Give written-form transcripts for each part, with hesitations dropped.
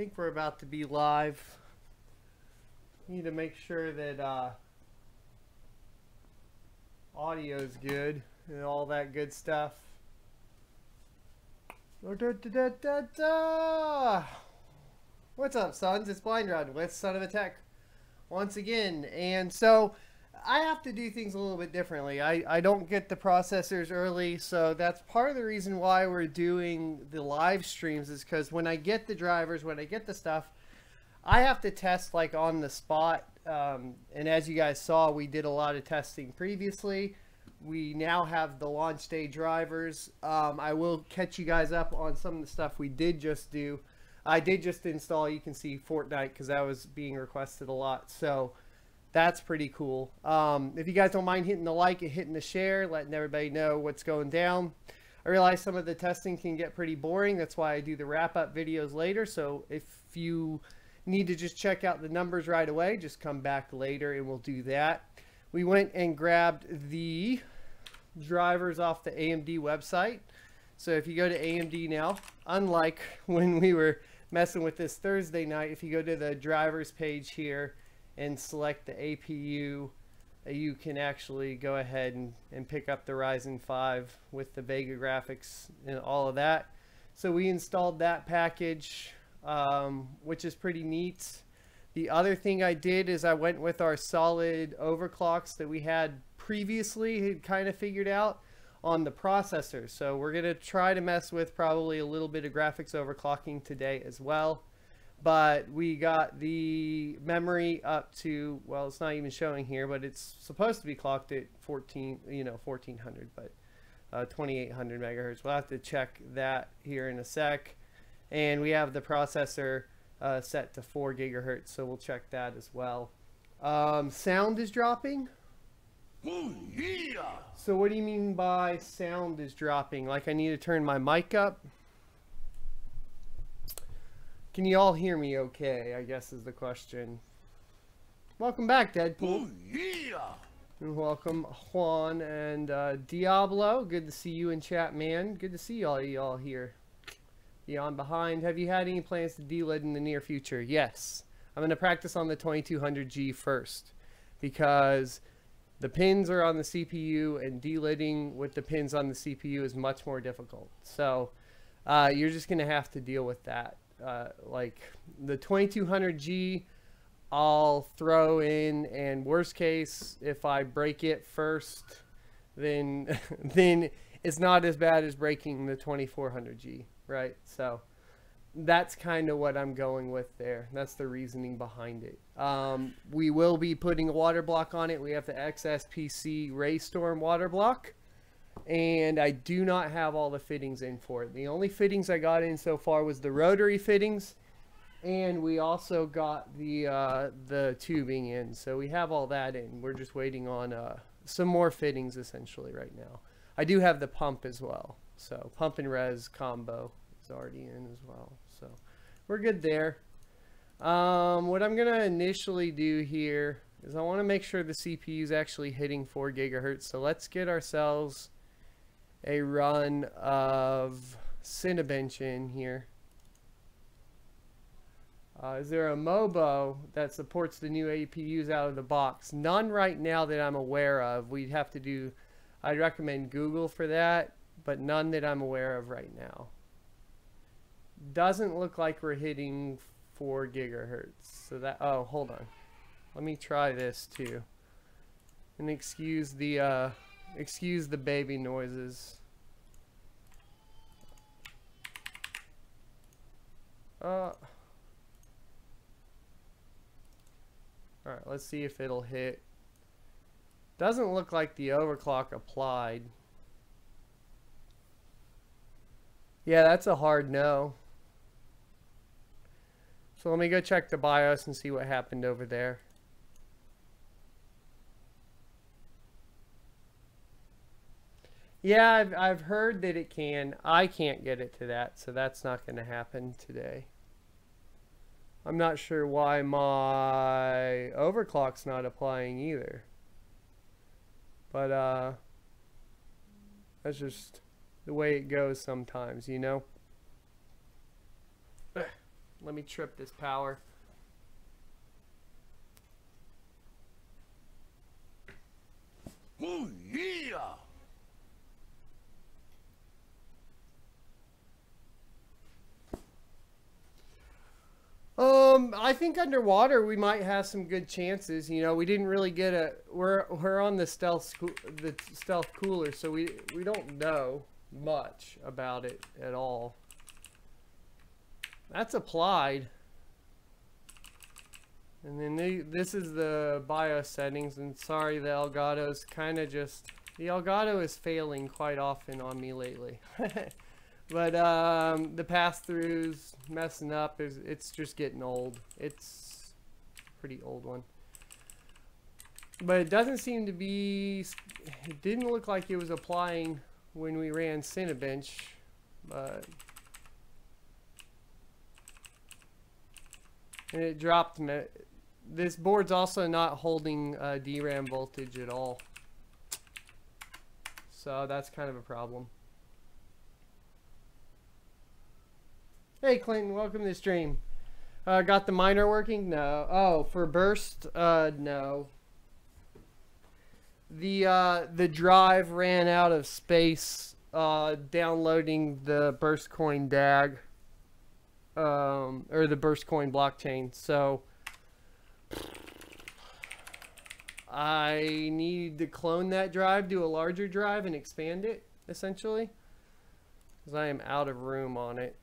think we're about to be live. Need to make sure that audio is good and all that good stuff. What's up, sons? It's Blind Rod with Son of a Tech once again. And so I have to do things a little bit differently. I don't get the processors early, so that's part of the reason why we're doing the live streams, is because when I get the drivers, when I get the stuff, I have to test like on the spot. And as you guys saw, we did a lot of testing previously. We now have the launch day drivers. I will catch you guys up on some of the stuff we did just do. I did just install, you can see, Fortnite, because that was being requested a lot. So that's pretty cool. If you guys don't mind hitting the like and hitting the share, letting everybody know what's going down. I realize some of the testing can get pretty boring. That's why I do the wrap-up videos later. So if you need to just check out the numbers right away, just come back later and we'll do that. We went and grabbed the drivers off the AMD website. So if you go to AMD now, unlike when we were messing with this Thursday night, if you go to the drivers page here and select the APU, you can actually go ahead and pick up the Ryzen 5 with the Vega graphics and all of that. So we installed that package, which is pretty neat. The other thing I did is I went with our solid overclocks that we had previously, had kind of figured out on the processor. So we're going to try to mess with probably a little bit of graphics overclocking today as well. But we got the memory up to, well, it's not even showing here, but it's supposed to be clocked at 1400, but 2800 megahertz. We'll have to check that here in a sec. And we have the processor set to 4 gigahertz, so we'll check that as well. Sound is dropping. Oh, yeah. So what do you mean by sound is dropping? Like I need to turn my mic up? Can you all hear me okay, I guess is the question. Welcome back, Deadpool. Oh, yeah. And welcome, Juan and Diablo. Good to see you in chat, man. Good to see all y'all here. Beyond behind. Have you had any plans to delid in the near future? Yes. I'm going to practice on the 2200G first, because the pins are on the CPU and delidding with the pins on the CPU is much more difficult. So you're just going to have to deal with that. Like the 2200G, I'll throw in, and worst case, if I break it first, then it's not as bad as breaking the 2400G, right? So that's kind of what I'm going with there. That's the reasoning behind it. We will be putting a water block on it. We have the XSPC Raystorm water block, and I do not have all the fittings in for it. The only fittings I got in so far was the rotary fittings, and we also got the tubing in. So we have all that in. We're just waiting on some more fittings essentially right now. I do have the pump as well. So pump and res combo is already in as well. So we're good there. What I'm going to initially do here is I want to make sure the CPU is actually hitting 4 gigahertz. So let's get ourselves a run of Cinebench in here. Is there a MOBO that supports the new APUs out of the box? None right now that I'm aware of. We'd have to do, I'd recommend Google for that, but none that I'm aware of right now. Doesn't look like we're hitting 4 gigahertz. So that, oh, hold on. Let me try this too. And excuse the baby noises. Alright, let's see if it'll hit. Doesn't look like the overclock applied. Yeah, that's a hard no. So let me go check the BIOS and see what happened over there. Yeah, I've heard that it can. I can't get it to that, so that's not going to happen today. I'm not sure why my overclock's not applying either. But that's just the way it goes sometimes, you know. Let me me trip this power. Oh, yeah. I think underwater we might have some good chances. You know, we didn't really get a. We're on the stealth cooler, so we don't know much about it at all. That's applied. And then this is the BIOS settings, and sorry, the Elgato's kind of just, the Elgato is failing quite often on me lately. But the pass-throughs messing up, it's just getting old. It's a pretty old one. But it doesn't seem to be, it didn't look like it was applying when we ran Cinebench, but, and it dropped. This board's also not holding DRAM voltage at all, so that's kind of a problem. Hey Clinton, welcome to the stream. Got the miner working? No. Oh, for burst? No. The drive ran out of space downloading the burst coin DAG, or the burst coin blockchain. So I need to clone that drive, do a larger drive, and expand it, essentially, because I am out of room on it.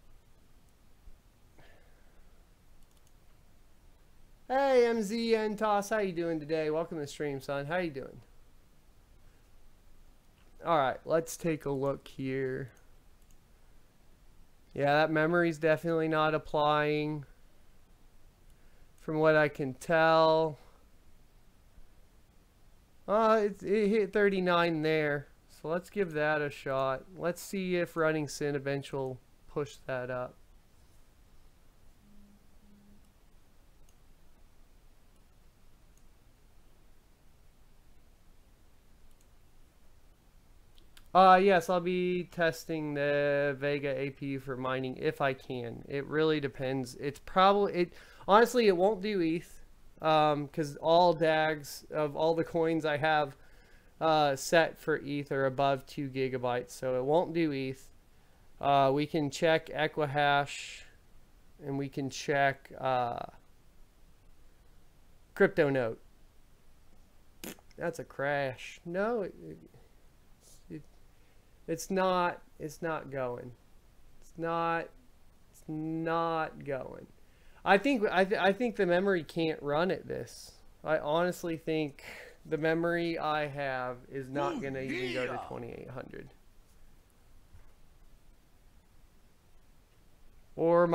Hey, MZ and Toss, how you doing today? Welcome to the stream, son. How you doing? Alright, let's take a look here. Yeah, that memory's definitely not applying, from what I can tell. It hit 39 there, so let's give that a shot. Let's see if running Cinebench will push that up. Yes, I'll be testing the Vega APU for mining if I can. It really depends. It's probably, honestly, it won't do ETH, because all DAGs of all the coins I have set for ETH are above 2 gigabytes, so it won't do ETH. We can check Equihash, and we can check CryptoNote. That's a crash. No, it's not going. It's not going. I think the memory can't run at this. I honestly think the memory I have is not going to even go to 2800. Or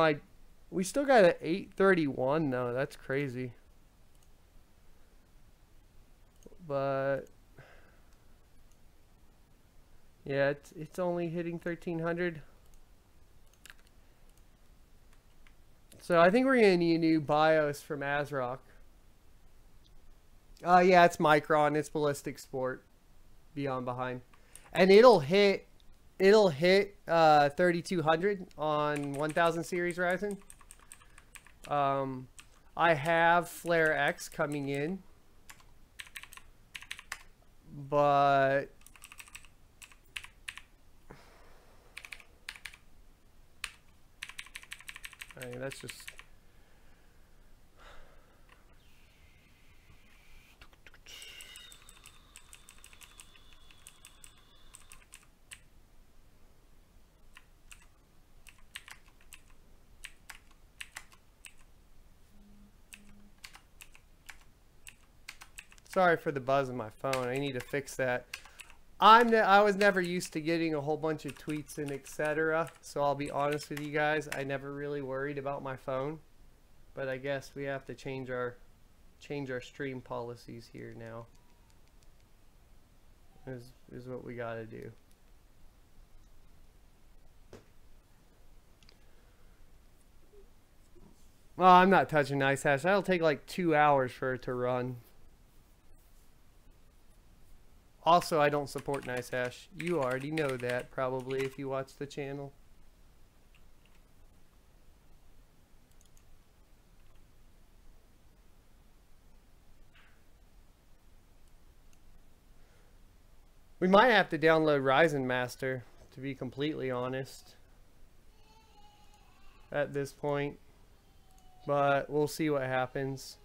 we still got an 831 though. That's crazy. But yeah, it's only hitting 1300. So I think we're gonna need a new BIOS from ASRock. Yeah, it's Micron. It's Ballistic Sport. Beyond behind, and it'll hit 3200 on 1000 series Ryzen. I have Flare X coming in, but I mean, that's just sorry for the buzz on my phone. I need to fix that. I was never used to getting a whole bunch of tweets and etc. So I'll be honest with you guys. I never really worried about my phone, but I guess we have to change our stream policies here now. Is what we got to do. Well, I'm not touching NiceHash. That'll take like 2 hours for it to run. Also, I don't support NiceHash. You already know that, probably, if you watch the channel. We might have to download Ryzen Master, to be completely honest, at this point. But we'll see what happens.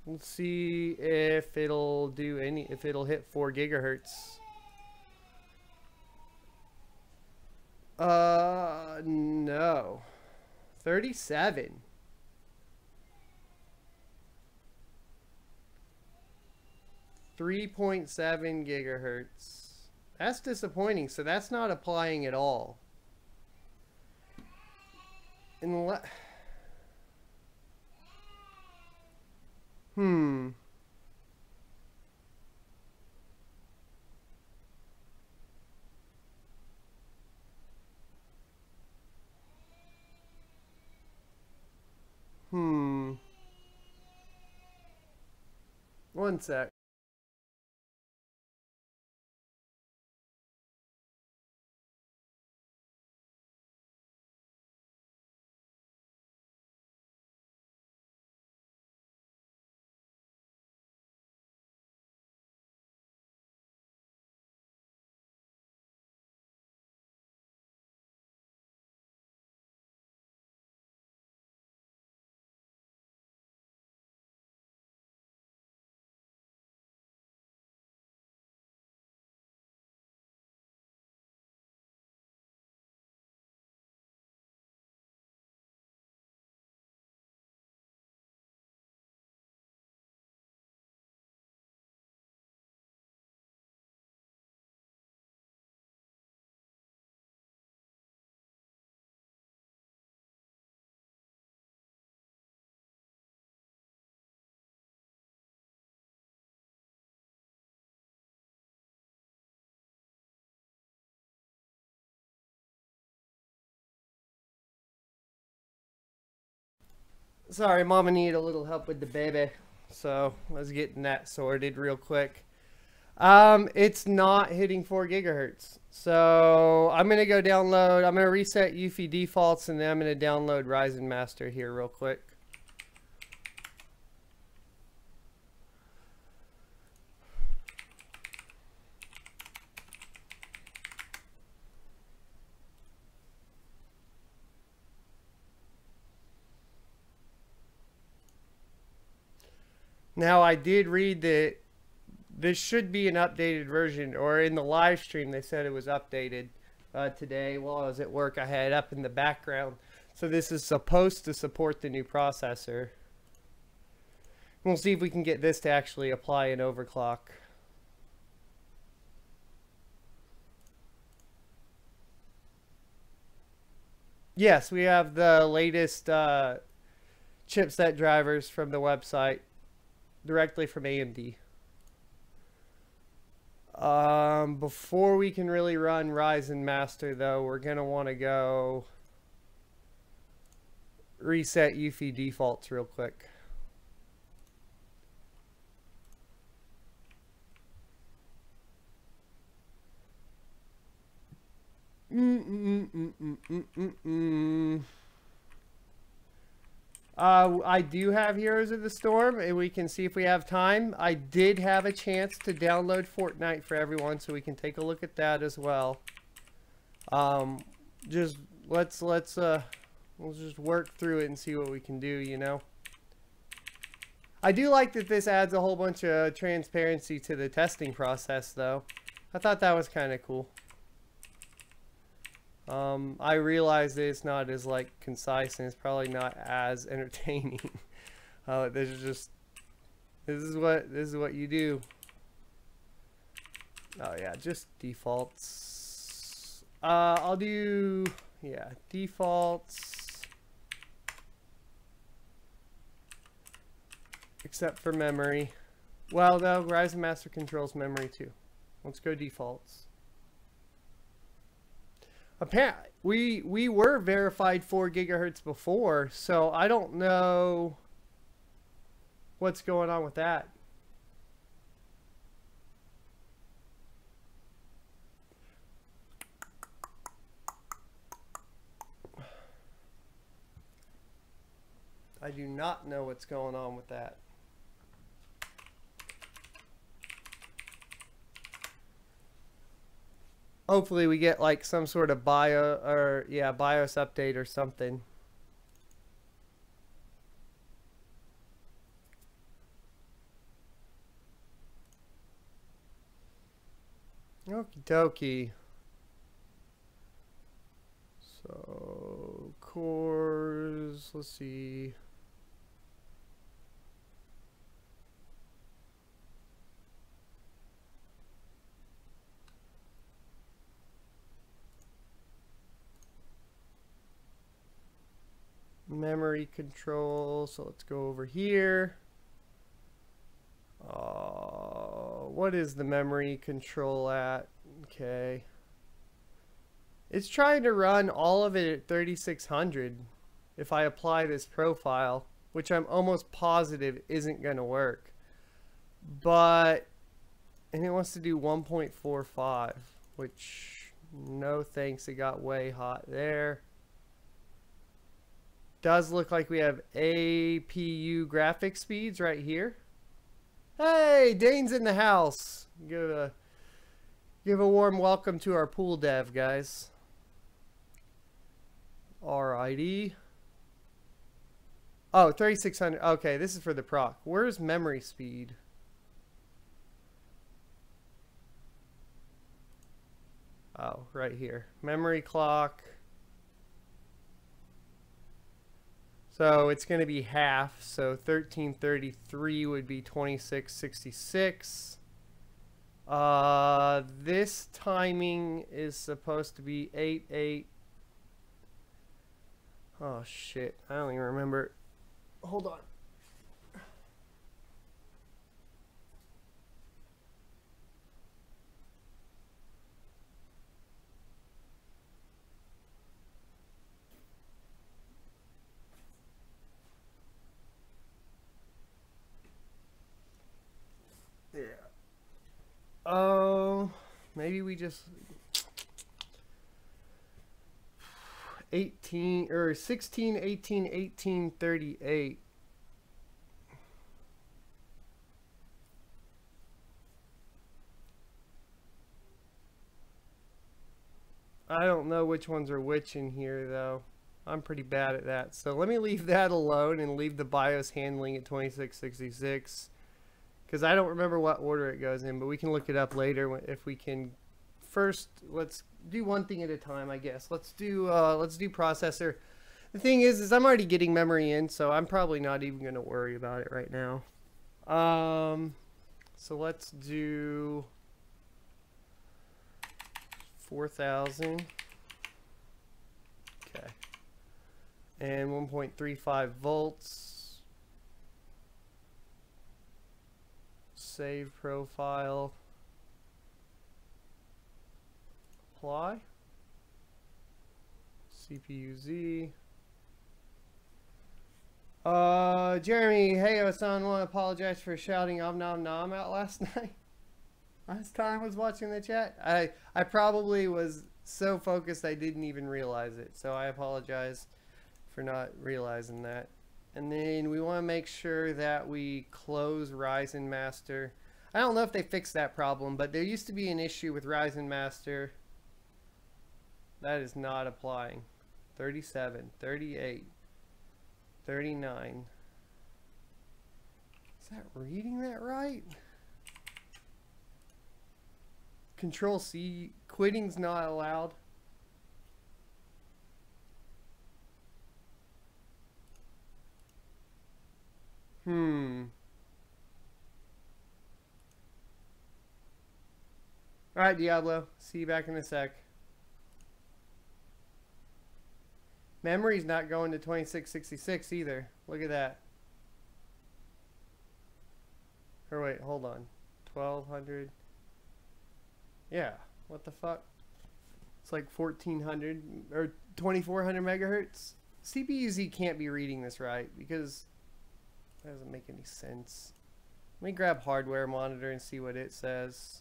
Let's see if it'll do if it'll hit 4 gigahertz. No. 37. .7 gigahertz. That's disappointing. So that's not applying at all. One sec. Sorry, Mama needed a little help with the baby, so let's get that sorted real quick. It's not hitting 4 gigahertz, so I'm gonna go download. I'm gonna reset UFI defaults, and then I'm gonna download Ryzen Master here real quick. Now, I did read that this should be an updated version, or in the live stream they said it was updated today. While I was at work, I had it up in the background. So this is supposed to support the new processor. We'll see if we can get this to actually apply an overclock. Yes, we have the latest chipset drivers from the website, directly from AMD. Before we can really run Ryzen Master, though, we're going to want to go reset UFI defaults real quick. I do have Heroes of the Storm, and we can see if we have time. I did have a chance to download Fortnite for everyone, so we can take a look at that as well. Just we'll just work through it and see what we can do, you know. I do like that this adds a whole bunch of transparency to the testing process, though. I thought that was kind of cool. I realize that it's not as like concise, and it's probably not as entertaining. This is what you do. Oh yeah, just defaults. I'll do, yeah, defaults, except for memory. Well, though, Ryzen Master controls memory too. Let's go defaults. Apparently, we were verified 4 gigahertz before, so I don't know what's going on with that. I do not know what's going on with that. Hopefully we get like some sort of BIOS update or something. Okie dokie. So cores, let's see. Memory control, so let's go over here. What is the memory control at? Okay. It's trying to run all of it at 3600 if I apply this profile, which I'm almost positive isn't going to work. And it wants to do 1.45, which no thanks, it got way hot there. Does look like we have APU graphic speeds right here. Hey, Dane's in the house. Give a warm welcome to our pool dev, guys. Alrighty. Oh, 3600. Okay, this is for the proc. Where's memory speed? Oh, right here. Memory clock. So it's going to be half. So 1333 would be 2666. This timing is supposed to be 88. Oh shit, I don't even remember. Hold on. Yeah. Oh, maybe we just 18 or 16, 18, 18, 38. I don't know which ones are which in here though. I'm pretty bad at that. So let me leave that alone and leave the BIOS handling at 2666. Because I don't remember what order it goes in, but we can look it up later if we can. First, let's do one thing at a time, I guess. Let's do processor. The thing is I'm already getting memory in, so I'm probably not even going to worry about it right now. So let's do 4000. Okay. And 1.35 volts. Save profile. Apply. CPU Z. Jeremy, hey, Osan, want to apologize for shouting om nom nom out last night. Last time I was watching the chat. I probably was so focused I didn't even realize it. So I apologize for not realizing that. And then we want to make sure that we close Ryzen Master. I don't know if they fixed that problem, but there used to be an issue with Ryzen Master. That is not applying. 37, 38, 39. Is that reading that right? Control C, quitting's not allowed. Alright, Diablo. See you back in a sec. Memory's not going to 2666 either. Look at that. Or wait, hold on. 1200. Yeah. What the fuck? It's like 1400 or 2400 megahertz. CPU-Z can't be reading this right because that doesn't make any sense. Let me grab hardware monitor and see what it says.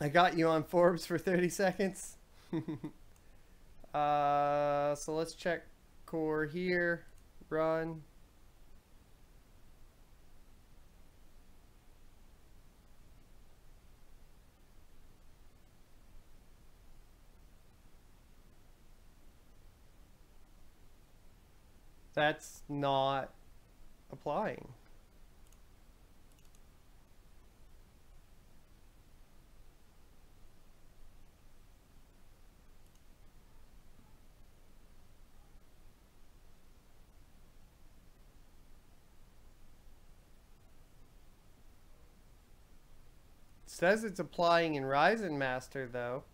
I got you on Forbes for 30 seconds. So let's check core here. Run. That's not applying. It says it's applying in Ryzen Master though.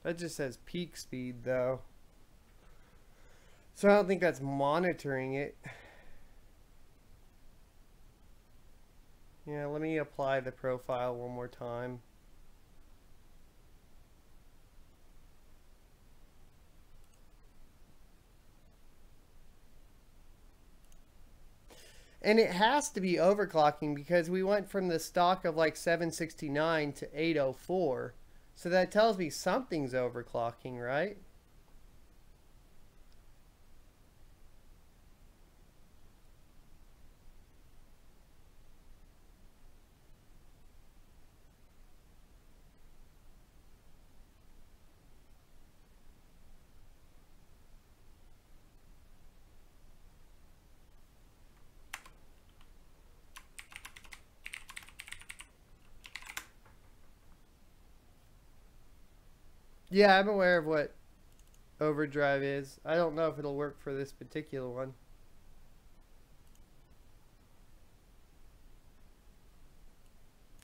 That just says peak speed though. So I don't think that's monitoring it. Yeah, let me apply the profile one more time. And it has to be overclocking because we went from the stock of like 769 to 804. So that tells me something's overclocking, right? Yeah, I'm aware of what overdrive is. I don't know if it'll work for this particular one.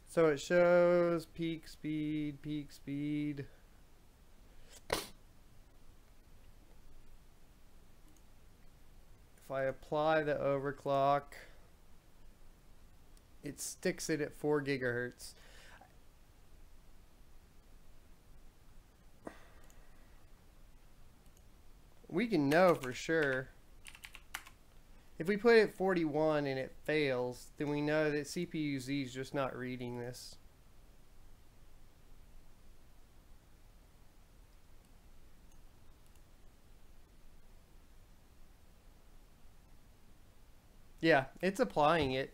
So it shows peak speed, peak speed. If I apply the overclock, it sticks it at 4 gigahertz. We can know for sure. If we put it at 41 and it fails, then we know that CPU-Z is just not reading this. Yeah, it's applying it.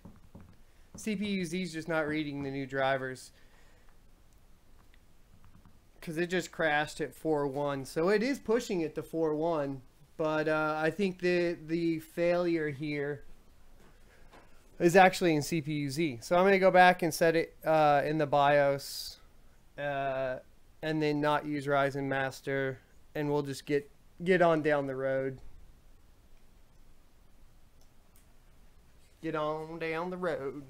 CPU-Z is just not reading the new drivers. Because it just crashed at 4.1. So it is pushing it to 4.1. But I think the failure here is actually in CPU-Z. So I'm going to go back and set it in the BIOS. And then not use Ryzen Master. And we'll just get on down the road. Get on down the road.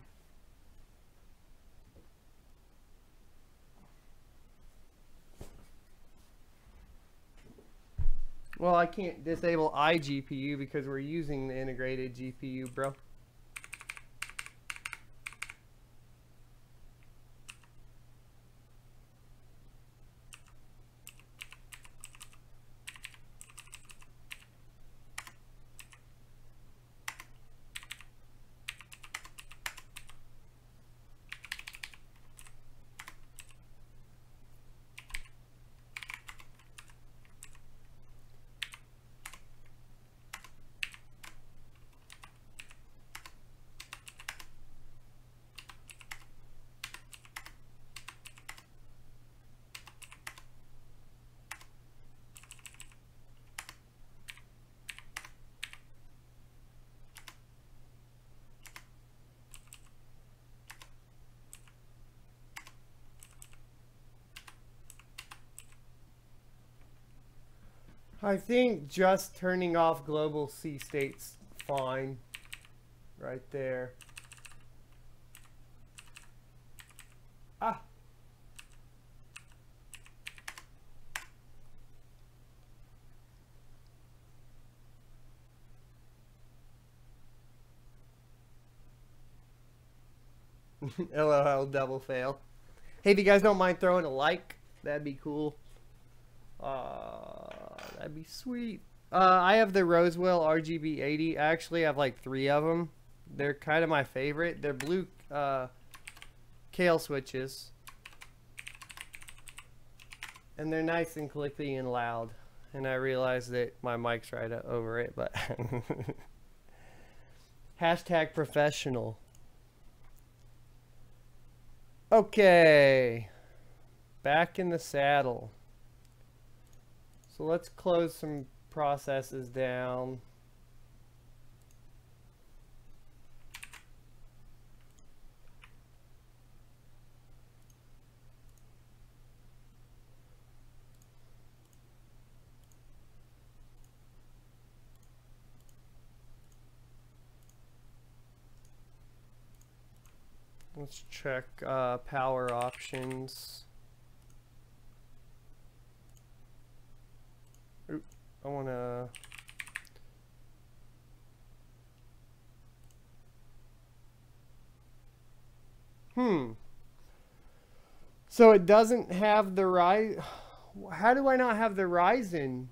Well, I can't disable iGPU because we're using the integrated GPU, bro. I think just turning off global C state's fine. Right there. Ah. LOL double fail. Hey, if you guys don't mind throwing a like, that'd be cool. That'd be sweet. I have the Roswell RGB 80. I actually have like 3 of them. They're kind of my favorite. They're blue Kale switches. And they're nice and clicky and loud. And I realize that my mic's right over it, but hashtag professional. Okay. Back in the saddle. So let's close some processes down. Let's check power options. Oop, I want to... So it doesn't have the Ryzen... How do I not have the Ryzen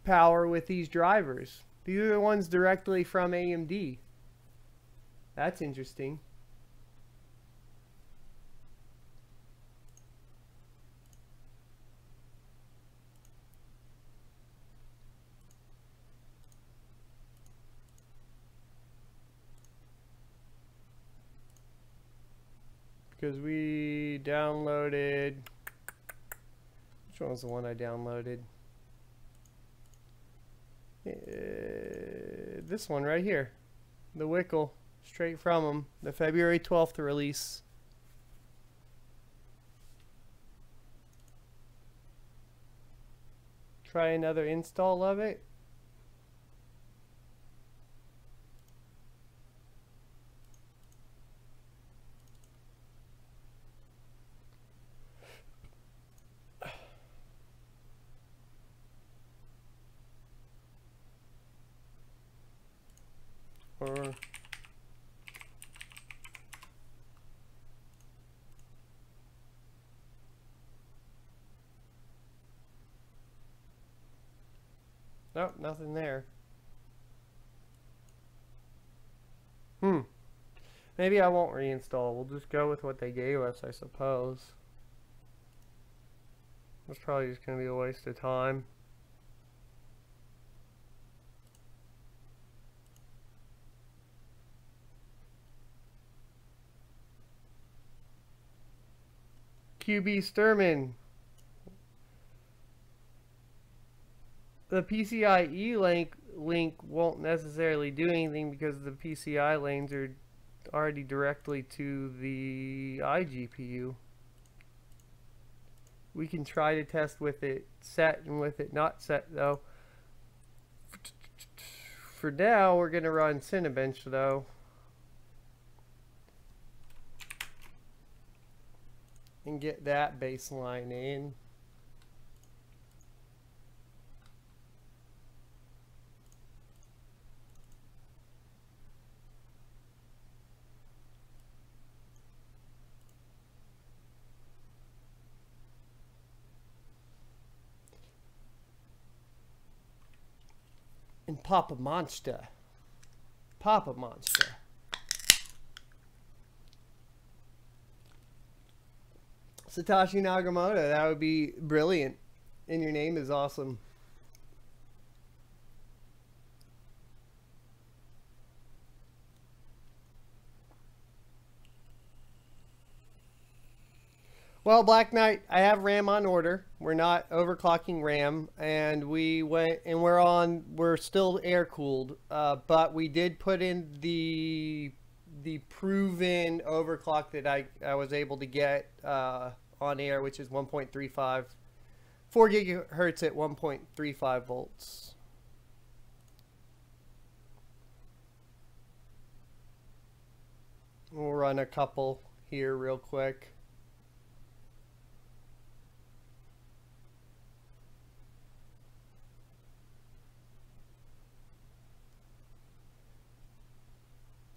power with these drivers? These are the ones directly from AMD. That's interesting. Because we downloaded... Which one was the one I downloaded? This one right here. The Wickle. Straight from them. The February 12th release. Try another install of it. Or nope, nothing there. Maybe I won't reinstall. We'll just go with what they gave us, I suppose. It's probably just going to be a waste of time. QB Sturman. The PCIe link won't necessarily do anything because the PCI lanes are already directly to the iGPU. We can try to test with it set and with it not set though. For now, we're going to run Cinebench though. And get that baseline in. And Papa Monster. Papa Monster. Satoshi Nakamoto, that would be brilliant. And your name is awesome. Well, Black Knight, I have RAM on order. We're not overclocking RAM, and we're still air cooled, but we did put in the proven overclock that I was able to get on air, which is 1.35, 4 gigahertz at 1.35 volts. We'll run a couple here real quick.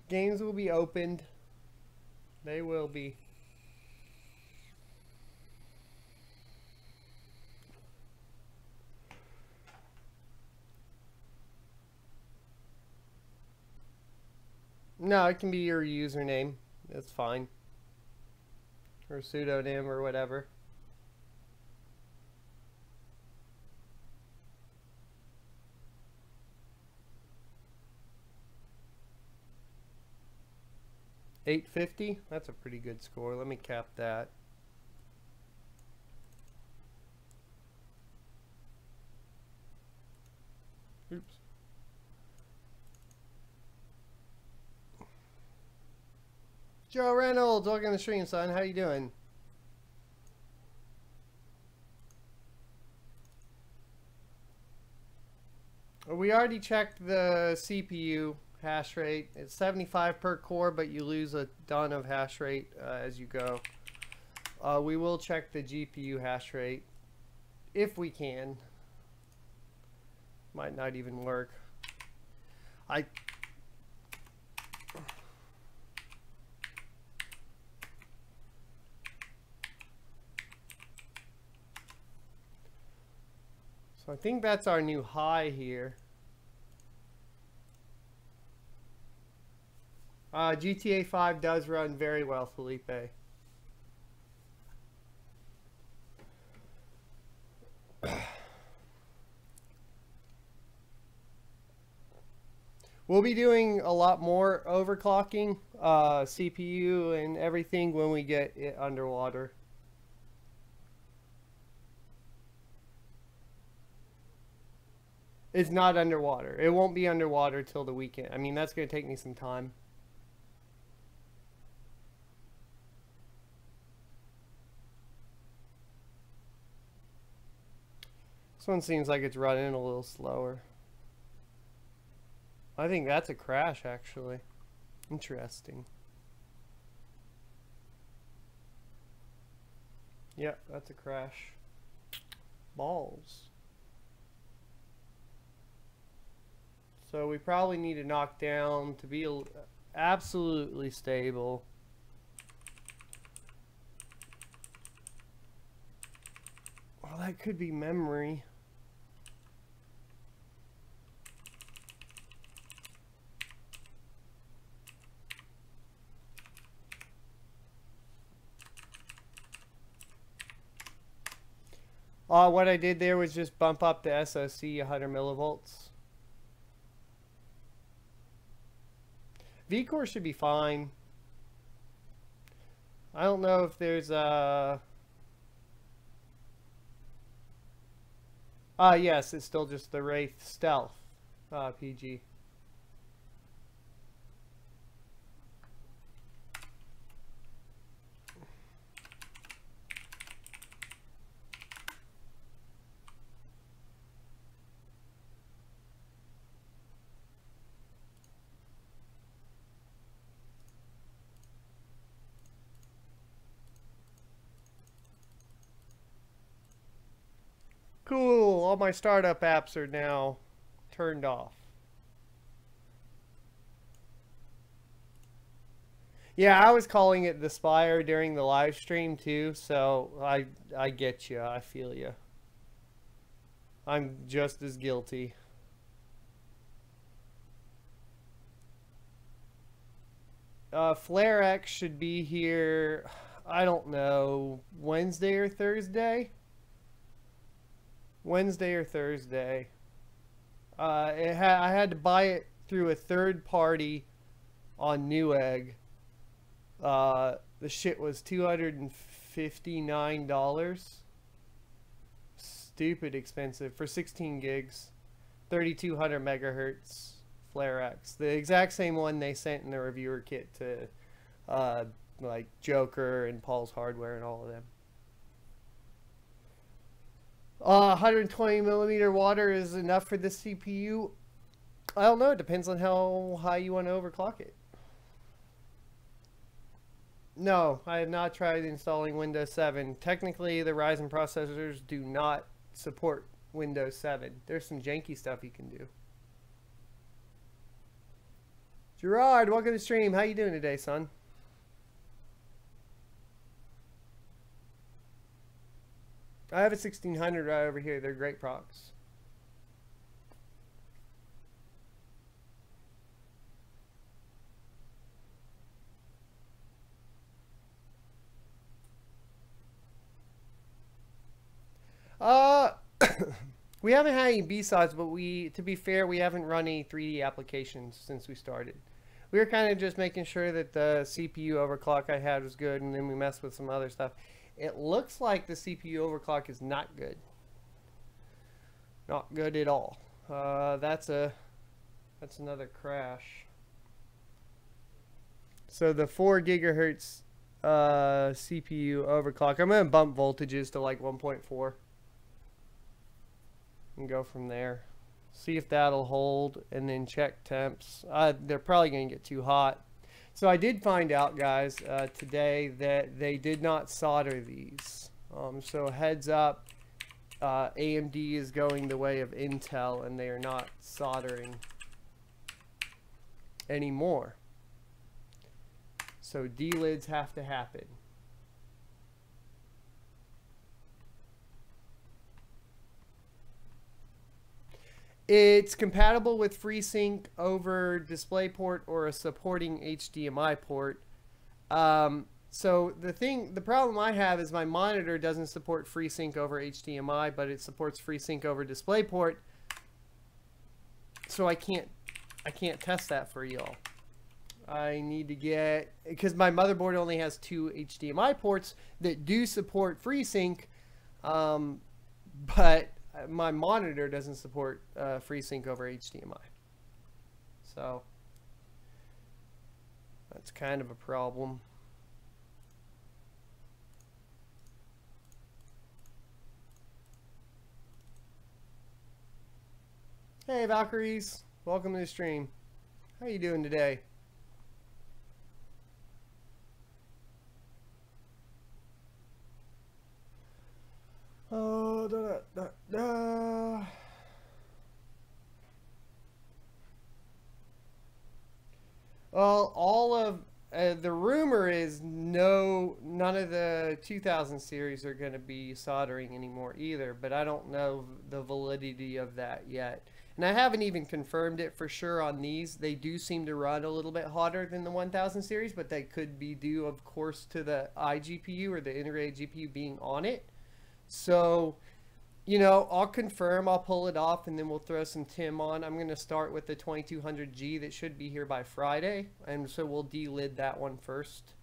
Games will be opened. They will be. No, it can be your username. That's fine. Or pseudonym or whatever. $850? That's a pretty good score. Let me cap that. Oops. Joe Reynolds, welcome to the stream, son. How you doing? We already checked the CPU hash rate. It's 75 per core, but you lose a ton of hash rate as you go. We will check the GPU hash rate if we can. Might not even work. So I think that's our new high here. GTA 5 does run very well, Felipe. We'll be doing a lot more overclocking, CPU and everything when we get it underwater. It's not underwater. It won't be underwater till the weekend. I mean, that's going to take me some time. This one seems like it's running a little slower. I think that's a crash, actually. Interesting. Yep, that's a crash. Balls. So we probably need to knock down to be absolutely stable. Well, that could be memory. What I did there was just bump up the SoC 100 millivolts. V-core should be fine. I don't know if there's a... yes, it's still just the Wraith Stealth PG. Cool, all my startup apps are now turned off. Yeah, I was calling it the Spire during the live stream too, so I get you. I feel you. I'm just as guilty. Flare X should be here, I don't know, Wednesday or Thursday? Wednesday or Thursday. I had to buy it through a third party on Newegg. The shit was $259. Stupid expensive for 16 gigs, 3200 megahertz Flare X. The exact same one they sent in the reviewer kit to like Joker and Paul's Hardware and all of them. 120 millimeter water is enough for this CPU. I don't know. It depends on how high you want to overclock it. No, I have not tried installing Windows 7. Technically, the Ryzen processors do not support Windows 7. There's some janky stuff you can do. Gerard, welcome to the stream. How you doing today, son? I have a 1600 right over here. They're great procs. We haven't had any B-sides, but to be fair, we haven't run any 3D applications since we started. We were kind of just making sure that the CPU overclock I had was good, and then we messed with some other stuff. It looks like the CPU overclock is not good. Not good at all. That's another crash. So the 4 gigahertz CPU overclock. I'm going to bump voltages to like 1.4 and go from there. See if that'll hold, and then check temps. They're probably going to get too hot. So I did find out, guys, today that they did not solder these. So heads up, AMD is going the way of Intel, and they are not soldering anymore. So D-lids have to happen. It's compatible with FreeSync over DisplayPort or a supporting HDMI port. So the problem I have is my monitor doesn't support FreeSync over HDMI, but it supports FreeSync over DisplayPort. So I can't test that for y'all. I need to get, because my motherboard only has 2 HDMI ports that do support FreeSync, but my monitor doesn't support FreeSync over HDMI. So that's kind of a problem. Hey Valkyries, welcome to the stream. How you doing today? Oh, Well, all of the rumor is none of the 2000 series are going to be soldering anymore either, but I don't know the validity of that yet. And I haven't even confirmed it for sure on these. They do seem to run a little bit hotter than the 1000 series, but they could be due, of course, to the iGPU or the integrated GPU being on it. So, you know, I'll confirm, I'll pull it off, and then we'll throw some TIM on. I'm going to start with the 2200G that should be here by Friday, and so we'll delid that one first,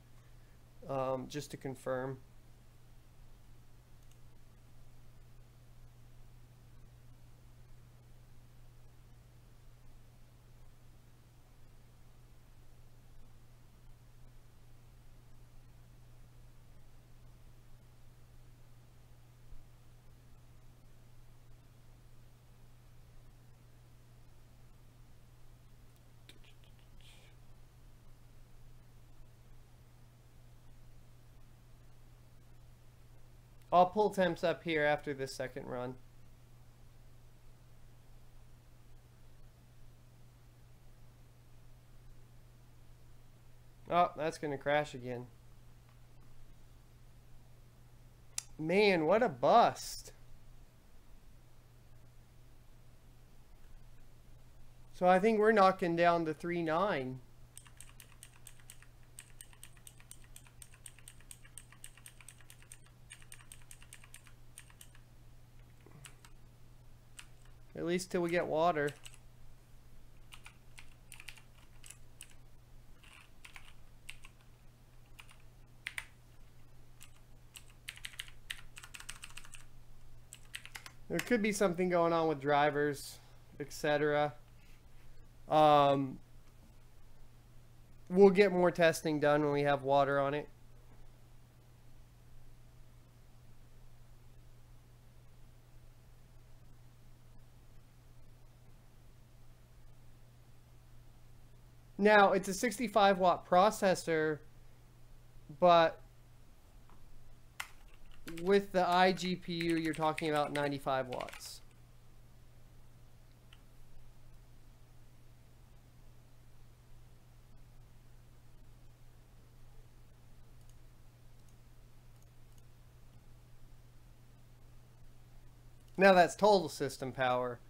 just to confirm. I'll pull temps up here after this second run. Oh, that's going to crash again. Man, what a bust. So I think we're knocking down to 3.9. At least till we get water. There could be something going on with drivers, etc. We'll get more testing done when we have water on it. Now, it's a 65 watt processor, but with the iGPU, you're talking about 95 watts. Now, that's total system power,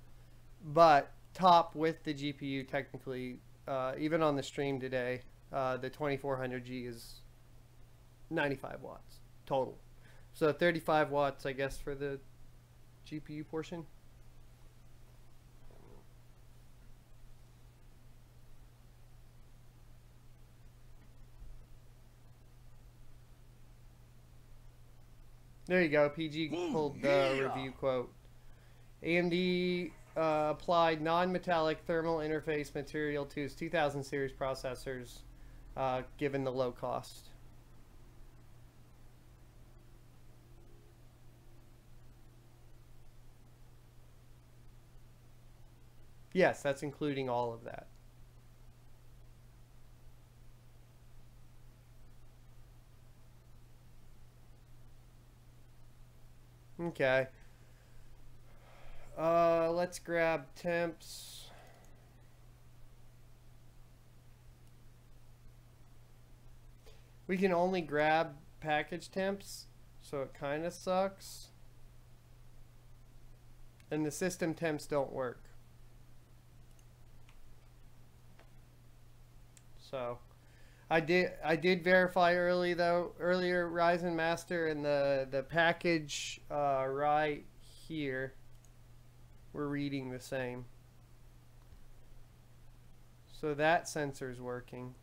but top with the GPU technically. Even on the stream today, the 2400G is 95 watts total. So 35 watts, I guess, for the GPU portion. There you go. PG pulled the review quote. AMD applied non-metallic thermal interface material to its 2000 series processors, given the low cost. Yes, that's including all of that. Okay. Let's grab temps. We can only grab package temps, so it kind of sucks. And the system temps don't work. So I did verify earlier Ryzen master, and the package right here, we're reading the same. So that sensor's working.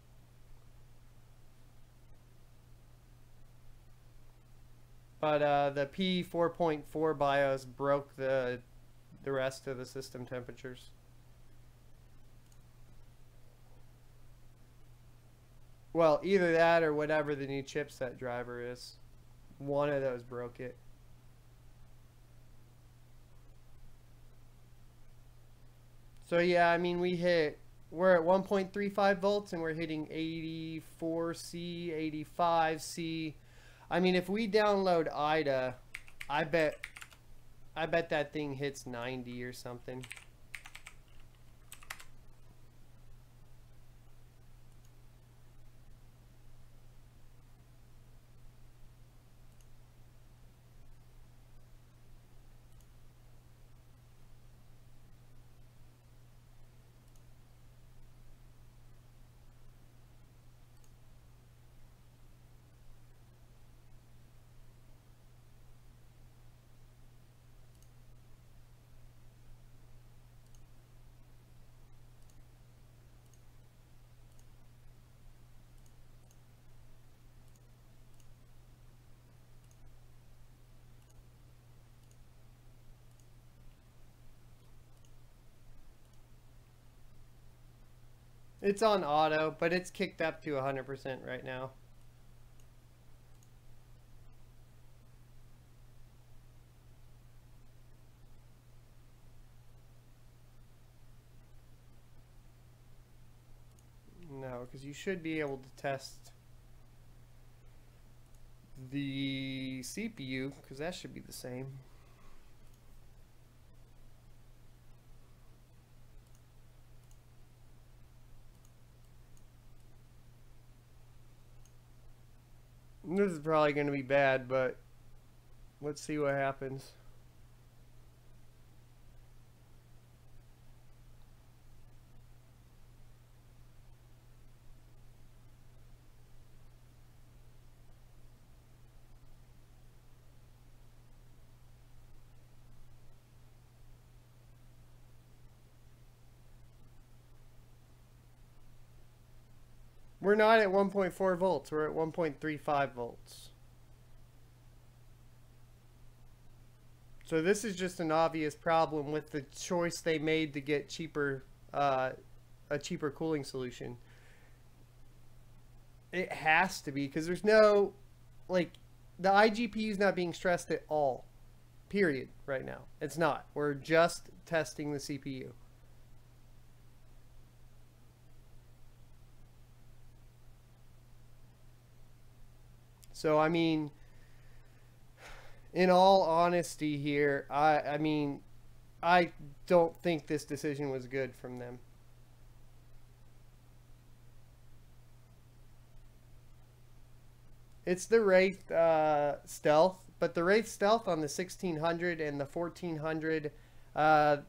But the P4.4 BIOS broke the rest of the system temperatures. Well, either that or whatever the new chipset driver is. One of those broke it. So yeah, I mean, we're at 1.35 volts and we're hitting 84C, 85C. I mean, if we download IDA, I bet that thing hits 90 or something. It's on auto, but it's kicked up to 100% right now. No, because you should be able to test the CPU, because that should be the same. This is probably going to be bad, but let's see what happens. We're not at 1.4 volts, we're at 1.35 volts. So this is just an obvious problem with the choice they made to get cheaper, a cheaper cooling solution. It has to be, because there's no, like, the iGPU is not being stressed at all, period, right now. It's not. We're just testing the CPU. So, I mean, in all honesty here, I mean, I don't think this decision was good from them. It's the Wraith Stealth, but the Wraith Stealth on the 1600 and the 1400, the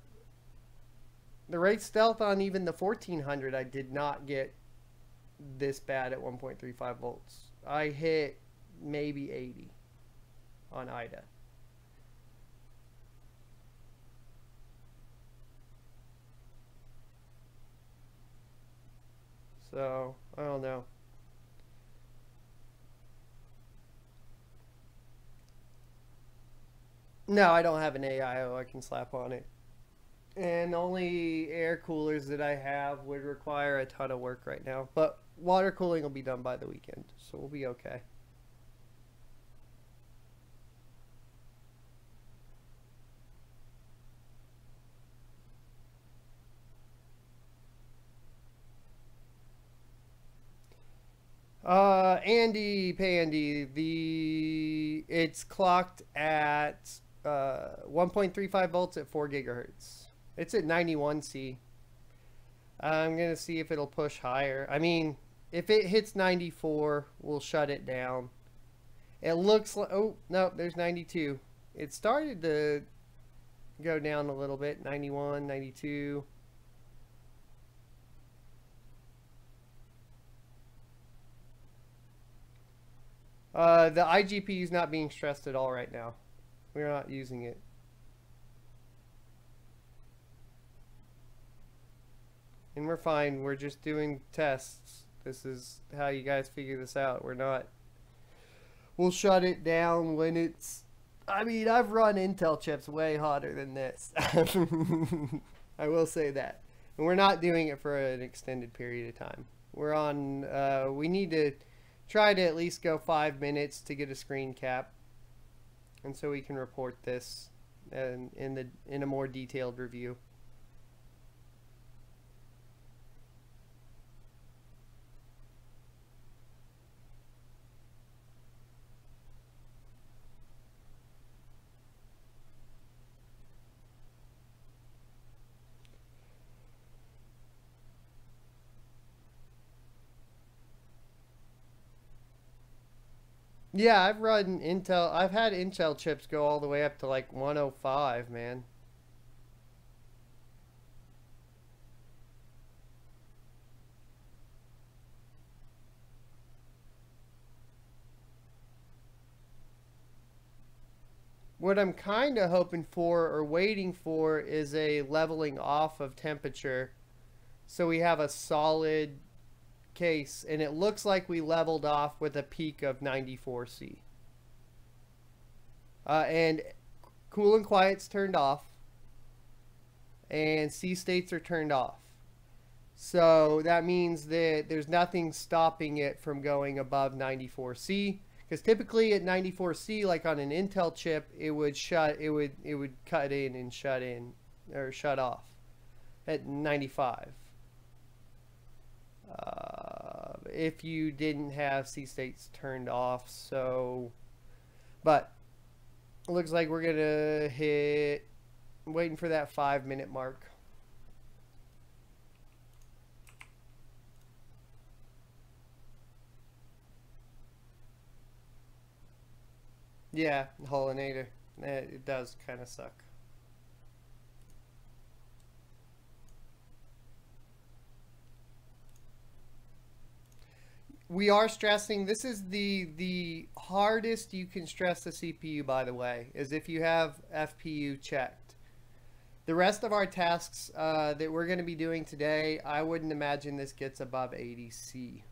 Wraith Stealth on even the 1400, I did not get this bad at 1.35 volts. I hit maybe 80 on IDA. So, I don't know. No, I don't have an AIO I can slap on it. And the only air coolers that I have would require a ton of work right now. But water cooling will be done by the weekend, so we'll be okay. Andy Pandy, it's clocked at 1.35 volts at 4 gigahertz. It's at 91C. I'm gonna see if it'll push higher. I mean, if it hits 94, we'll shut it down. It looks like, oh no, there's 92. It started to go down a little bit. 91, 92. The iGPU is not being stressed at all right now. We're not using it. And we're fine. We're just doing tests. This is how you guys figure this out. We're not... We'll shut it down when it's... I mean, I've run Intel chips way hotter than this. I will say that. And we're not doing it for an extended period of time. We're on... we need to try to at least go 5 minutes to get a screen cap. And so we can report this in a more detailed review. Yeah, I've run Intel. I've had Intel chips go all the way up to like 105, man. What I'm kind of hoping for or waiting for is a leveling off of temperature so we have a solid case, and it looks like we leveled off with a peak of 94C. And cool and quiet's turned off, and C states are turned off. So that means that there's nothing stopping it from going above 94C. Because typically at 94C, like on an Intel chip, it would cut in and shut in, or shut off at 95. If you didn't have C states turned off. So, but it looks like we're gonna hit, I'm waiting for that 5 minute mark. Yeah, Holinator. It does kind of suck. We are stressing, this is the hardest you can stress the CPU, by the way, is if you have FPU checked. The rest of our tasks that we're going to be doing today, I wouldn't imagine this gets above 80C.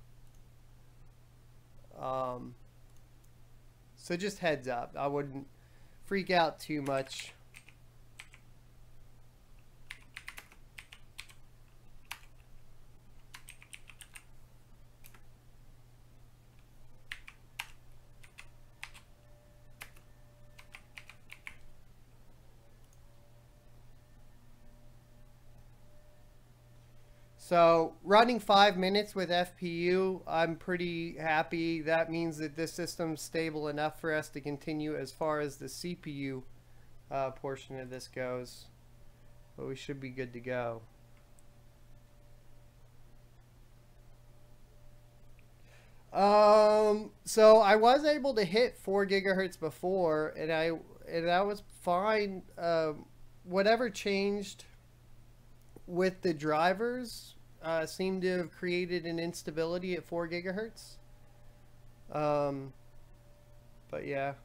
So just heads up, I wouldn't freak out too much. So running 5 minutes with FPU, I'm pretty happy. That means that this system's stable enough for us to continue as far as the CPU portion of this goes. But we should be good to go. So I was able to hit 4 gigahertz before, and that was fine. Whatever changed with the drivers seemed to have created an instability at 4 gigahertz. But yeah.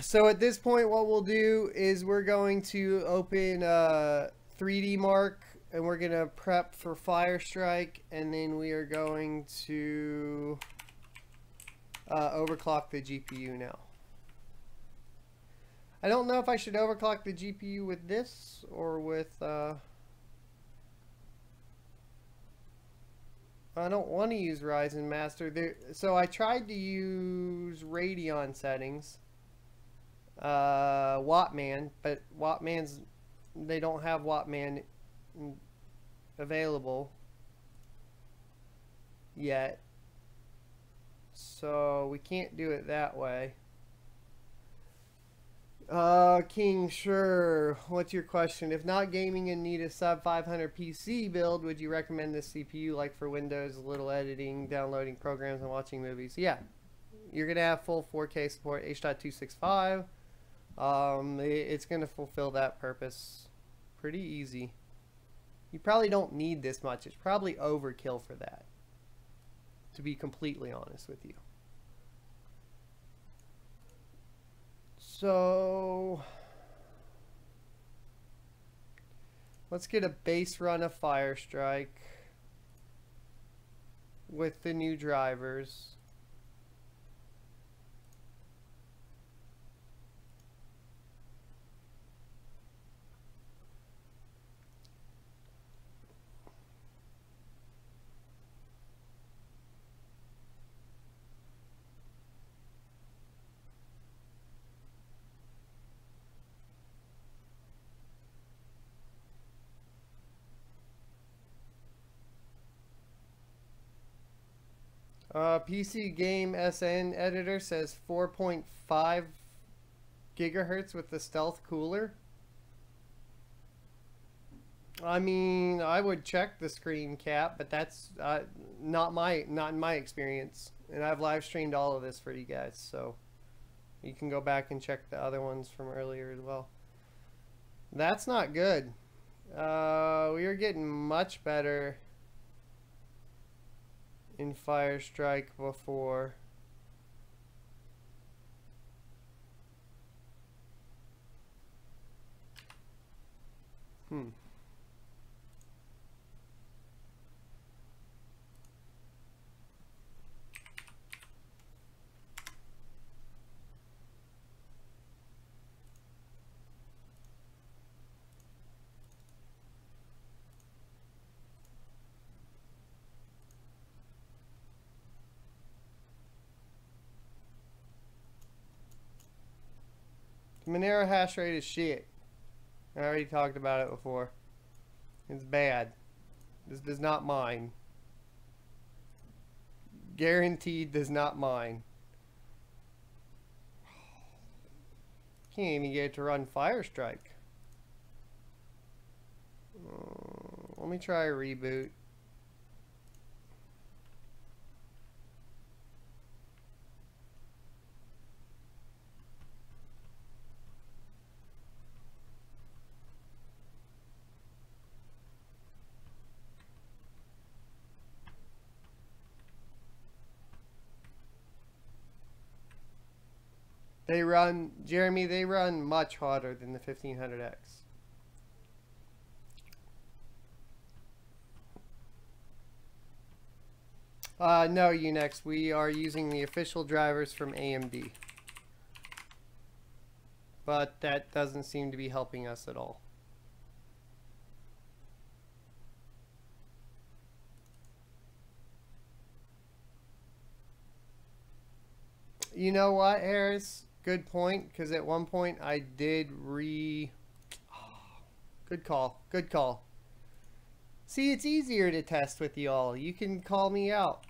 So at this point, what we'll do is we're going to open 3D Mark, and we're going to prep for Firestrike, and then we are going to overclock the GPU now. I don't know if I should overclock the GPU with this or with, I don't want to use Ryzen Master. So I tried to use Radeon settings, Wattman, but they don't have Wattman available yet. So we can't do it that way. King, sure. What's your question? If not gaming and need a sub 500 PC build, would you recommend this CPU like for Windows, little editing, downloading programs, and watching movies? Yeah. You're going to have full 4K support, H.265. It's going to fulfill that purpose pretty easy. You probably don't need this much. It's probably overkill for that, to be completely honest with you. So let's get a base run of Firestrike with the new drivers. PC Game SN editor says 4.5 gigahertz with the stealth cooler. I mean, I would check the screen cap, but that's not in my experience. And I've live streamed all of this for you guys, so you can go back and check the other ones from earlier as well. That's not good. We are getting much better in Firestrike before. Monero hash rate is shit. I already talked about it before. It's bad. This does not mine. Guaranteed does not mine. Can't even get it to run Firestrike. Let me try a reboot. They run, Jeremy, they run much hotter than the 1500X. No, Unix, we are using the official drivers from AMD. But that doesn't seem to be helping us at all. You know what, Harris? Good point, because at one point I did good call. Good call. See, it's easier to test with y'all. You can call me out.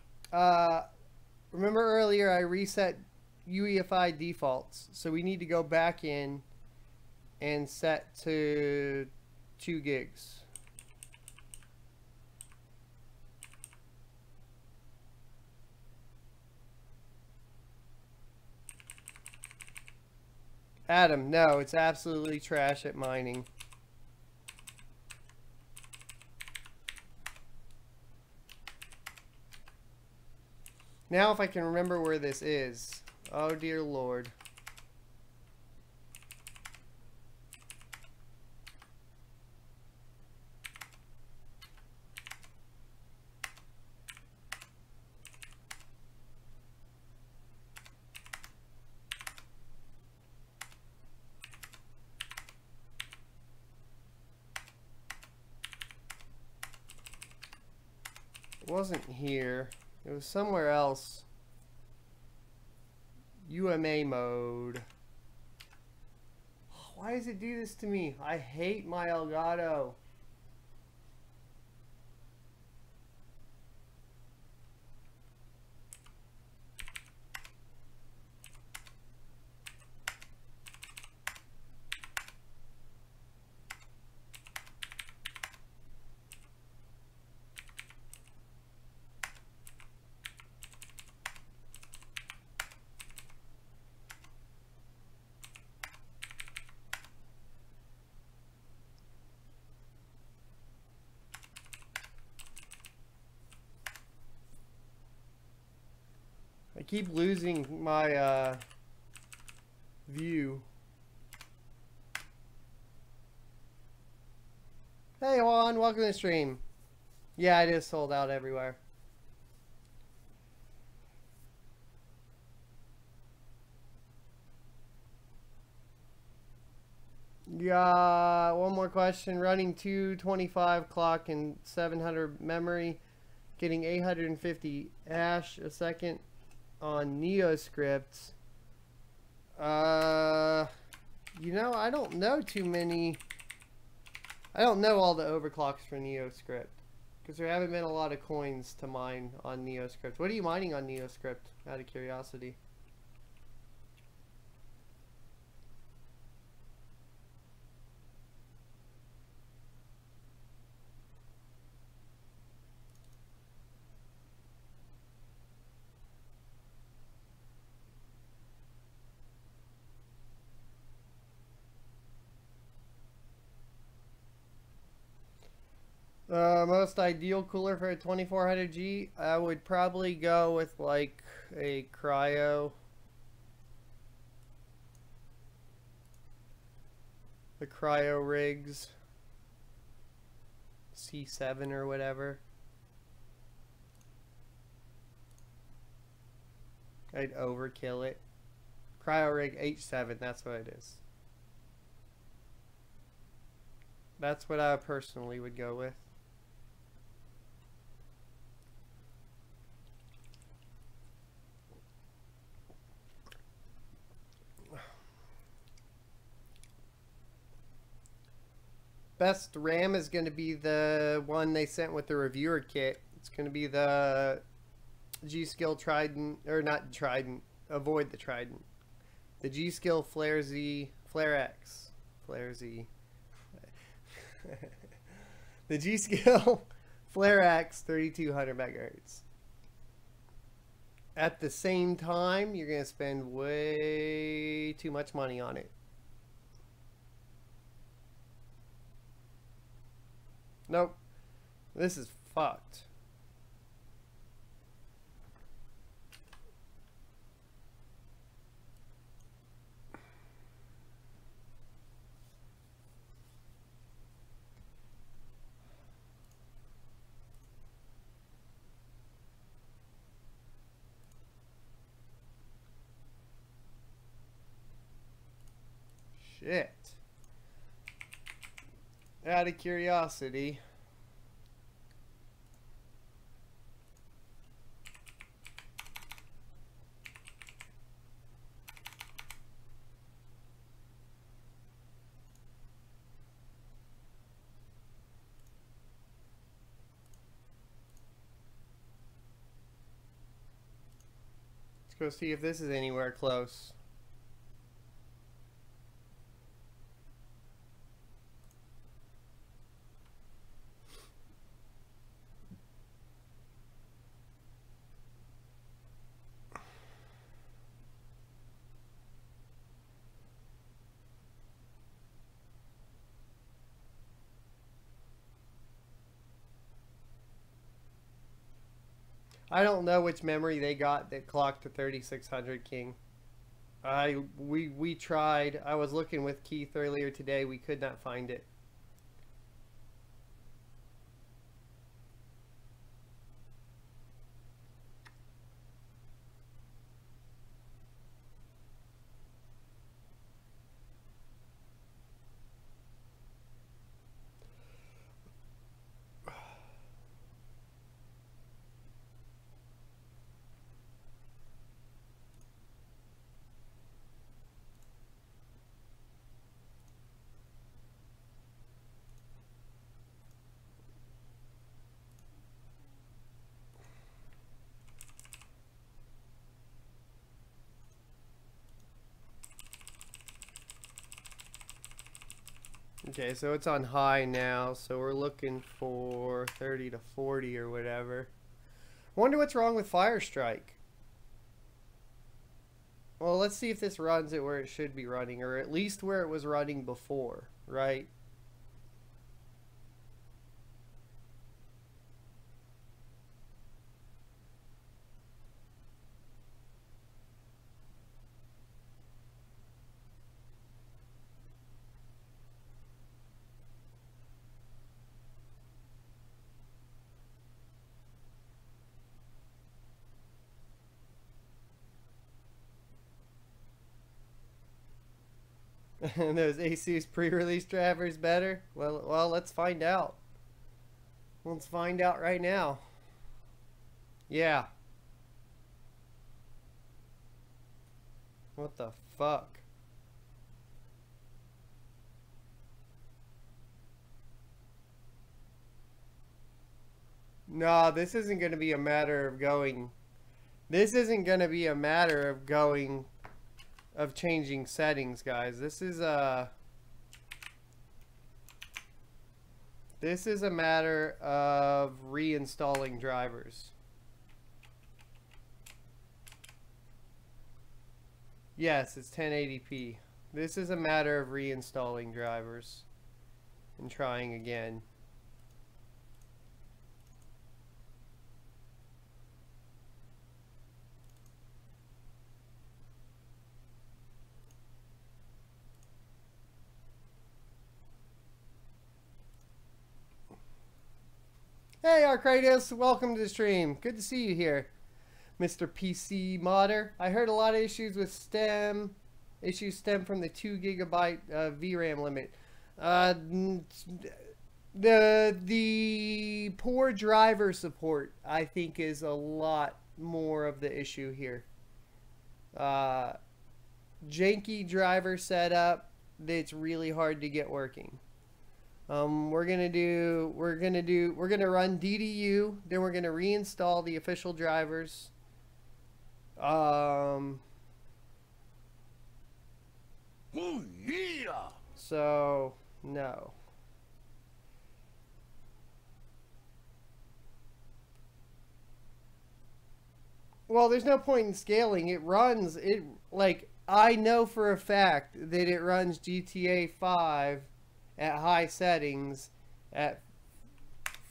Remember earlier I reset UEFI defaults, so we need to go back in and set to 2 gigs. Adam, no, it's absolutely trash at mining. Now if I can remember where this is. Oh dear Lord. It wasn't here. It was somewhere else. UMA mode. Why does it do this to me? I hate my Elgato. I keep losing my view. Hey Juan, welcome to the stream. Yeah, it is sold out everywhere. Yeah, one more question. Running 225 clock and 700 memory, getting 850 hash a second on NeoScript. You know, I don't know too many. I don't know all the overclocks for NeoScript because there haven't been a lot of coins to mine on NeoScript. What are you mining on NeoScript, out of curiosity? Most ideal cooler for a 2400G, I would probably go with like a cryo. The cryo rigs. C7 or whatever. I'd overkill it. Cryo rig H7, that's what it is. That's what I personally would go with. Best RAM is going to be the one they sent with the reviewer kit. It's going to be the G-Skill Trident, or not Trident, avoid the Trident. The G-Skill Flare Z, Flare X, Flare Z. The G-Skill Flare X 3200 megahertz. At the same time, you're going to spend way too much money on it. Nope. This is fucked. Shit. Out of curiosity. Let's go see if this is anywhere close. I don't know which memory they got that clocked to 3600 King. We tried. I was looking with Keith earlier today. We could not find it. Okay, so it's on high now, so we're looking for 30 to 40 or whatever. Wonder what's wrong with Firestrike. Well, let's see if this runs it where it should be running, or at least where it was running before, right? And those ASUS pre-release drivers better? Well, let's find out. Let's find out right now. Yeah. What the fuck? No, this isn't going to be a matter of going. This isn't going to be a matter of going, of changing settings, guys. This is a matter of reinstalling drivers. Yes, it's 1080p. This is a matter of reinstalling drivers and trying again. Hey Arcadius, welcome to the stream. Good to see you here, Mr. PC Modder. I heard a lot of issues with stem. Issues stem from the 2 GB VRAM limit. The poor driver support, I think, is a lot more of the issue here. Janky driver setup that's really hard to get working. We're gonna run DDU, then we're gonna reinstall the official drivers. Oh yeah. So no. Well, there's no point in scaling. It runs it like I know for a fact that it runs GTA 5 at high settings at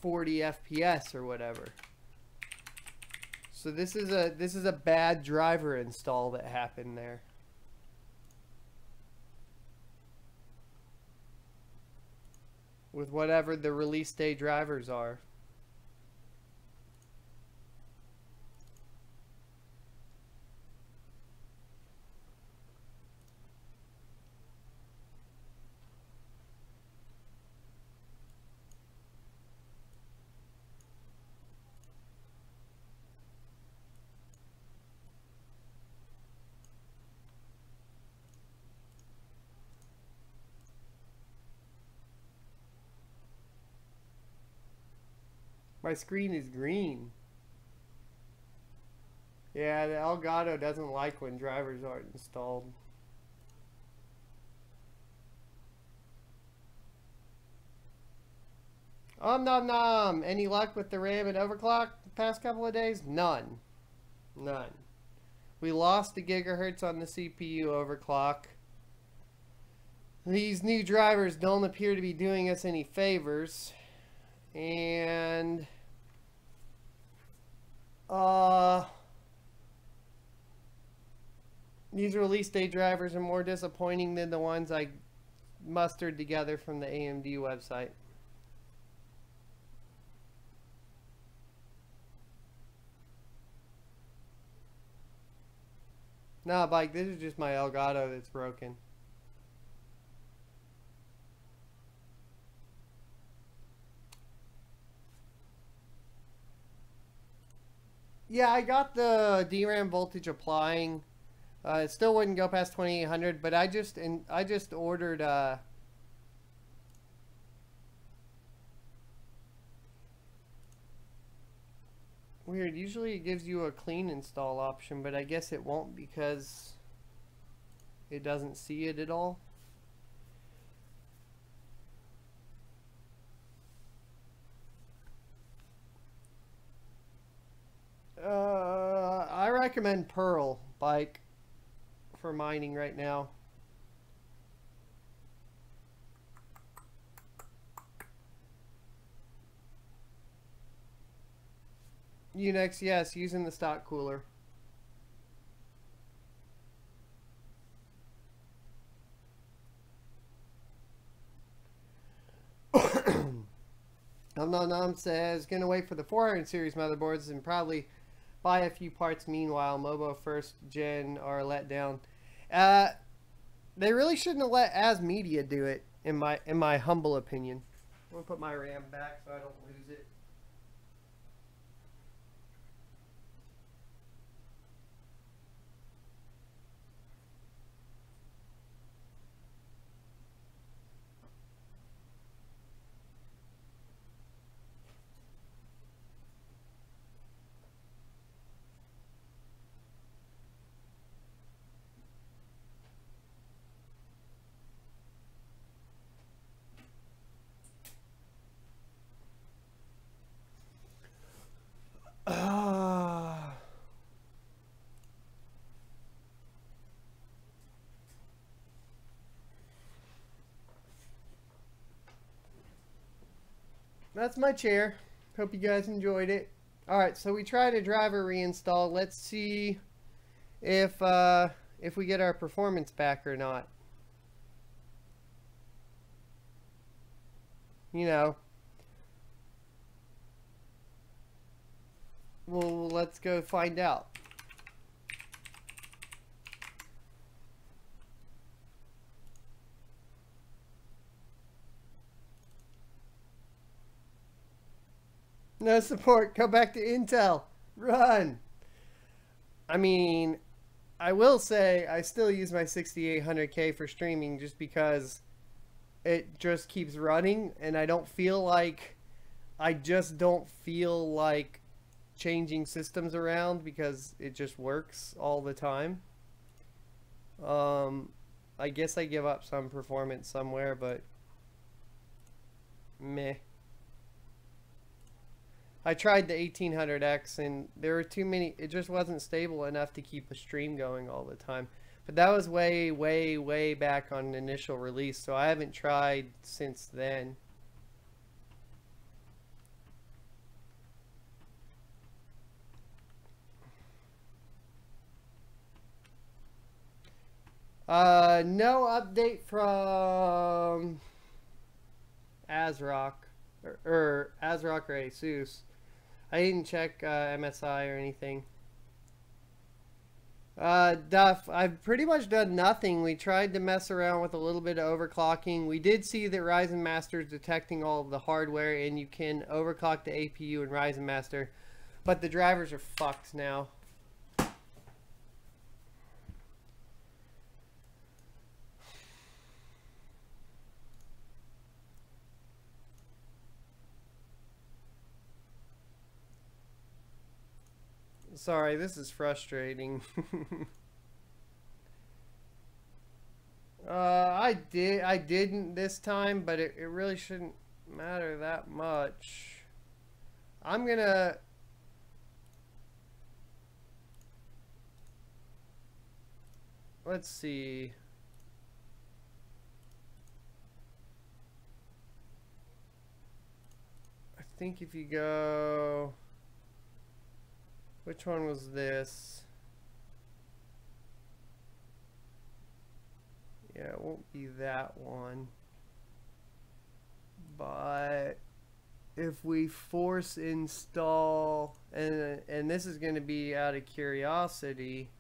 40 FPS or whatever. So this is a bad driver install that happened there. With whatever the release day drivers are. My screen is green. Yeah, the Elgato doesn't like when drivers aren't installed. Nom nom. Any luck with the RAM and overclock the past couple of days? None. None. We lost a gigahertz on the CPU overclock. These new drivers don't appear to be doing us any favors. And these release day drivers are more disappointing than the ones I mustered together from the AMD website. Nah, Bike, this is just my Elgato that's broken. Yeah, I got the DRAM voltage applying. It still wouldn't go past 2800, but I just ordered weird. Usually it gives you a clean install option, but I guess it won't because it doesn't see it at all. recommend Pearl bike for mining right now. Unix, yes, using the stock cooler. Nom says, gonna wait for the 400 series motherboards and probably buy a few parts meanwhile. MOBO first gen are let down. They really shouldn't have let As Media do it, in my humble opinion. I'm gonna put my RAM back so I don't lose it. That's my chair. Hope you guys enjoyed it. Alright, so we tried a driver reinstall. Let's see if we get our performance back or not. You know. Well, let's go find out. No support. Go back to Intel. Run. I mean, I will say I still use my 6800K for streaming just because it just keeps running and I just don't feel like changing systems around because it just works all the time. I guess I give up some performance somewhere, but meh. I tried the 1800X and there were too many, it just wasn't stable enough to keep a stream going all the time. But that was way, way, way back on initial release, so I haven't tried since then. No update from ASRock or ASRock or ASUS. I didn't check MSI or anything. Duff, I've pretty much done nothing. We tried to mess around with a little bit of overclocking. We did see that Ryzen Master is detecting all of the hardware and you can overclock the APU in Ryzen Master, but the drivers are fucked now. Sorry, this is frustrating. I didn't this time, but it really shouldn't matter that much. I'm gonna... Let's see. I think if you go... Which one was this? Yeah, it won't be that one. But if we force install, and this is going to be out of curiosity.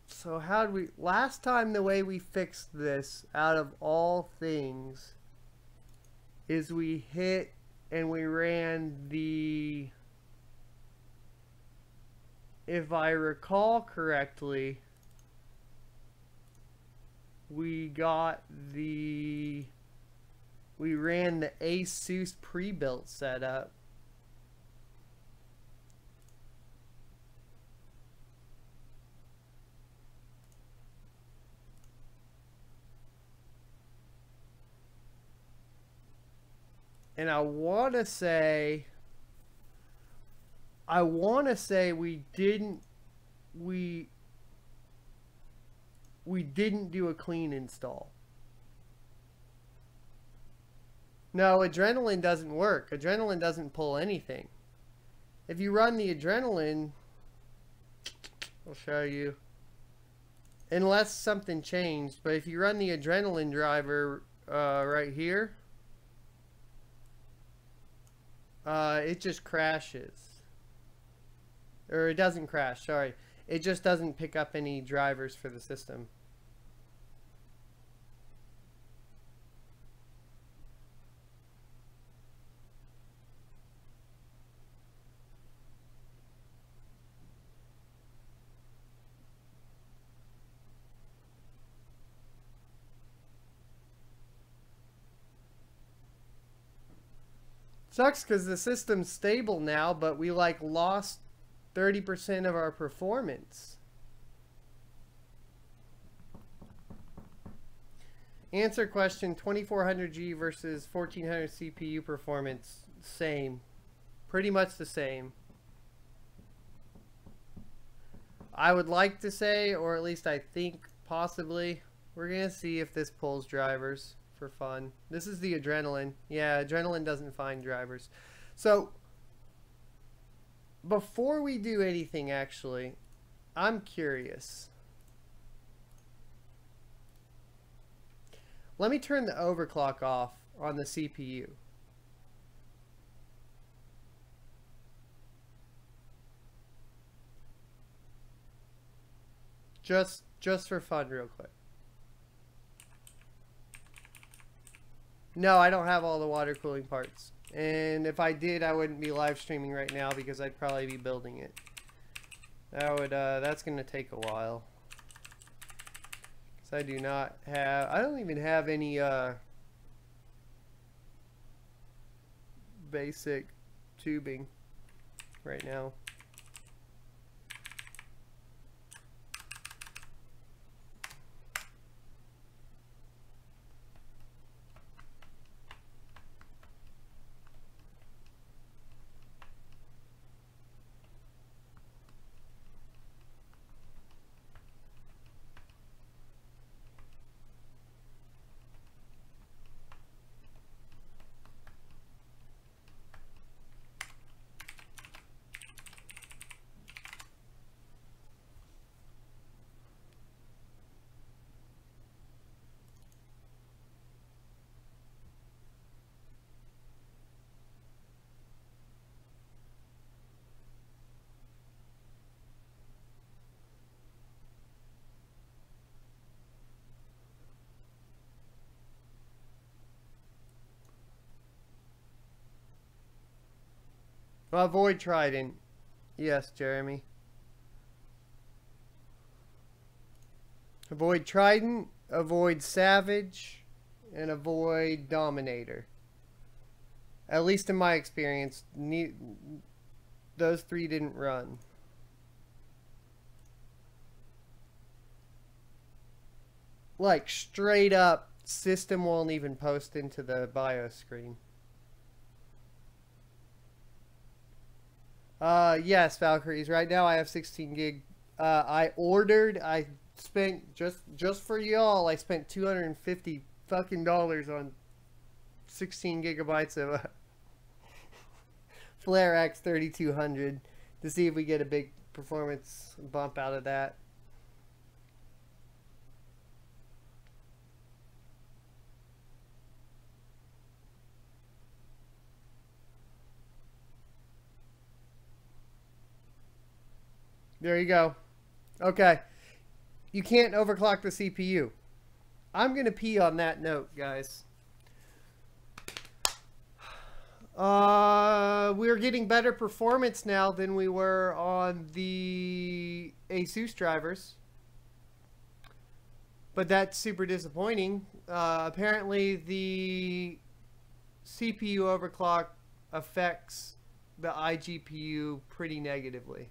So how did we, last time the way we fixed this out of all things is we hit and we ran the, if I recall correctly, we ran the ASUS pre-built setup. And I want to say we didn't do a clean install. No, Adrenaline doesn't work. Adrenaline doesn't pull anything. If you run the Adrenaline, I'll show you. Unless something changed, but if you run the Adrenaline driver right here, it just crashes. Or it doesn't crash, sorry. It just doesn't pick up any drivers for the system. Sucks because the system's stable now, but we like lost 30% of our performance. Answer question: 2400G versus 1400 CPU performance. Same. Pretty much the same. I would like to say, or at least I think possibly, we're going to see if this pulls drivers for fun. This is the Adrenaline. Yeah, Adrenaline doesn't find drivers. So, before we do anything, actually, I'm curious. Let me turn the overclock off on the CPU. Just for fun, real quick. No, I don't have all the water cooling parts. And if I did, I wouldn't be live streaming right now because I'd probably be building it. That's going to take a while. Because I don't even have any basic tubing right now. Avoid Trident. Yes, Jeremy. Avoid Trident, avoid Savage, and avoid Dominator. At least in my experience, those three didn't run. Like, straight up, system won't even post into the BIOS screen. Yes, Valkyries. Right now I have 16 gig. I spent just for y'all. I spent $250 fucking dollars on 16 gigabytes of Flare X 3200 to see if we get a big performance bump out of that. There you go. Okay. You can't overclock the CPU. I'm going to pee on that note, guys. We're getting better performance now than we were on the ASUS drivers. But that's super disappointing. Apparently, the CPU overclock affects the iGPU pretty negatively.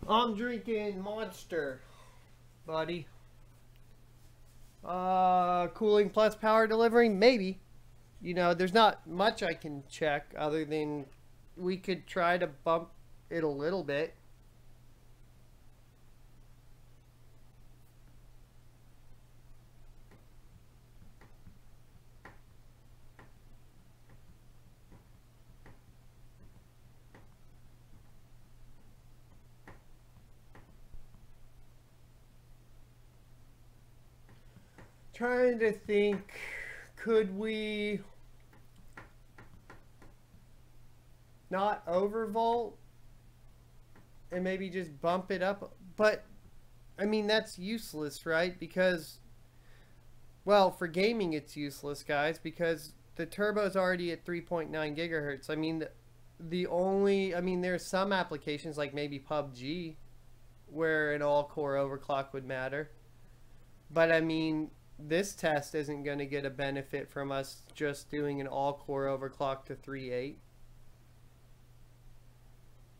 I'm drinking Monster, buddy. Cooling plus power delivery? Maybe. You know, there's not much I can check other than we could try to bump it a little bit. Trying to think, could we not overvolt and maybe just bump it up? But I mean, that's useless, right? Because, well, for gaming it's useless, guys, because the turbo's already at 3.9 gigahertz. I mean, there's some applications like maybe PUBG where an all-core overclock would matter. But I mean, this test isn't going to get a benefit from us just doing an all-core overclock to 3.8.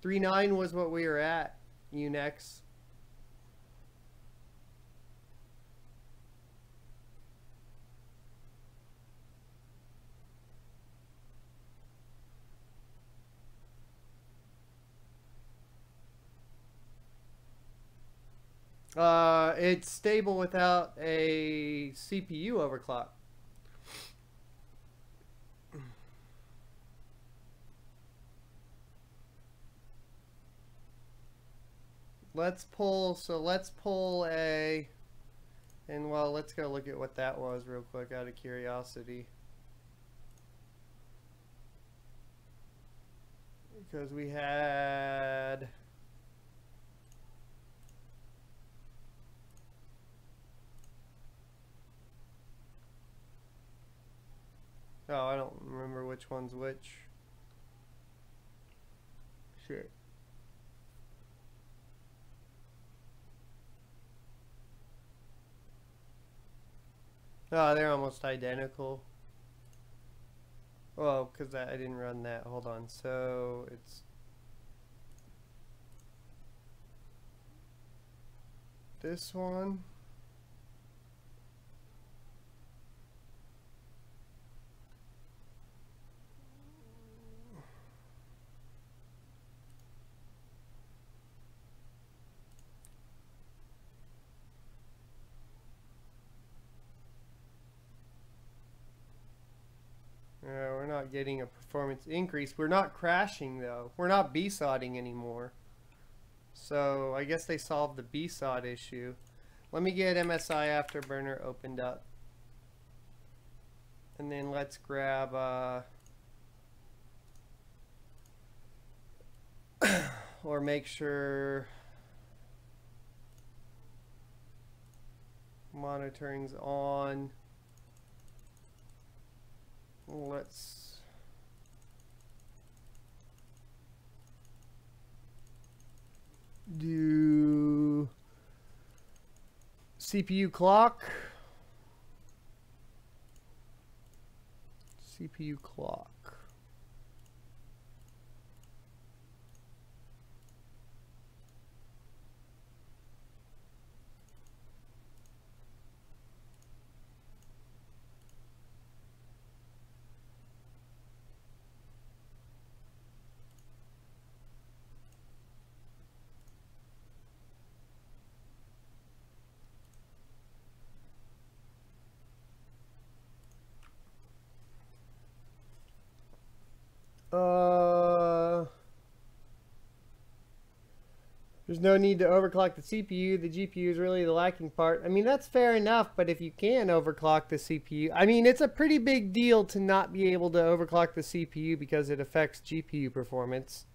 3.9 was what we were at, Unex. It's stable without a CPU overclock. Let's pull a, and well, let's go look at what that was real quick out of curiosity. Because we had, oh, I don't remember which one's which. Shit. Oh, they're almost identical. Well, because I didn't run that. Hold on. So it's this one. We're not getting a performance increase. We're not crashing though. We're not BSODing anymore. So I guess they solved the BSOD issue. Let me get MSI Afterburner opened up. And then let's grab or make sure monitoring's on. Let's do CPU clock. CPU clock. There's no need to overclock the CPU. The GPU is really the lacking part. I mean, that's fair enough, but if you can overclock the CPU, I mean, it's a pretty big deal to not be able to overclock the CPU because it affects GPU performance.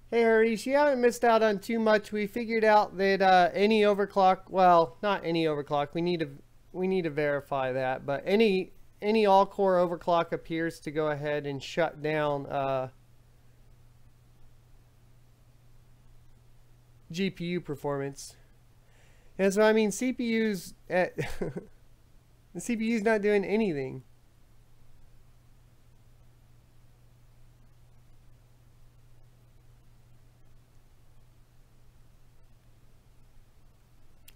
Hey Harish, you haven't missed out on too much. We figured out that any overclock, well, not any overclock. We need to verify that, but any all-core overclock appears to go ahead and shut down GPU performance. And so I mean, CPU's at the CPU's not doing anything.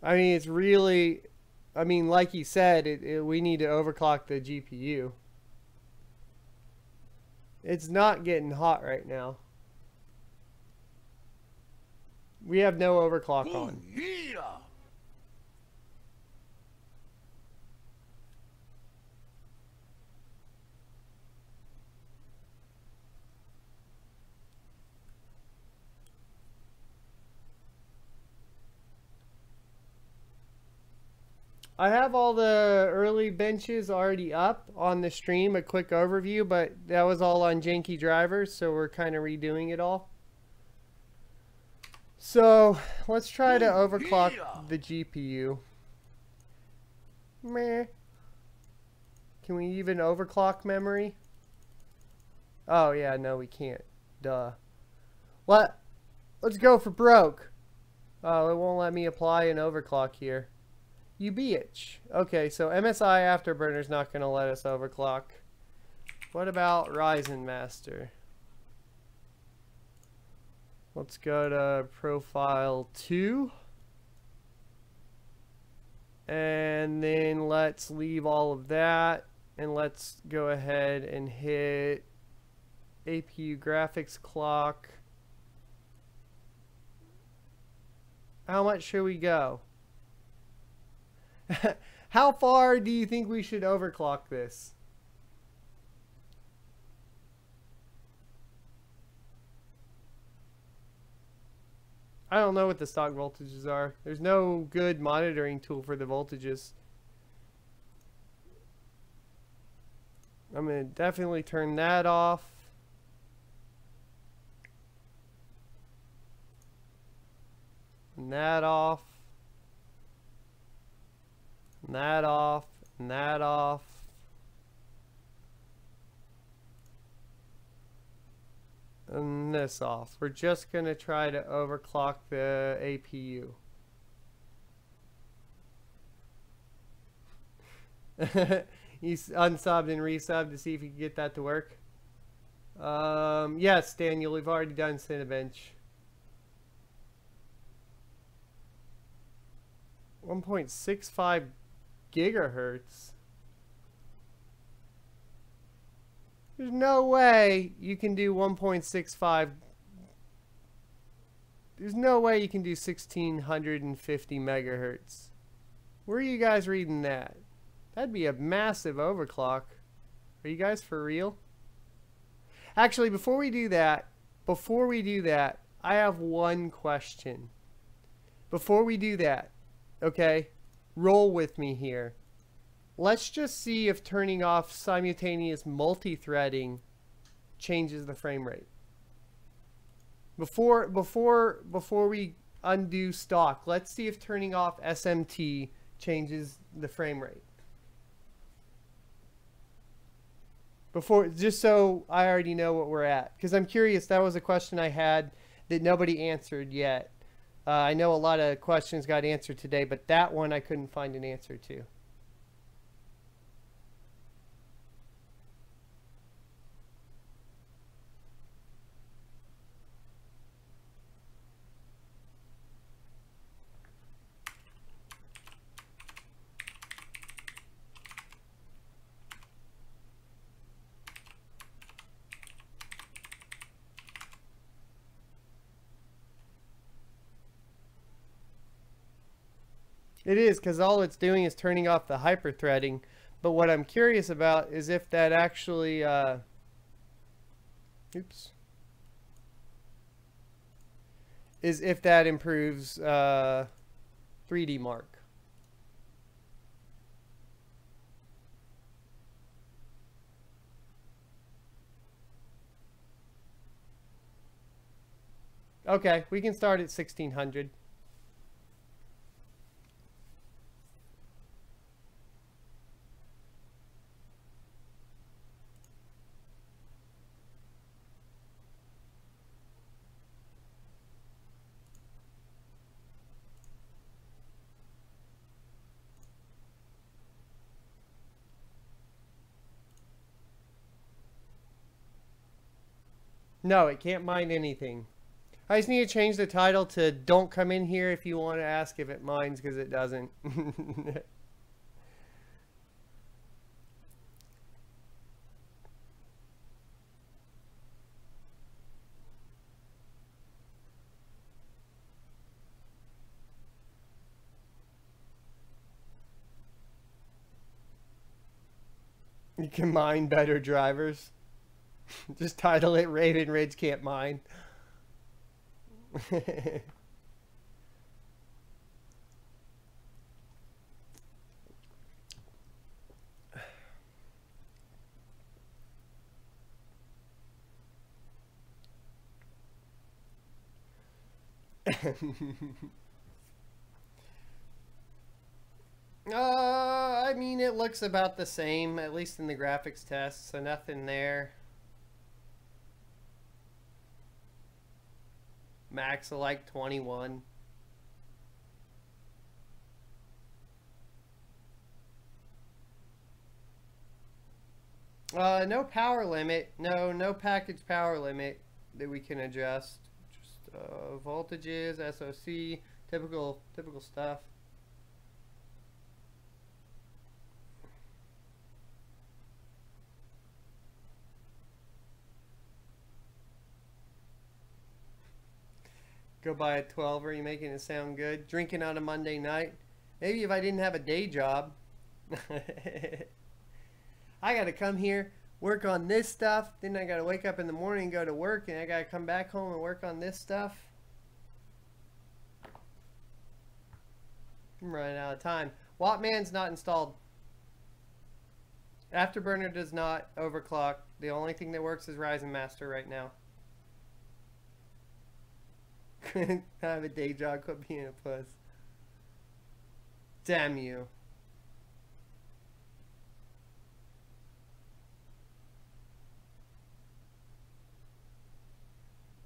I mean, it's really, I mean, like you said, we need to overclock the GPU. It's not getting hot right now. We have no overclock on. Yeah. I have all the early benches already up on the stream, a quick overview, but that was all on janky drivers, so we're kind of redoing it all. So let's try to overclock the GPU. Meh. Can we even overclock memory? Oh yeah, no we can't. Duh. Let's go for broke. Oh, it won't let me apply an overclock here. You bitch. Okay, so MSI Afterburner's not going to let us overclock. What about Ryzen Master? Let's go to Profile 2. And then let's leave all of that. And let's go ahead and hit APU graphics clock. How much should we go? How far do you think we should overclock this? I don't know what the stock voltages are. There's no good monitoring tool for the voltages. I'm going to definitely turn that off. And that off. And that off, and that off. And this off. We're just going to try to overclock the APU. You unsubbed and resubbed to see if you can get that to work. Yes, Daniel, we've already done Cinebench. 1.65 gigahertz. There's no way you can do 1.65. There's no way you can do 1650 megahertz. Where are you guys reading that? That'd be a massive overclock. Are you guys for real? Actually, before we do that, I have one question. Before we do that, okay, roll with me here. Let's just see if turning off simultaneous multi-threading changes the frame rate. Before we undo stock, let's see if turning off SMT changes the frame rate. Just so I already know what we're at, because I'm curious. That was a question I had that nobody answered yet. I know a lot of questions got answered today, but that one I couldn't find an answer to. It is, because all it's doing is turning off the hyper-threading. But what I'm curious about is if that actually Oops. Is if that improves 3D Mark. Okay, we can start at 1600. No, it can't mine anything. I just need to change the title to "Don't come in here if you want to ask if it mines," because it doesn't. You can mine better drivers. Just title it "Raven Ridge Can't Mine." I mean, it looks about the same, at least in the graphics test, so nothing there. Max of like 21. No power limit. No package power limit that we can adjust. Just voltages, SOC, typical stuff. Go buy a 12. Are you making it sound good? Drinking on a Monday night? Maybe if I didn't have a day job. I gotta come here, work on this stuff, then I gotta wake up in the morning and go to work, and I gotta come back home and work on this stuff. I'm running out of time. Wattman's not installed. Afterburner does not overclock. The only thing that works is Ryzen Master right now. I have a day job, quit being a puss. Damn you.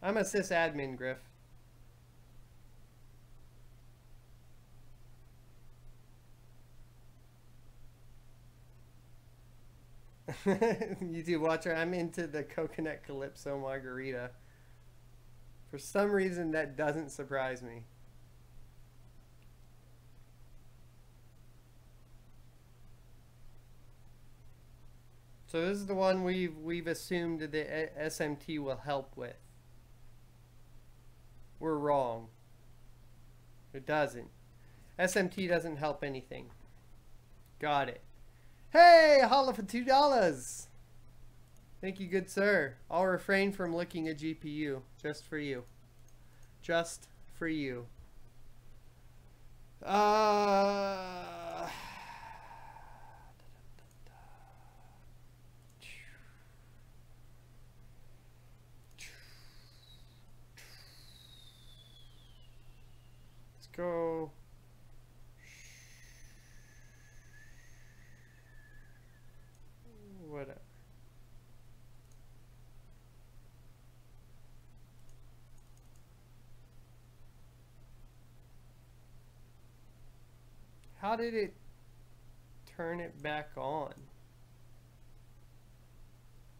I'm a sysadmin, Griff. YouTube watcher, I'm into the coconut calypso margarita. For some reason, that doesn't surprise me. So this is the one we've assumed the SMT will help with. We're wrong. It doesn't. SMT doesn't help anything. Got it. Hey, holla for $2. Thank you, good sir. I'll refrain from licking a GPU just for you. Just for you. Let's go. Whatever. How did it turn it back on?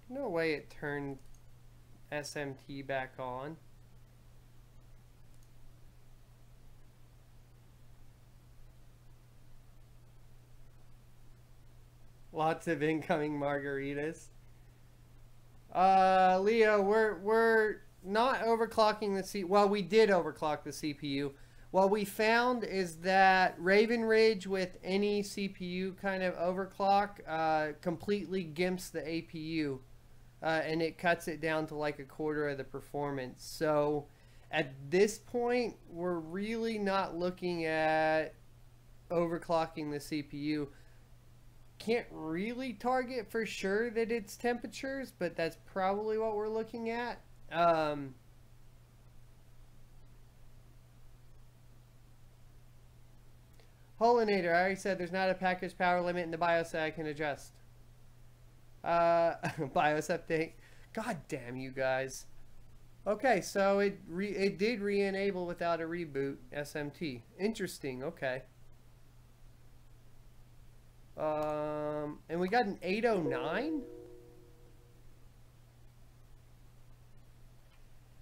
No way it turned SMT back on. Lots of incoming margaritas. Leo, we're not overclocking the CPU. Well, we did overclock the CPU. What we found is that Raven Ridge with any CPU kind of overclock completely gimps the APU. and it cuts it down to like a quarter of the performance. So at this point, we're really not looking at overclocking the CPU. Can't really target for sure that it's temperatures, but that's probably what we're looking at. Holinator, I already said there's not a package power limit in the BIOS that I can adjust. BIOS update. God damn you guys. Okay, so it did re-enable without a reboot SMT. Interesting, okay. And we got an 809?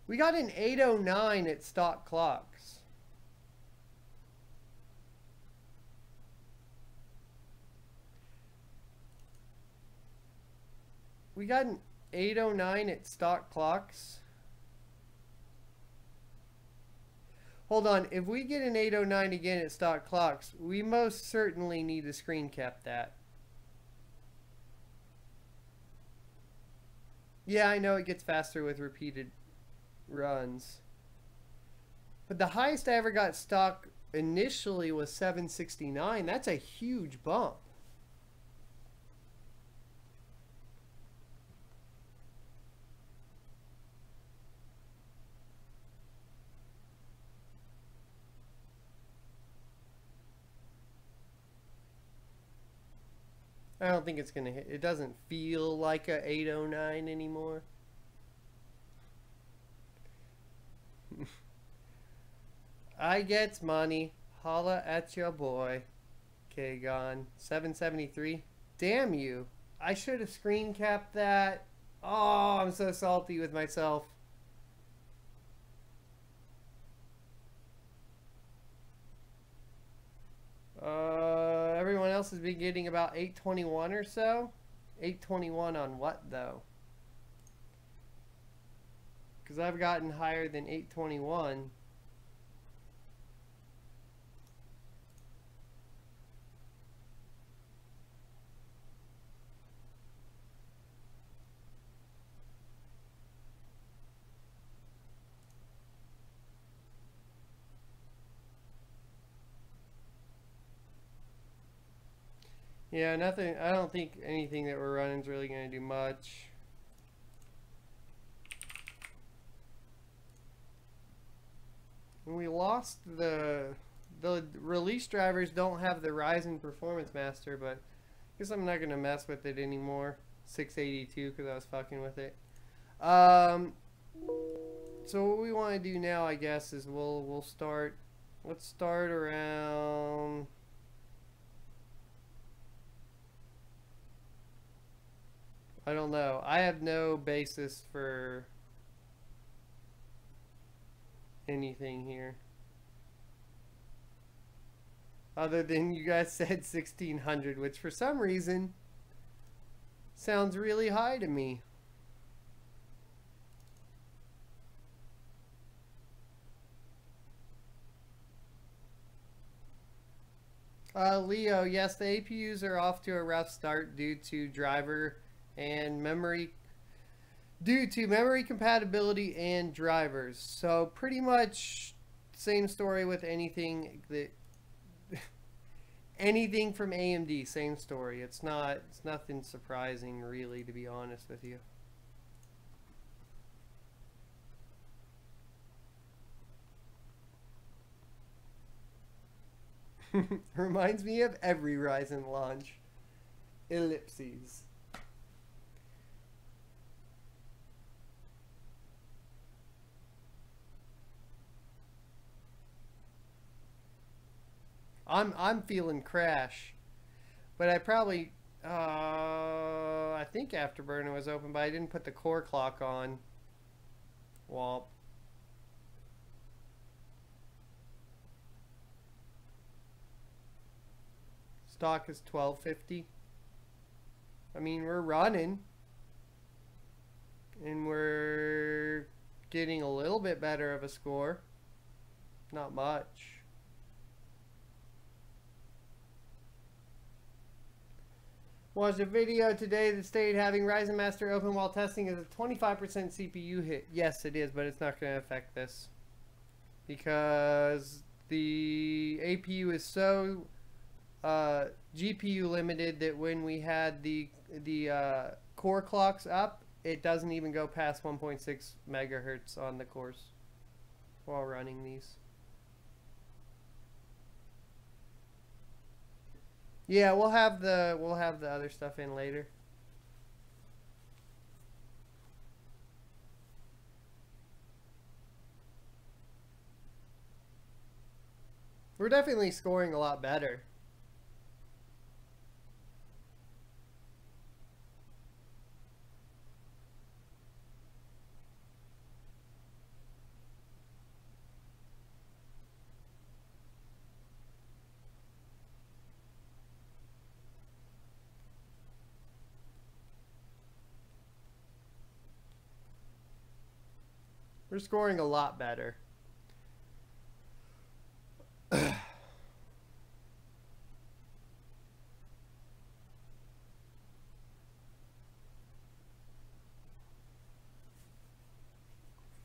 We got an 809 at stock clocks. We got an 809 at stock clocks. Hold on, if we get an 809 again at stock clocks, we most certainly need to screen cap that. Yeah, I know it gets faster with repeated runs. But the highest I ever got stock initially was 769. That's a huge bump. I don't think it's going to hit. It doesn't feel like a 809 anymore. I gets money. Holla at your boy. Okay, gone. 773. Damn you. I should have screen capped that. Oh, I'm so salty with myself. Everyone else has been getting about 821 or so. 821 on what, though? Because I've gotten higher than 821. Yeah, nothing. I don't think anything that we're running is really going to do much. And we lost the release drivers don't have the Ryzen Performance Master, but I guess I'm not going to mess with it anymore. 682 because I was fucking with it. So what we want to do now, I guess, is we'll start. Let's start around. I don't know. I have no basis for anything here. Other than you guys said 1600, which for some reason sounds really high to me. Leo, yes, the APUs are off to a rough start due to driver and memory compatibility and drivers. So pretty much same story with anything that anything from AMD, same story. It's nothing surprising really, to be honest with you. Reminds me of every Ryzen launch. Ellipses. I'm feeling crash, but I probably I think Afterburner was open, but I didn't put the core clock on. Womp. Stock is 1250. I mean, we're running, and we're getting a little bit better of a score. Not much. Watched a video today that stated having Ryzen Master open while testing is a 25% CPU hit. Yes, it is, but it's not going to affect this. Because the APU is so GPU limited that when we had the core clocks up, it doesn't even go past 1.6 megahertz on the cores while running these. Yeah, we'll have the other stuff in later. We're definitely scoring a lot better. We're scoring a lot better.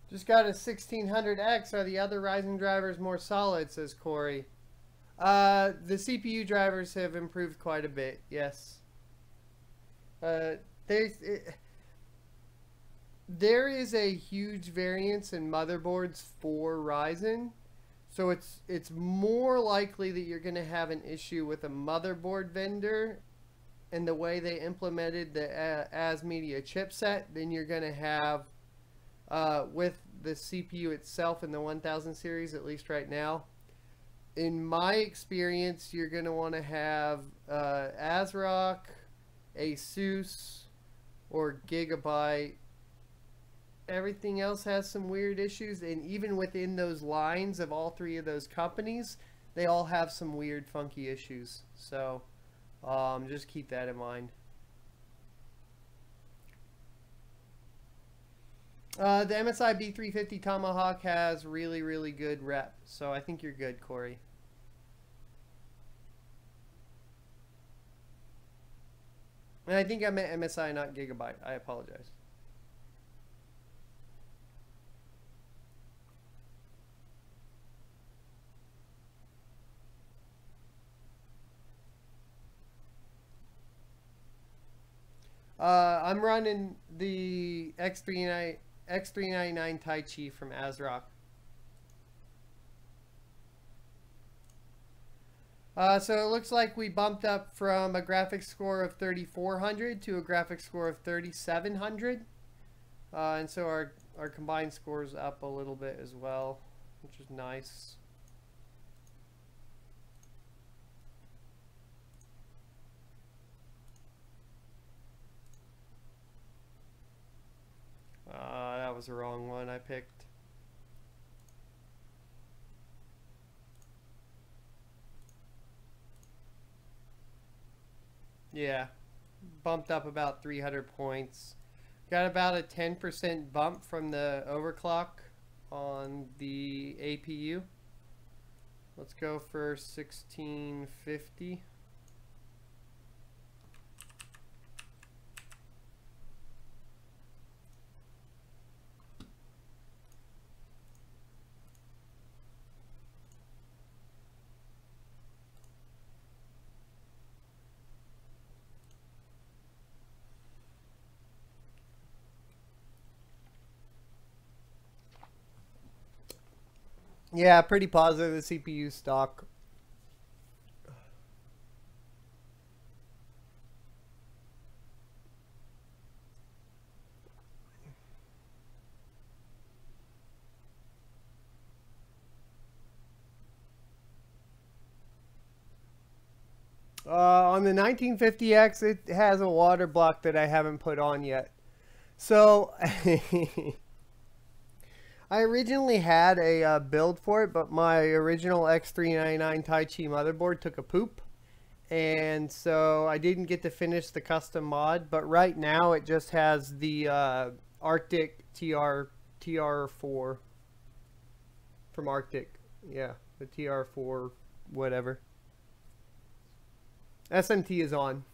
Just got a 1600X. Are the other Ryzen drivers more solid, says Corey. The CPU drivers have improved quite a bit, yes. There is a huge variance in motherboards for Ryzen. So it's more likely that you're going to have an issue with a motherboard vendor and the way they implemented the ASMedia chipset than you're going to have with the CPU itself in the 1000 series, at least right now. In my experience, you're going to want to have ASRock, Asus, or Gigabyte. Everything else has some weird issues, and even within those lines of all three of those companies, they all have some weird, funky issues. So just keep that in mind. The MSI B350 Tomahawk has really, really good rep, so I think you're good, Corey. And I think I meant MSI, not Gigabyte. I apologize. I'm running the X399 Tai Chi from ASRock. So it looks like we bumped up from a graphics score of 3400 to a graphics score of 3700. And so our combined score is up a little bit as well, which is nice. That was the wrong one I picked. Yeah, bumped up about 300 points. Got about a 10% bump from the overclock on the APU. Let's go for 1650. Yeah, pretty positive the CPU stock. On the 1950X, it has a water block that I haven't put on yet. So, I originally had a build for it, but my original X399 Tai Chi motherboard took a poop. And so I didn't get to finish the custom mod, but right now it just has the Arctic TR4 from Arctic. Yeah, the TR4 whatever. SMT is on.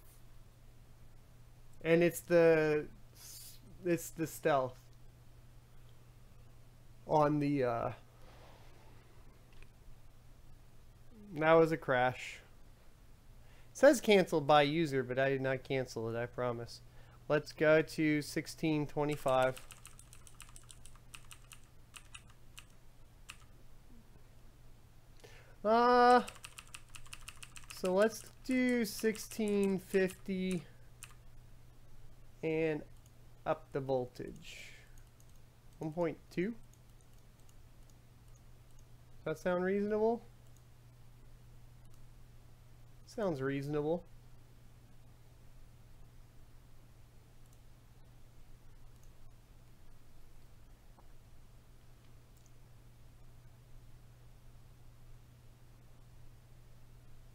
And it's the stealth on the that was a crash. It says canceled by user, but I did not cancel it, I promise. Let's go to 1625. So let's do 1650 and up the voltage. 1.2? Does that sound reasonable? Sounds reasonable.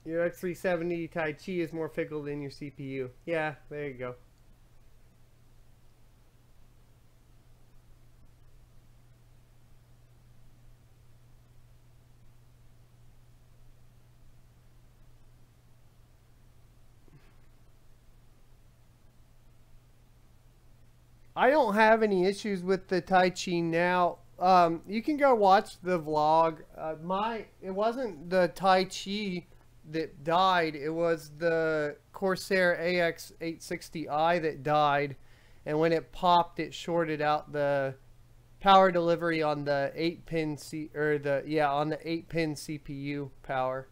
Your X370 Tai Chi is more fickle than your CPU. Yeah, there you go. I don't have any issues with the Tai Chi now. You can go watch the vlog. It wasn't the Tai Chi that died. It was the Corsair AX860i that died, and when it popped, it shorted out the power delivery on the 8-pin on the 8-pin CPU power.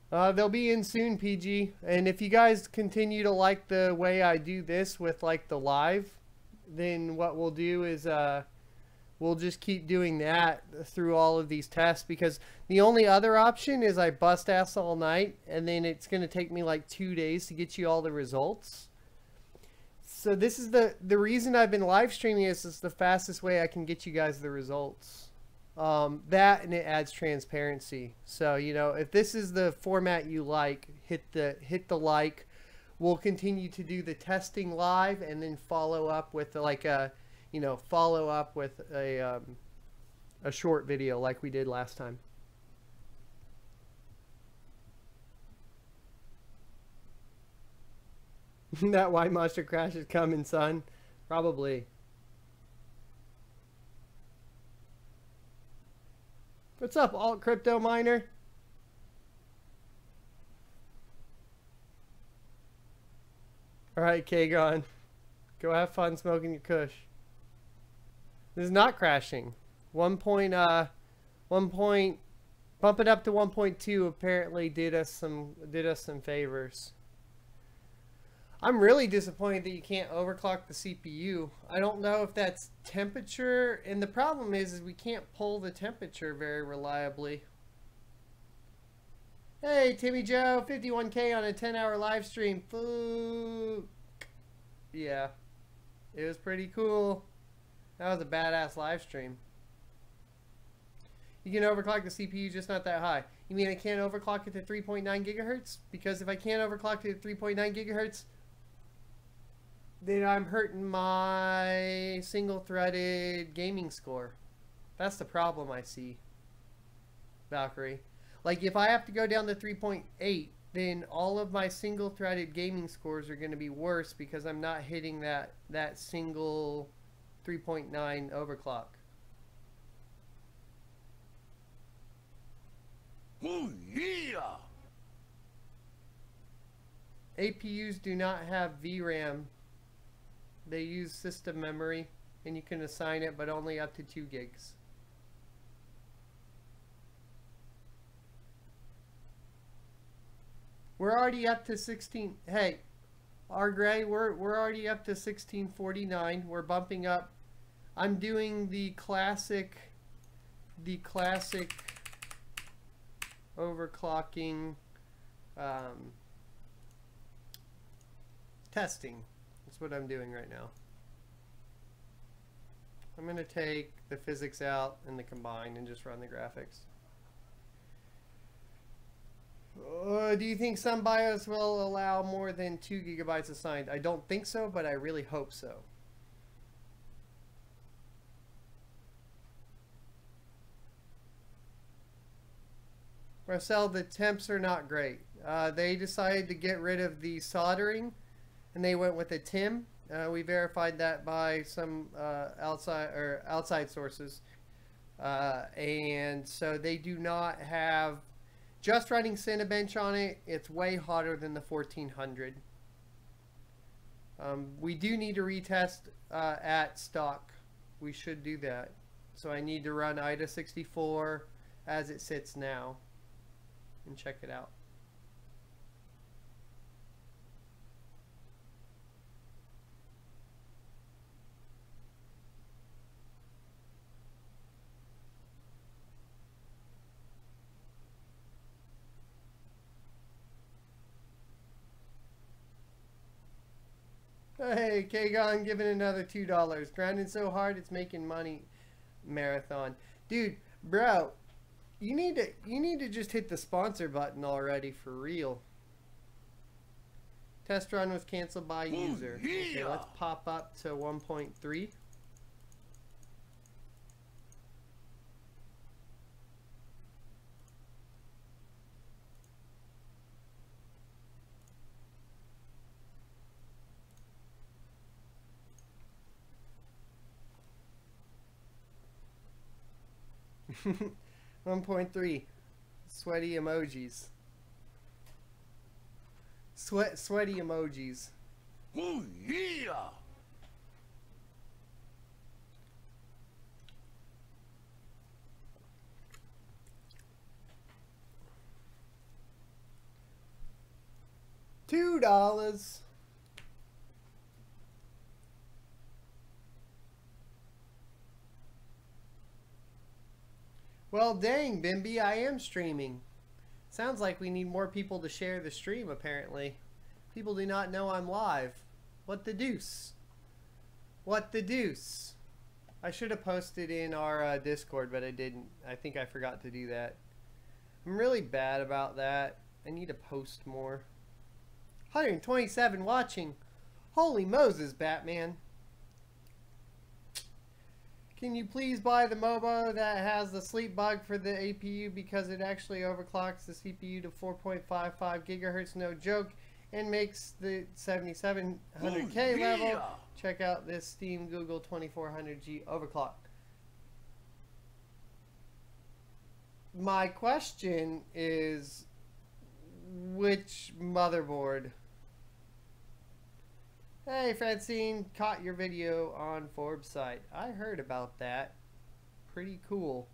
They'll be in soon, PG. And if you guys continue to like the way I do this with like the live, then what we'll do is we'll just keep doing that through all of these tests, because the only other option is I bust ass all night and then it's going to take me like 2 days to get you all the results. So this is the reason I've been live streaming is it's the fastest way I can get you guys the results. That, and it adds transparency. So, you know, if this is the format you like, hit the like. We'll continue to do the testing live and then follow up with like a, you know, a short video like we did last time. That white monster crash is coming, son. Probably. What's up, alt crypto miner? Alright, Kagon. Go have fun smoking your kush. This is not crashing. Bump it up to 1.2 apparently did us some favors. I'm really disappointed that you can't overclock the CPU. I don't know if that's temperature, and the problem is we can't pull the temperature very reliably. Hey, Timmy Joe, 51K on a 10-hour live stream. Fuck. Yeah, it was pretty cool. That was a badass live stream. You can overclock the CPU, just not that high. You mean I can't overclock it to 3.9 gigahertz? Because if I can't overclock it to 3.9 gigahertz, then I'm hurting my single-threaded gaming score. That's the problem I see, Valkyrie. Like, if I have to go down to 3.8, then all of my single-threaded gaming scores are going to be worse because I'm not hitting that single 3.9 overclock. Oh, yeah! APUs do not have VRAM. They use system memory, and you can assign it, but only up to 2 gigs. We're already up to 16. Hey, R Gray, we're already up to 1649. We're bumping up. I'm doing the classic overclocking testing. That's what I'm doing right now. I'm going to take the physics out and the combine and just run the graphics. Do you think some BIOS will allow more than 2 gigabytes assigned? I don't think so, but I really hope so. Marcel, the temps are not great. They decided to get rid of the soldering, and they went with a TIM. We verified that by some outside sources, and so they do not have. Just running Cinebench on it, it's way hotter than the 1400. We do need to retest at stock. We should do that. So I need to run IDA 64 as it sits now and check it out. Hey, Kagon giving another $2. Grinding so hard it's making money. Marathon. Dude, bro, you need to just hit the sponsor button already for real. Test run was canceled by user. Okay, let's pop up to 1.3. $1.3. Sweaty emojis. Sweaty emojis. Oh yeah! $2. Well, dang, Bimby, I am streaming. Sounds like we need more people to share the stream, apparently. People do not know I'm live. What the deuce? What the deuce? I should have posted in our Discord, but I didn't. I think I forgot to do that. I'm really bad about that. I need to post more. 127 watching. Holy Moses, Batman. Can you please buy the MOBO that has the sleep bug for the APU because it actually overclocks the CPU to 4.55 gigahertz, no joke, and makes the 7700K level? Check out this Steam Google 2400G overclock. My question is, which motherboard? Hey, Francine, caught your video on Forbes site. I heard about that. Pretty cool.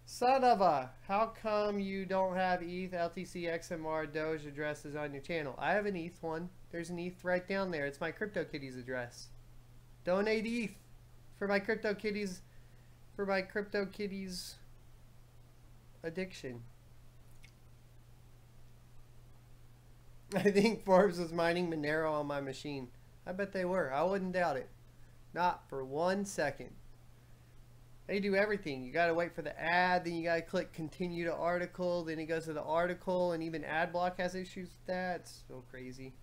Son of a, how come you don't have ETH, LTC, XMR, Doge addresses on your channel? I have an ETH one. There's an ETH right down there. It's my CryptoKitties address. Donate ETH for my CryptoKitties, addiction. I think Forbes was mining Monero on my machine. I bet they were. I wouldn't doubt it. Not for 1 second. They do everything. You gotta wait for the ad, then you gotta click continue to article, then it goes to the article, and even AdBlock has issues with that. It's so crazy.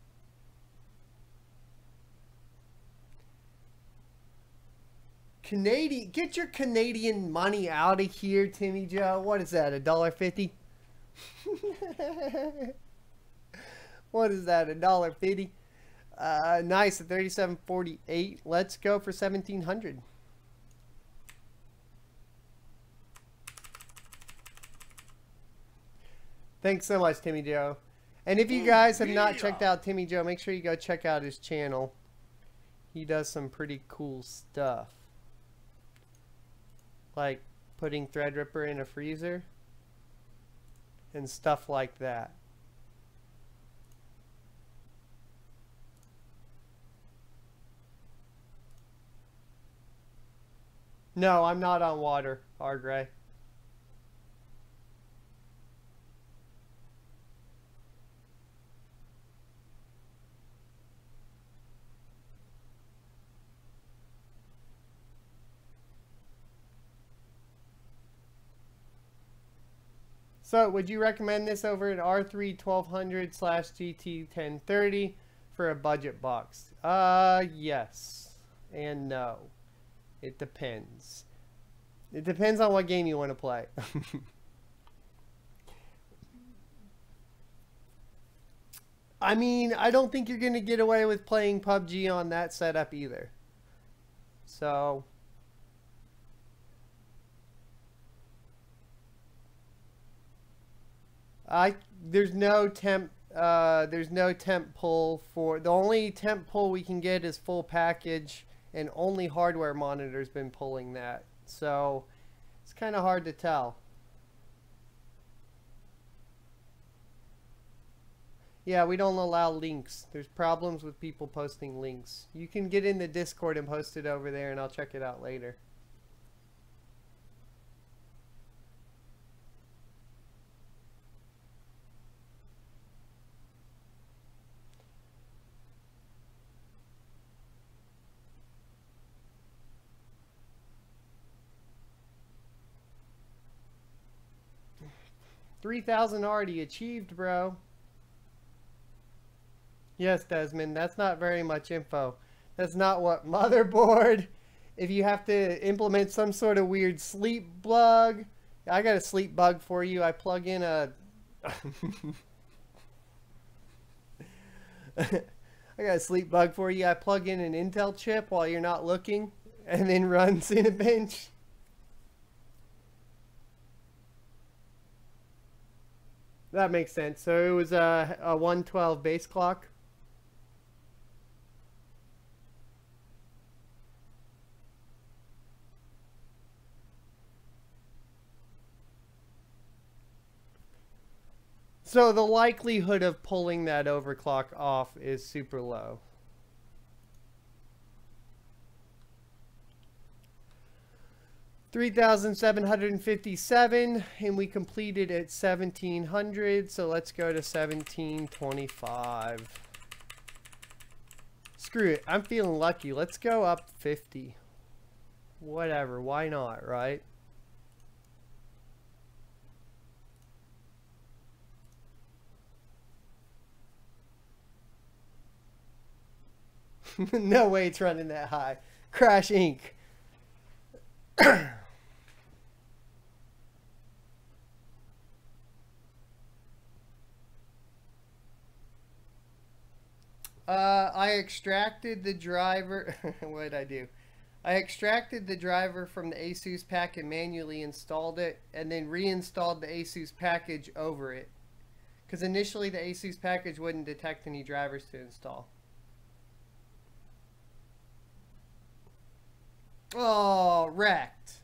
Canadian, get your Canadian money out of here, Timmy Joe. What is that, $1.50? What is that, $1.50? Nice, at 37.48. Let's go for 1,700. Thanks so much, Timmy Joe. And if you guys have not checked out Timmy Joe, make sure you go check out his channel. He does some pretty cool stuff. Like putting Threadripper in a freezer and stuff like that. No, I'm not on water, R-Gray. So, would you recommend this over an R3 1200/GT 1030 for a budget box? Yes and no. It depends. It depends on what game you want to play. I mean, I don't think you're going to get away with playing PUBG on that setup either. So, there's no temp pull for the only temp pull we can get is full package, and only hardware monitor's been pulling that. So, it's kind of hard to tell. Yeah, we don't allow links. There's problems with people posting links. You can get in the Discord and post it over there, and I'll check it out later. $3,000 already achieved, bro. Yes, Desmond, that's not very much info. That's not what motherboard. If you have to implement some sort of weird sleep bug, I got a sleep bug for you. I plug in a... I got a sleep bug for you. I plug in an Intel chip while you're not looking, and then run Cinebench. That makes sense. So it was a 112 base clock. So the likelihood of pulling that overclock off is super low. $3,757, and we completed at 1,700. So let's go to 1,725. Screw it. I'm feeling lucky. Let's go up 50. Whatever. Why not, right? No way it's running that high. Crash Inc. I extracted the driver. What did I do? I extracted the driver from the ASUS pack and manually installed it, and then reinstalled the ASUS package over it. Because initially the ASUS package wouldn't detect any drivers to install. Oh, wrecked.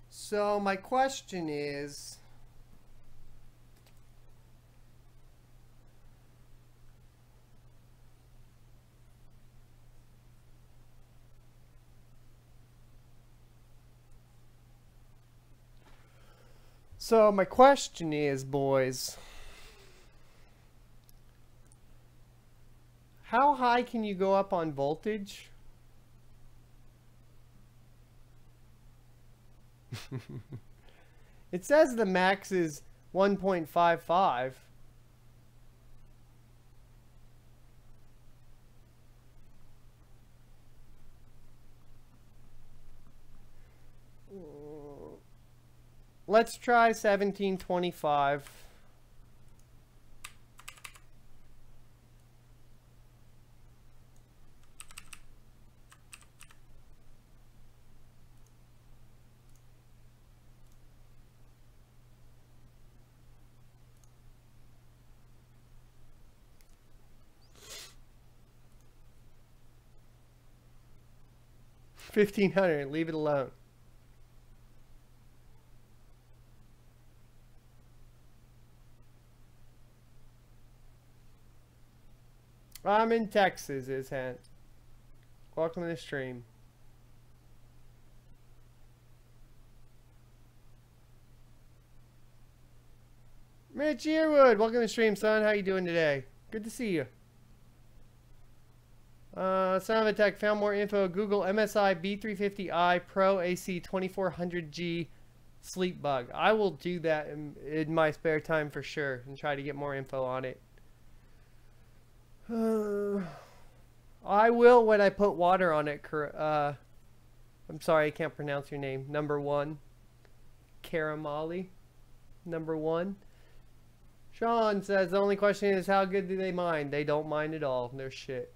So my question is, boys, how high can you go up on voltage? It says the max is 1.55. Let's try 1725. $1,500. Leave it alone. I'm in Texas, Ishant. Welcome to the stream. Mitch Earwood, welcome to the stream, son. How you doing today? Good to see you. Son of a Tech found more info. Google MSI B350i Pro AC 2400G sleep bug. I will do that in my spare time for sure and try to get more info on it. I will when I put water on it. I'm I'm sorry, I can't pronounce your name. Number one. Karamali. Number one. Sean says the only question is how good do they mine? They don't mine at all. They're shit.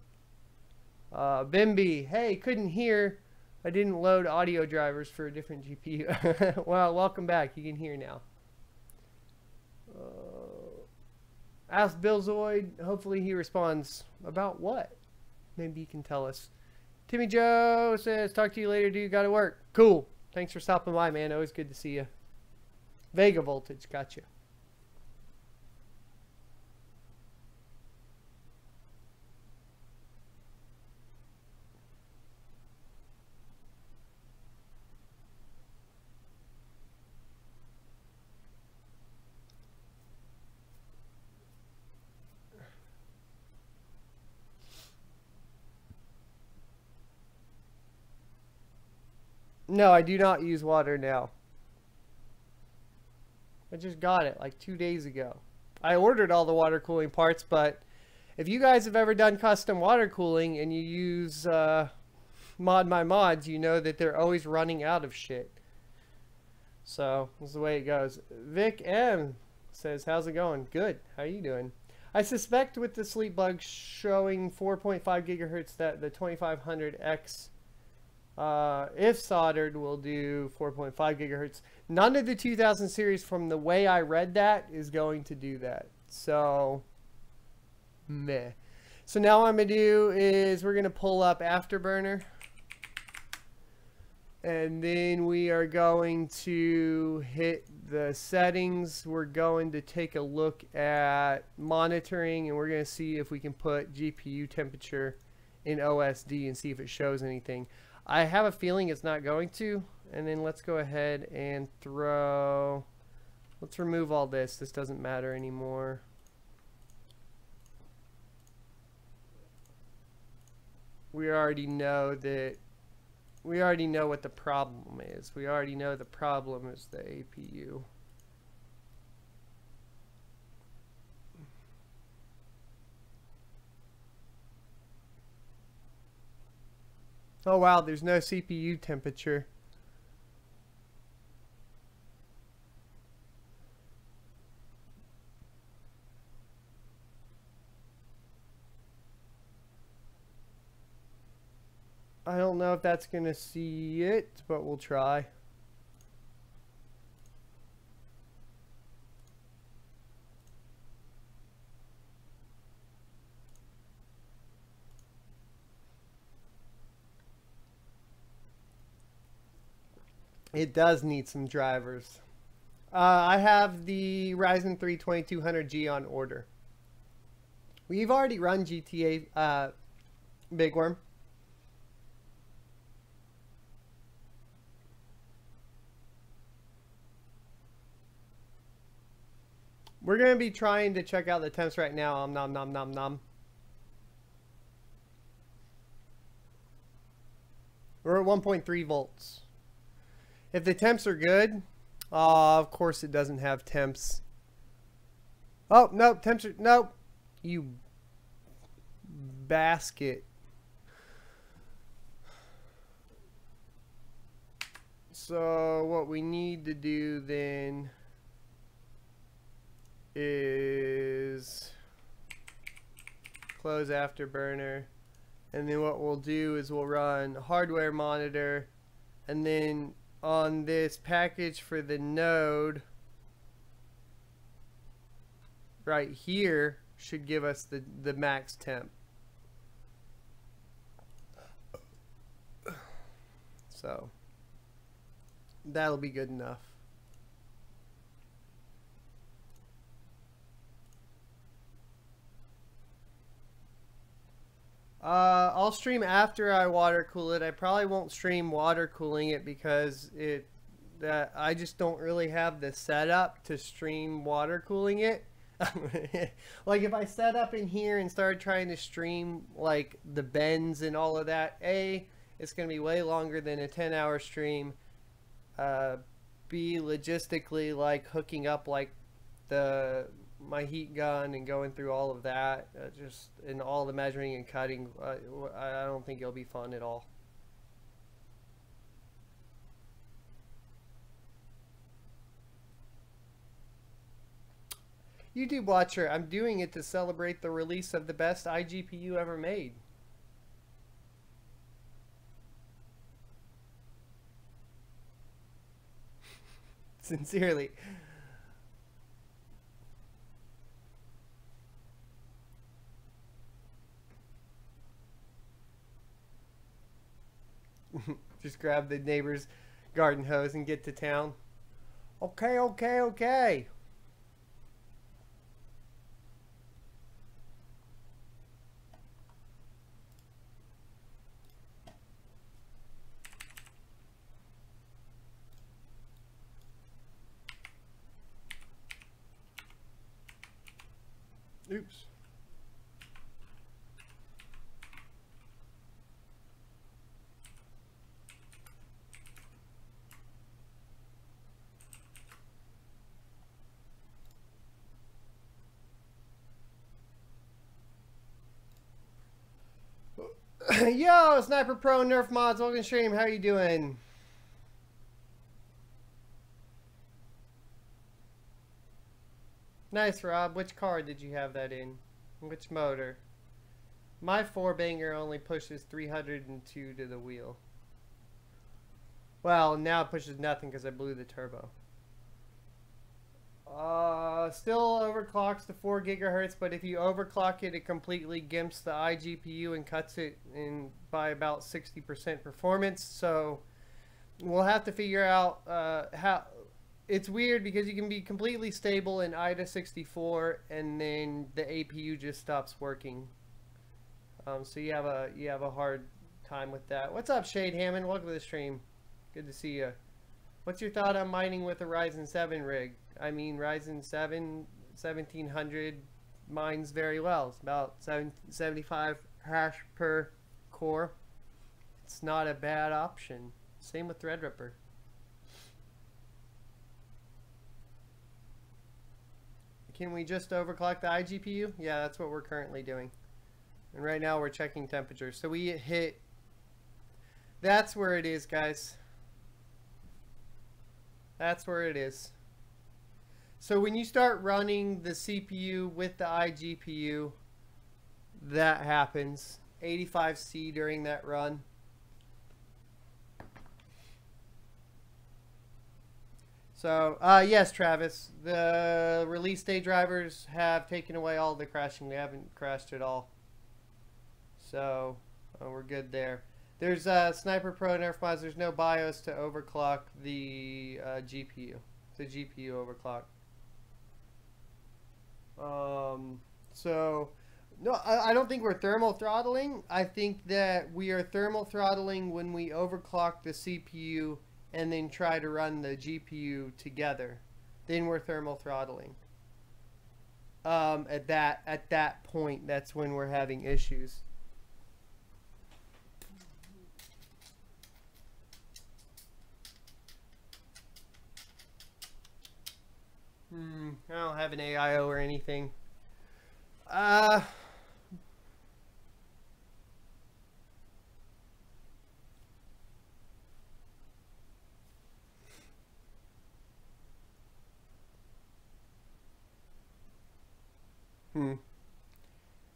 Bimby, hey, couldn't hear. I didn't load audio drivers for a different GPU. Well, welcome back. You can hear now. Ask Bill Zoid. Hopefully he responds. About what? Maybe you can tell us. Timmy Joe says, talk to you later, dude. Gotta work. Cool. Thanks for stopping by, man. Always good to see you. Vega Voltage. Gotcha. No, I do not use water now. I just got it like 2 days ago. I ordered all the water cooling parts, but if you guys have ever done custom water cooling and you use Mod My Mods, you know that they're always running out of shit. So, that's the way it goes. Vic M says, how's it going? Good. How you doing? I suspect with the sleep bug showing 4.5 gigahertz that the 2500X if soldered will do 4.5 gigahertz. None of the 2000 series from the way I read that is going to do that. So, meh. So now what I'm going to do is we're going to pull up Afterburner. And then we are going to hit the settings. We're going to take a look at monitoring, and we're going to see if we can put GPU temperature in OSD and see if it shows anything. I have a feeling it's not going to. And then let's go ahead and let's remove all this. This doesn't matter anymore. We already know what the problem is. We already know the problem is the APU. Oh wow, there's no CPU temperature. I don't know if that's gonna see it, but we'll try. It does need some drivers. I have the Ryzen 3 2200G on order. We've already run GTA Big Worm. We're going to be trying to check out the temps right now. Nom nom nom nom. We're at 1.3 volts. If the temps are good, of course it doesn't have temps. Oh, no, temps are, nope. You basket. So what we need to do then is close Afterburner, and then what we'll do is we'll run hardware monitor, and then on this package for the node right here should give us the max temp. So that'll be good enough. I'll stream after I water cool it. I probably won't stream water cooling it because I just don't really have the setup to stream water cooling it. Like if I set up in here and started trying to stream like the bends and all of that, it's going to be way longer than a 10-hour stream. B, logistically, like hooking up like my heat gun and going through all of that, and all the measuring and cutting, I don't think it'll be fun at all. YouTube watcher, I'm doing it to celebrate the release of the best iGPU ever made. Sincerely. Just grab the neighbor's garden hose and get to town. Okay, okay, okay. Oops. Yo, Sniper Pro Nerf Mods, welcome to stream. How you doing? Nice, Rob. Which car did you have that in? Which motor? My 4-banger only pushes 302 to the wheel. Well, now it pushes nothing because I blew the turbo. Still overclocks to 4 gigahertz, but if you overclock it, it completely gimps the iGPU and cuts it in by about 60% performance. So we'll have to figure out how. It's weird because you can be completely stable in IDA 64 and then the APU just stops working. So you have a hard time with that. What's up, Shade Hammond? Welcome to the stream. Good to see you. What's your thought on mining with a Ryzen 7 rig? I mean, Ryzen 7 1700 mines very well. It's about 75 hash per core. It's not a bad option. Same with Threadripper. Can we just overclock the iGPU? Yeah, that's what we're currently doing. And right now we're checking temperature. So we hit... That's where it is, guys. That's where it is. So when you start running the CPU with the iGPU, that happens. 85C during that run. So, yes, Travis, the release day drivers have taken away all the crashing. They haven't crashed at all. So, we're good there. There's Sniper Pro Nerf Mods. There's no BIOS to overclock the GPU. The GPU overclock. So, no, I don't think we're thermal throttling. I think that we are thermal throttling when we overclock the CPU and then try to run the GPU together. Then we're thermal throttling. At that point, that's when we're having issues. I don't have an AIO or anything.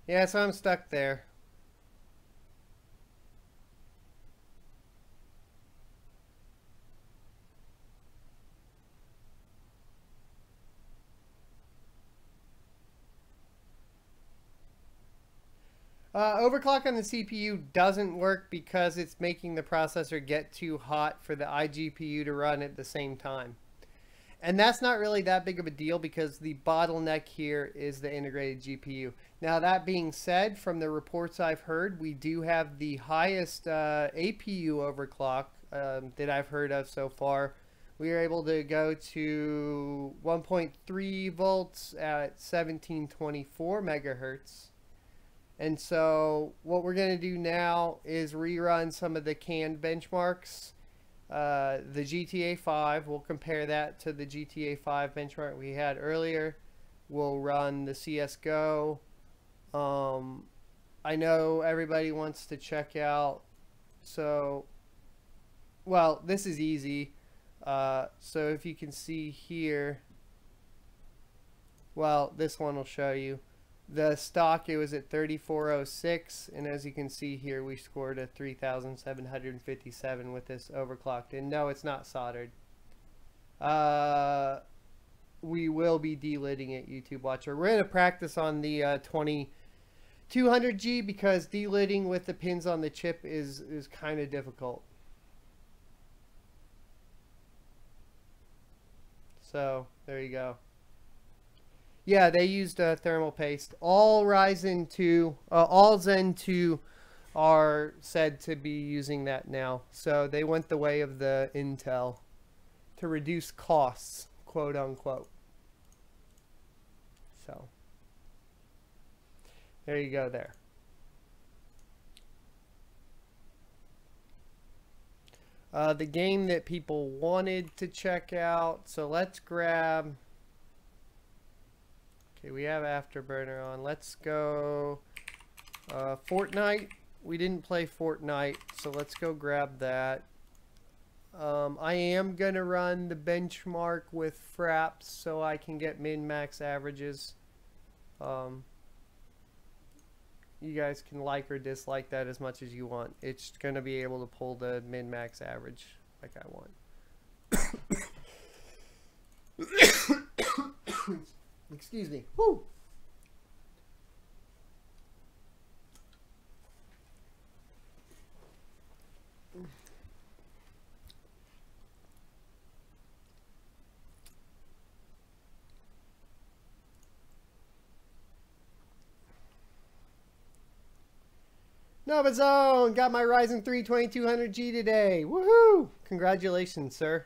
Yeah, so I'm stuck there. Overclock on the CPU doesn't work because it's making the processor get too hot for the iGPU to run at the same time. And that's not really that big of a deal because the bottleneck here is the integrated GPU. Now, that being said, from the reports I've heard, we do have the highest APU overclock that I've heard of so far. We are able to go to 1.3 volts at 1724 megahertz. And so what we're going to do now is rerun some of the canned benchmarks. The GTA 5, we'll compare that to the GTA 5 benchmark we had earlier. We'll run the CSGO. I know everybody wants to check out. So, well, this is easy. So if you can see here, Well, this one will show you. The stock, it was at 3406, and as you can see here, we scored a 3,757 with this overclocked. And no, it's not soldered. We will be delidding it, YouTube watcher. We're going to practice on the 2200G because delidding with the pins on the chip is kind of difficult. So, there you go. Yeah, they used thermal paste. All Ryzen 2, all Zen 2 are said to be using that now. So they went the way of the Intel to reduce costs, quote unquote. So there you go there. The game that people wanted to check out. So let's grab... Okay, we have Afterburner on. Let's go Fortnite. We didn't play Fortnite, so let's go grab that. I am going to run the benchmark with fraps so I can get min-max averages. You guys can like or dislike that as much as you want. It's going to be able to pull the min-max average like I want. Excuse me. Woo! Nova Zone! Got my Ryzen 3 2200G today. Woohoo! Congratulations, sir.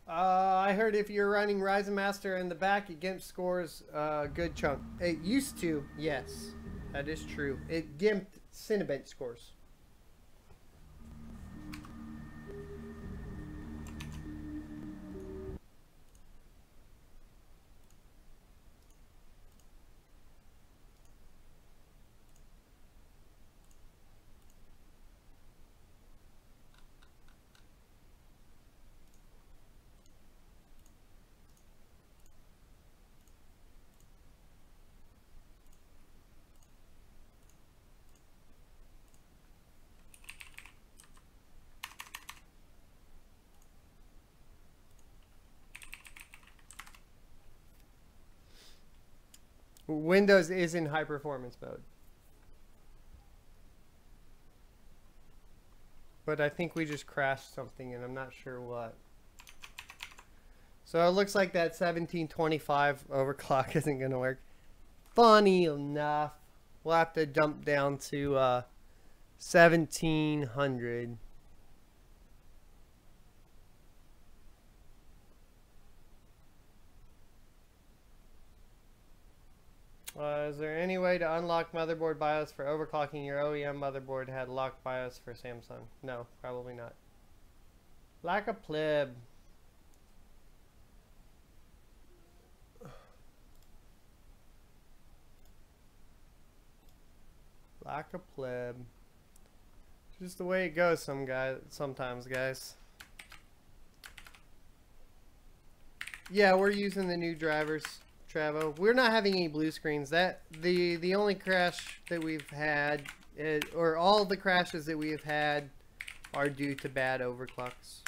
I heard if you're running Ryzen Master in the back, it GIMP scores a good chunk. It used to, yes. That is true. It GIMPed Cinebench scores. Windows is in high performance mode. But I think we just crashed something and I'm not sure what. So it looks like that 1725 overclock isn't going to work. Funny enough, we'll have to jump down to 1700. Is there any way to unlock motherboard BIOS for overclocking? Your OEM motherboard had locked BIOS for Samsung. No, probably not. Like a pleb. Like a pleb. Just the way it goes sometimes, guys. Yeah, we're using the new drivers. Travo. We're not having any blue screens. That the only crash that we've had, or all the crashes that we have had, are due to bad overclocks.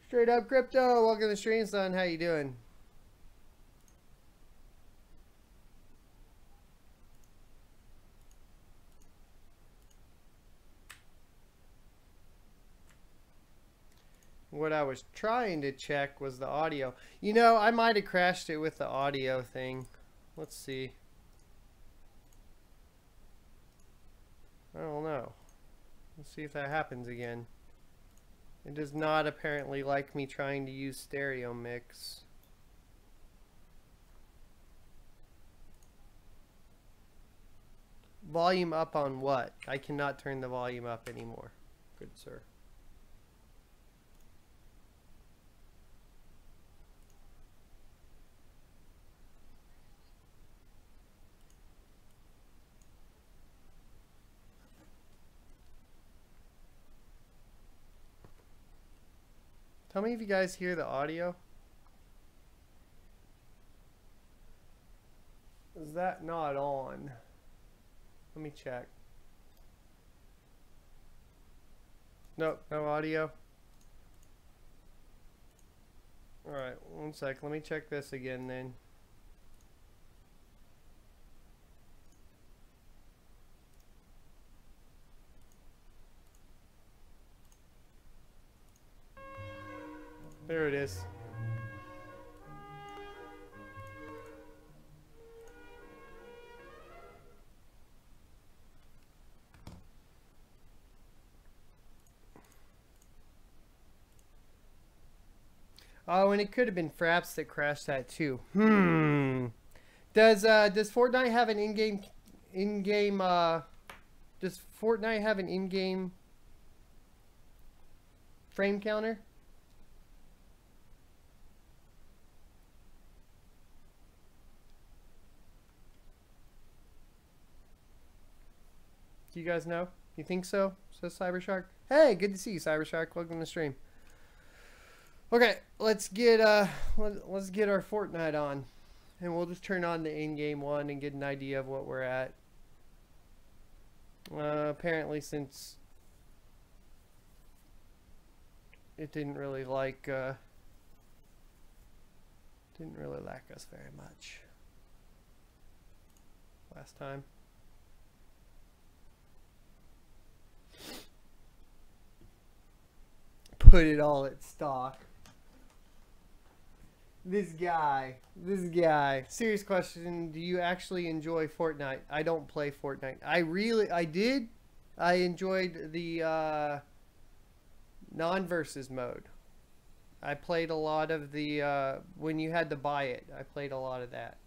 Straight up crypto. Welcome to the stream, son. How you doing? What I was trying to check was the audio. You know, I might have crashed it with the audio thing. Let's see. I don't know. Let's see if that happens again. It does not apparently like me trying to use stereo mix. Volume up on what? I cannot turn the volume up anymore. Good sir. Tell me if you guys hear the audio. Is that not on? Let me check. Nope, no audio. Alright, one sec. Let me check this again then. There it is. Oh, and it could have been Fraps that crashed that too. Does Fortnite have an does Fortnite have an in-game frame counter? Do you guys know? You think so? Says Cybershark. Hey, good to see you, Cybershark. Welcome to the stream. Okay, let's get our Fortnite on, and we'll just turn on the in-game one and get an idea of what we're at. Apparently, since it didn't really like us very much last time. Put it all at stock. This guy. Serious question, do you actually enjoy Fortnite? I don't play Fortnite. I did. I enjoyed the non-versus mode. I played a lot of the, when you had to buy it, I played a lot of that.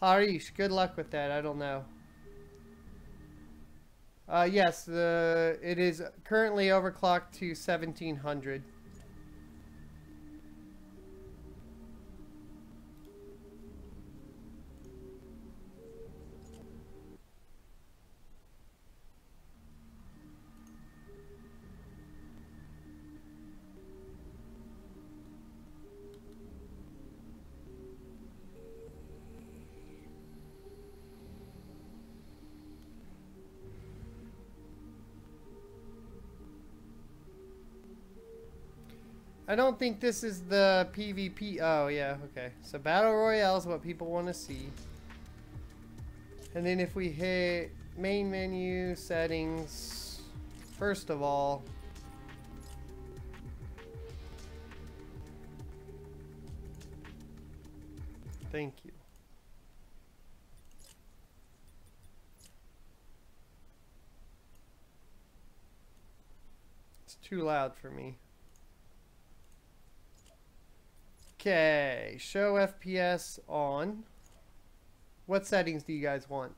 Harish, good luck with that. I don't know. Yes, it is currently overclocked to 1700. I don't think this is the PvP. Oh, yeah, okay. So Battle Royale is what people want to see. And then if we hit main menu, settings, first of all, thank you. It's too loud for me. Okay, show FPS on. What settings do you guys want?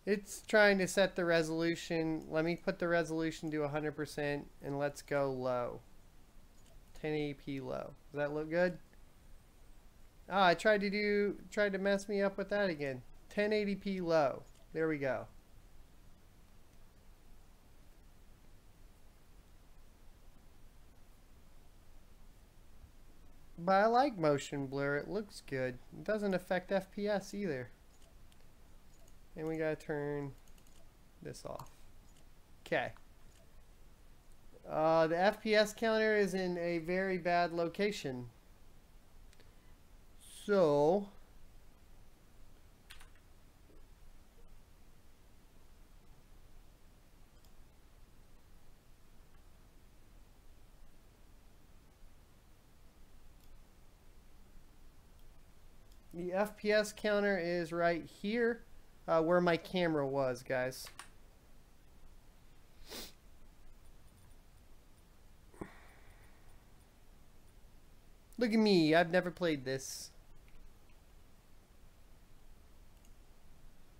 It's trying to set the resolution. Let me put the resolution to 100% and let's go low. 1080p low. Does that look good? Ah, I tried to mess me up with that again. 1080p low. There we go. But I like motion blur. It looks good. It doesn't affect FPS either. And we gotta turn this off. Okay. The FPS counter is in a very bad location. So the FPS counter is right here, where my camera was, guys. Look at me. I've never played this.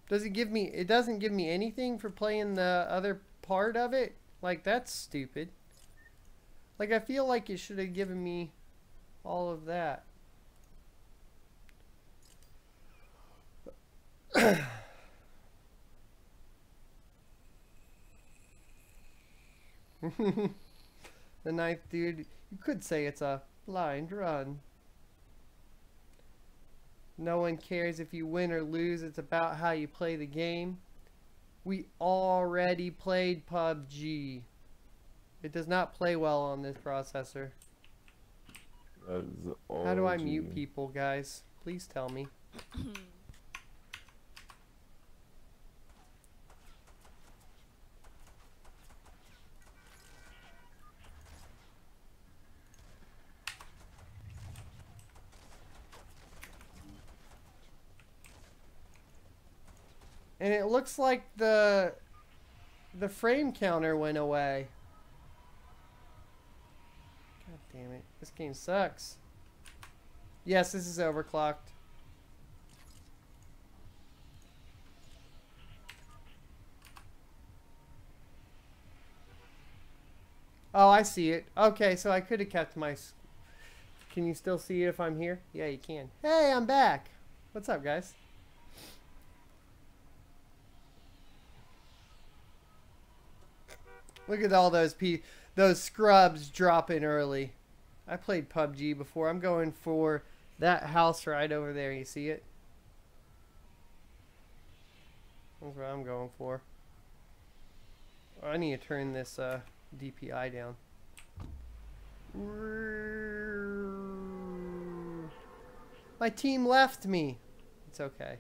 Does it give me... It doesn't give me anything for playing the other part of it? Like, that's stupid. Like, I feel like it should have given me all of that. The ninth dude, you could say it's a blind run. No one cares if you win or lose, it's about how you play the game. We already played PUBG. It does not play well on this processor. How do I mute people, guys? Please tell me. And it looks like the frame counter went away. God damn it. This game sucks. Yes, this is overclocked. Oh, I see it. Okay, so I could have kept my... Can you still see it if I'm here? Yeah, you can. Hey, I'm back. What's up, guys? Look at all those scrubs dropping early. I played PUBG before. I'm going for that house right over there. You see it? That's what I'm going for. I need to turn this DPI down. My team left me. It's okay.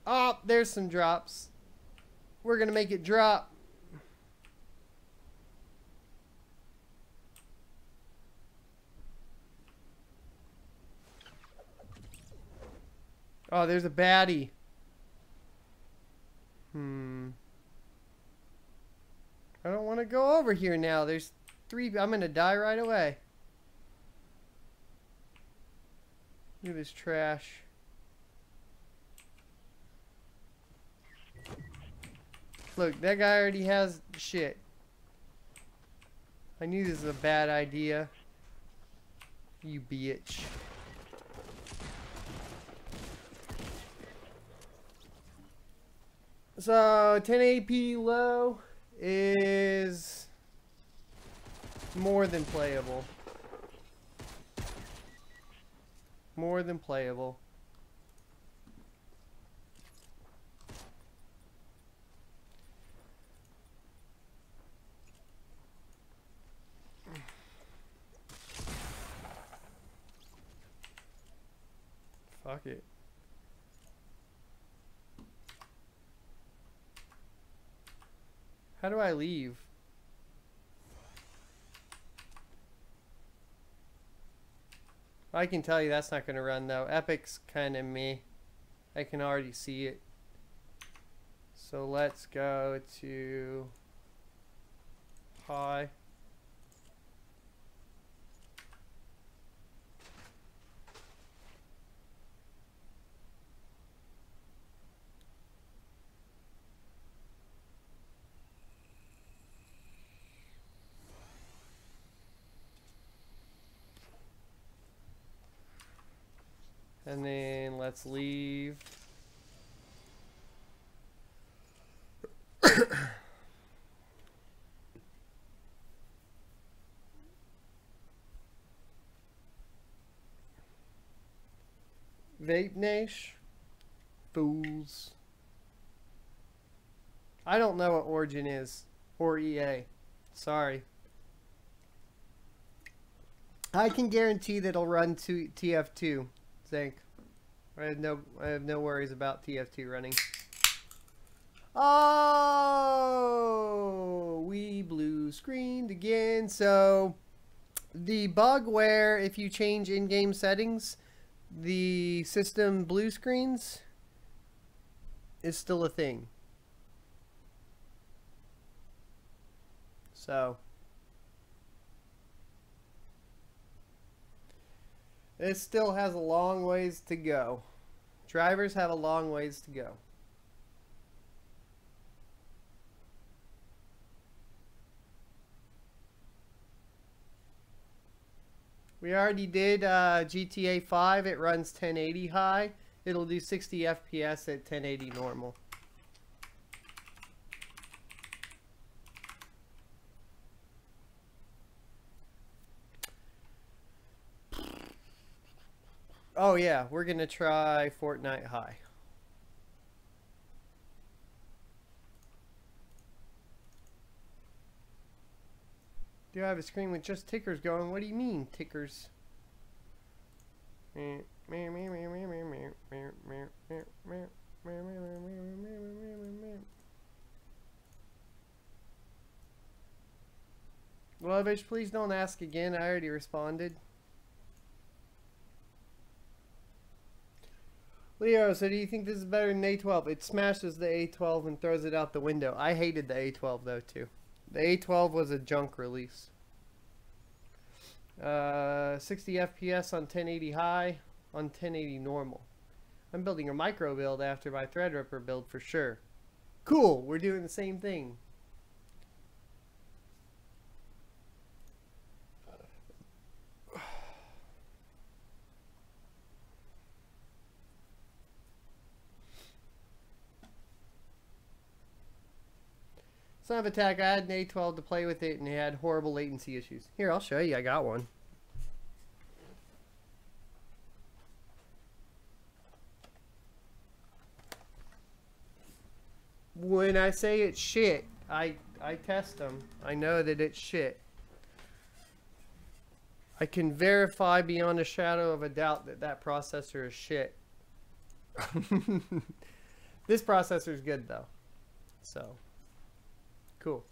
Oh, there's some drops. We're going to make it drop. Oh, there's a baddie. I don't want to go over here now. There's 3. I'm going to die right away. Look at this trash. Look, that guy already has shit. I knew this was a bad idea. You bitch. So 1080p low is more than playable. More than playable. Fuck it. How do I leave? I can tell you that's not going to run though. Epic's kind of meh. I can already see it. So let's go to high. And then let's leave. Vape Nash. Fools. I don't know what Origin is. Or EA. Sorry. I can guarantee that it'll run to TF2. Think. I have no worries about TF2 running. Oh, we blue screened again. So the bug where if you change in-game settings, the system blue screens is still a thing. So It still has a long ways to go. Drivers have a long ways to go. We already did GTA 5. It runs 1080 high. It'll do 60 FPS at 1080 normal. Oh yeah, we're gonna try Fortnite high. Do I have a screen with just tickers going? What do you mean, tickers? Lovish, please don't ask again. I already responded. Leo, so do you think this is better than A12? It smashes the A12 and throws it out the window. I hated the A12 though too. The A12 was a junk release. 60 FPS on 1080 high, on 1080 normal. I'm building a micro build after my Threadripper build for sure. Cool, we're doing the same thing. Son of Attack, I had an A12 to play with it and it had horrible latency issues. Here, I'll show you. I got one. When I say it's shit, I test them. I know that it's shit. I can verify beyond a shadow of a doubt that that processor is shit. This processor is good though. So, cool.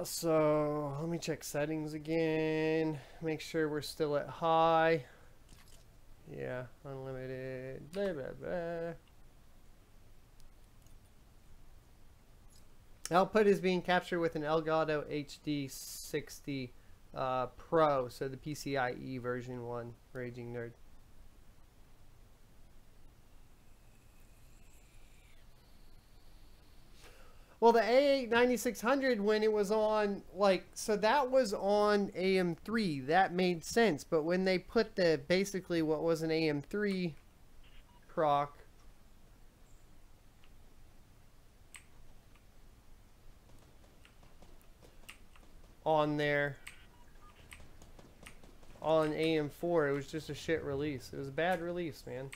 So let me check settings again. Make sure we're still at high. Yeah, unlimited. Blah, blah, blah. Output is being captured with an Elgato HD 60 Pro, so the PCIe version 1. Raging Nerd. Well, the A8 9600, when it was on, like, so that was on AM3. That made sense. But when they put the, basically what was an AM3 proc on there, on AM4, it was just a shit release. It was a bad release, man.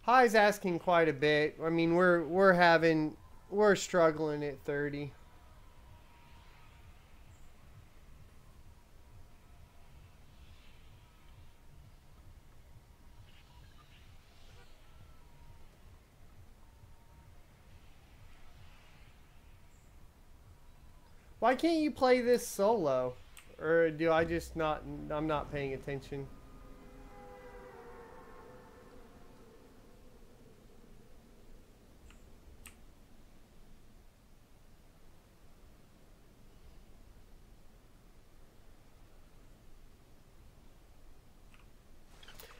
High's asking quite a bit. I mean, we're struggling at 30. Why can't you play this solo? Or do I just not, I'm not paying attention.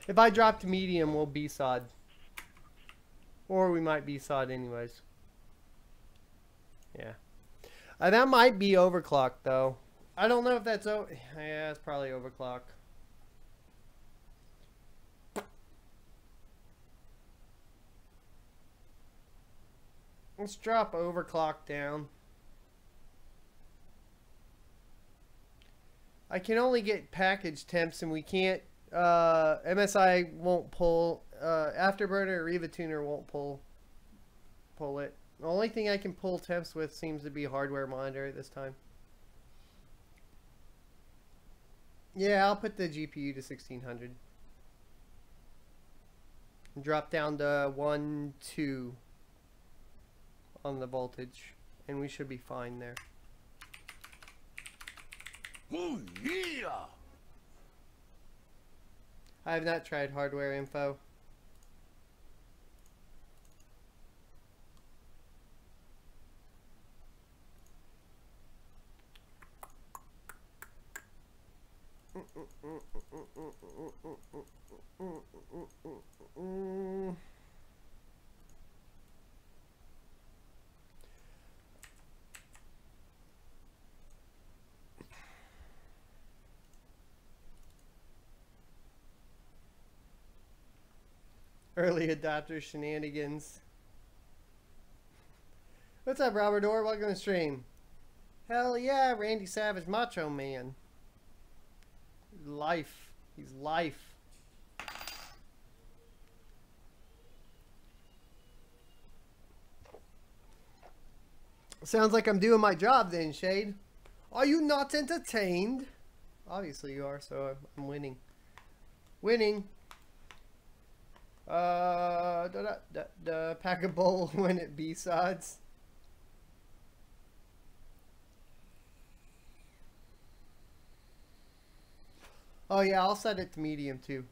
If I drop to medium, we'll B-sod. Or we might B-sod anyways. Yeah. That might be overclocked, though. I don't know if that's... Yeah, it's probably overclock. Let's drop overclock down. I can only get package temps, and we can't... MSI won't pull, Afterburner or Riva Tuner won't pull it. The only thing I can pull temps with seems to be hardware monitor at this time. Yeah, I'll put the GPU to 1600. And drop down to 1, 2 on the voltage, and we should be fine there. Oh yeah! I have not tried hardware info. Early adopter shenanigans. What's up, Robert Orr? Welcome to the stream. Hell yeah, Randy Savage, Macho Man. Life. He's life. Sounds like I'm doing my job then, Shade. Are you not entertained? Obviously you are, so I'm winning. Winning. Pack a bowl when it B-sides. Oh yeah, I'll set it to medium too.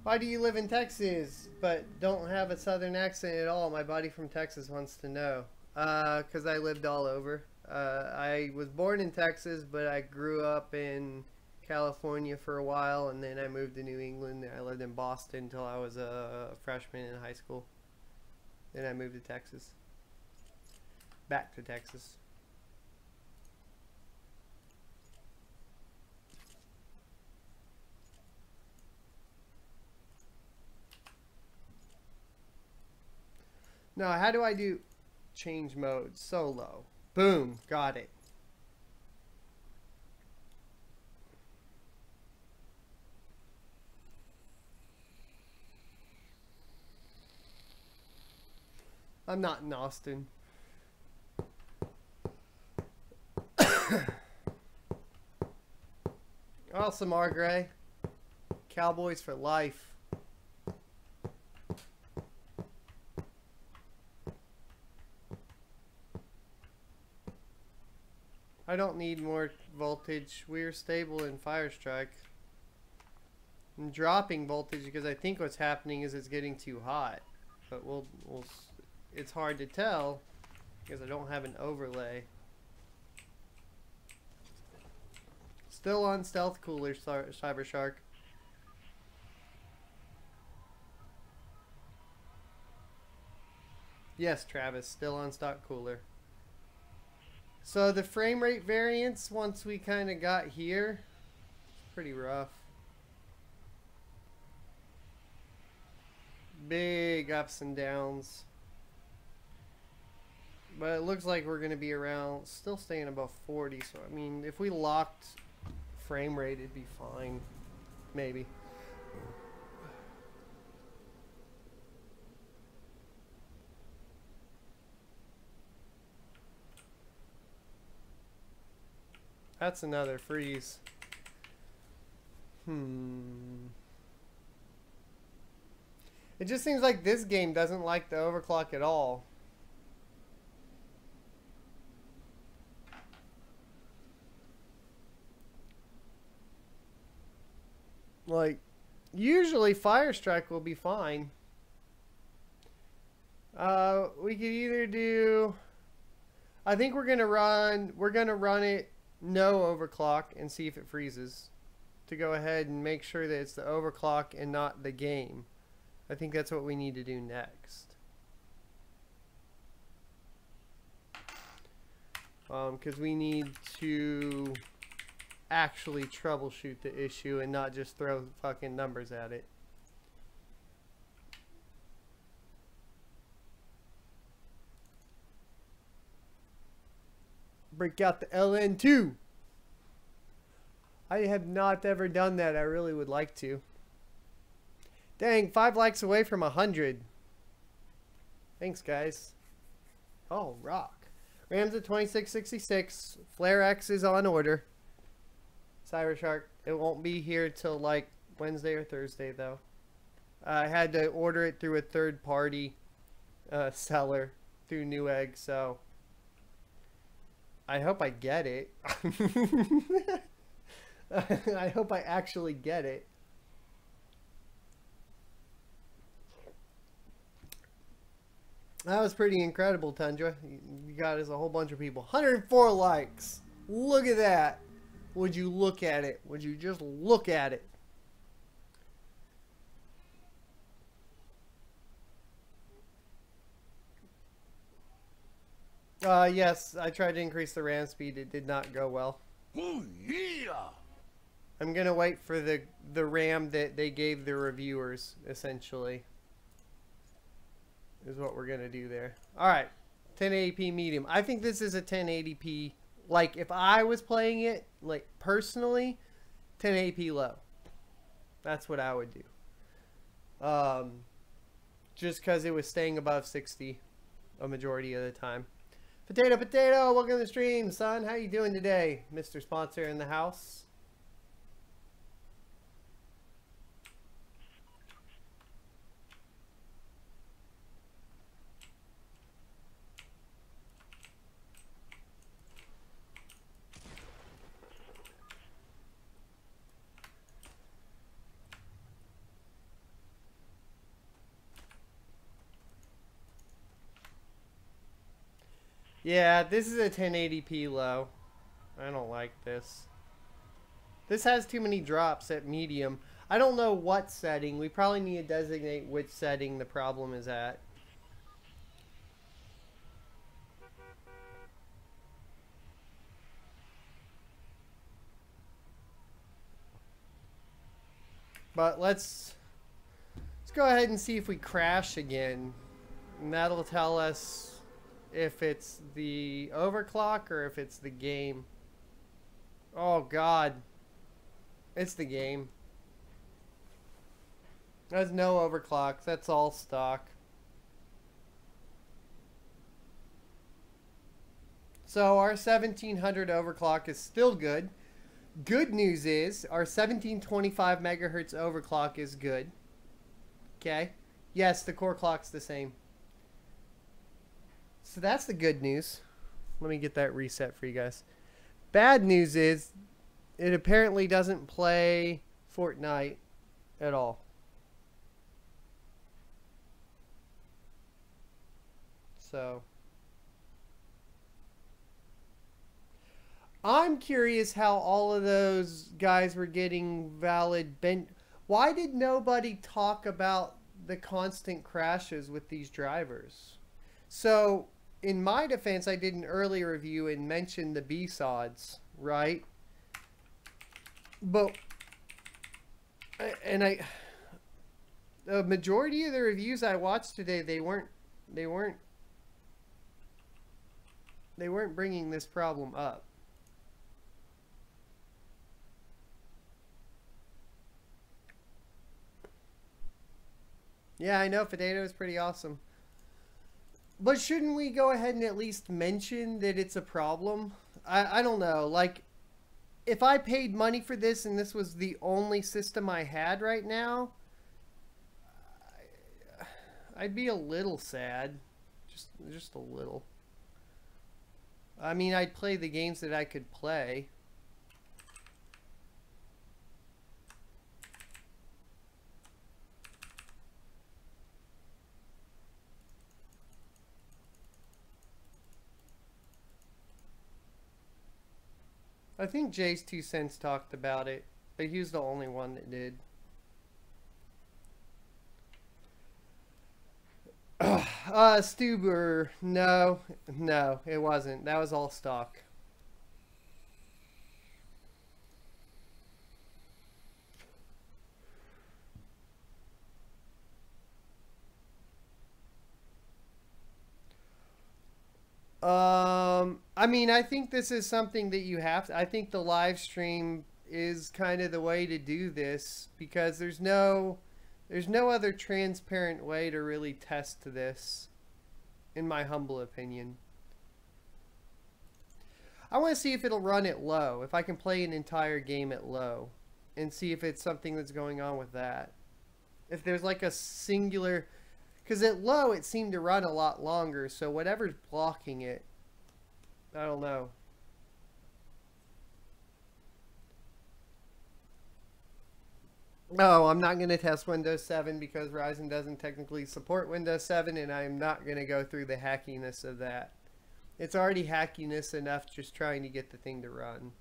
Why do you live in Texas but don't have a southern accent at all? My buddy from Texas wants to know. Because I lived all over. I was born in Texas, but I grew up in California for a while, and then I moved to New England. I lived in Boston until I was a freshman in high school. Then I moved to Texas. Back to Texas. Now, how do I do change mode? Solo. Boom. Got it. I'm not in Austin. Awesome, Gray. Cowboys for life. I don't need more voltage. We're stable in Firestrike. I'm dropping voltage because I think what's happening is it's getting too hot. But it's hard to tell because I don't have an overlay. Still on stealth cooler, Cyber Shark. Yes, Travis, still on stock cooler. So the frame rate variance, once we kind of got here, it's pretty rough. Big ups and downs. But it looks like we're going to be around, still staying above 40. So, I mean, if we locked frame rate, it'd be fine. Maybe. That's another freeze. It just seems like this game doesn't like the overclock at all. Like, usually Firestrike will be fine. We could either do, I think we're gonna run it no overclock and see if it freezes, to go ahead and make sure that it's the overclock and not the game. I think that's what we need to do next. Because we need to actually troubleshoot the issue and not just throw fucking numbers at it. Break out the LN2. I have not ever done that. I really would like to. Dang, 5 likes away from 100. Thanks, guys. Oh, rock. Rams at 2666. Flare X is on order. Cybershark, it won't be here till like Wednesday or Thursday, though. I had to order it through a third-party seller through Newegg, so I hope I get it. I hope I actually get it. That was pretty incredible, Tundra. You got us a whole bunch of people. 104 likes. Look at that. Would you look at it? Would you just look at it? Yes, I tried to increase the RAM speed. It did not go well. Oh, yeah. I'm going to wait for the RAM that they gave the reviewers, essentially. Is what we're going to do there. Alright. 1080p medium. I think this is a 1080p. Like, if I was playing it, like, personally, 1080p low. That's what I would do. Just because it was staying above 60 a majority of the time. Potato, welcome to the stream, son. How you doing today, Mr. Sponsor in the house? Yeah, this is a 1080p low. I don't like this. This has too many drops at medium. I don't know what setting. We probably need to designate which setting the problem is at. But let's go ahead and see if we crash again. And that'll tell us if it's the overclock or if it's the game. Oh God. It's the game. There's no overclocks. That's all stock. So our 1700 overclock is still good. Good news is our 1725 megahertz overclock is good. Okay. Yes, the core clock's the same. So that's the good news. Let me get that reset for you guys. Bad news is it apparently doesn't play Fortnite at all. So I'm curious how all of those guys were getting valid bench. Why did nobody talk about the constant crashes with these drivers? So in my defense, I did an early review and mentioned the B-SODs, right? But, and the majority of the reviews I watched today, they weren't bringing this problem up. Yeah, I know, Potato is pretty awesome. But shouldn't we go ahead and at least mention that it's a problem? I don't know. Like, if I paid money for this and this was the only system I had right now, I'd be a little sad. Just a little. I mean, I'd play the games that I could play. I think Jay's 2 cents talked about it, but he was the only one that did. Stuber, no, it wasn't. That was all stock. I mean, I think this is something that you have to, I think the live stream is kind of the way to do this because there's no other transparent way to really test this, in my humble opinion. I want to see if it'll run at low, if I can play an entire game at low, and see if it's something that's going on with that. If there's like a singular, because at low it seemed to run a lot longer, so whatever's blocking it, I don't know. No, I'm not going to test Windows 7 because Ryzen doesn't technically support Windows 7, and I'm not going to go through the hackiness of that. It's already hackiness enough just trying to get the thing to run.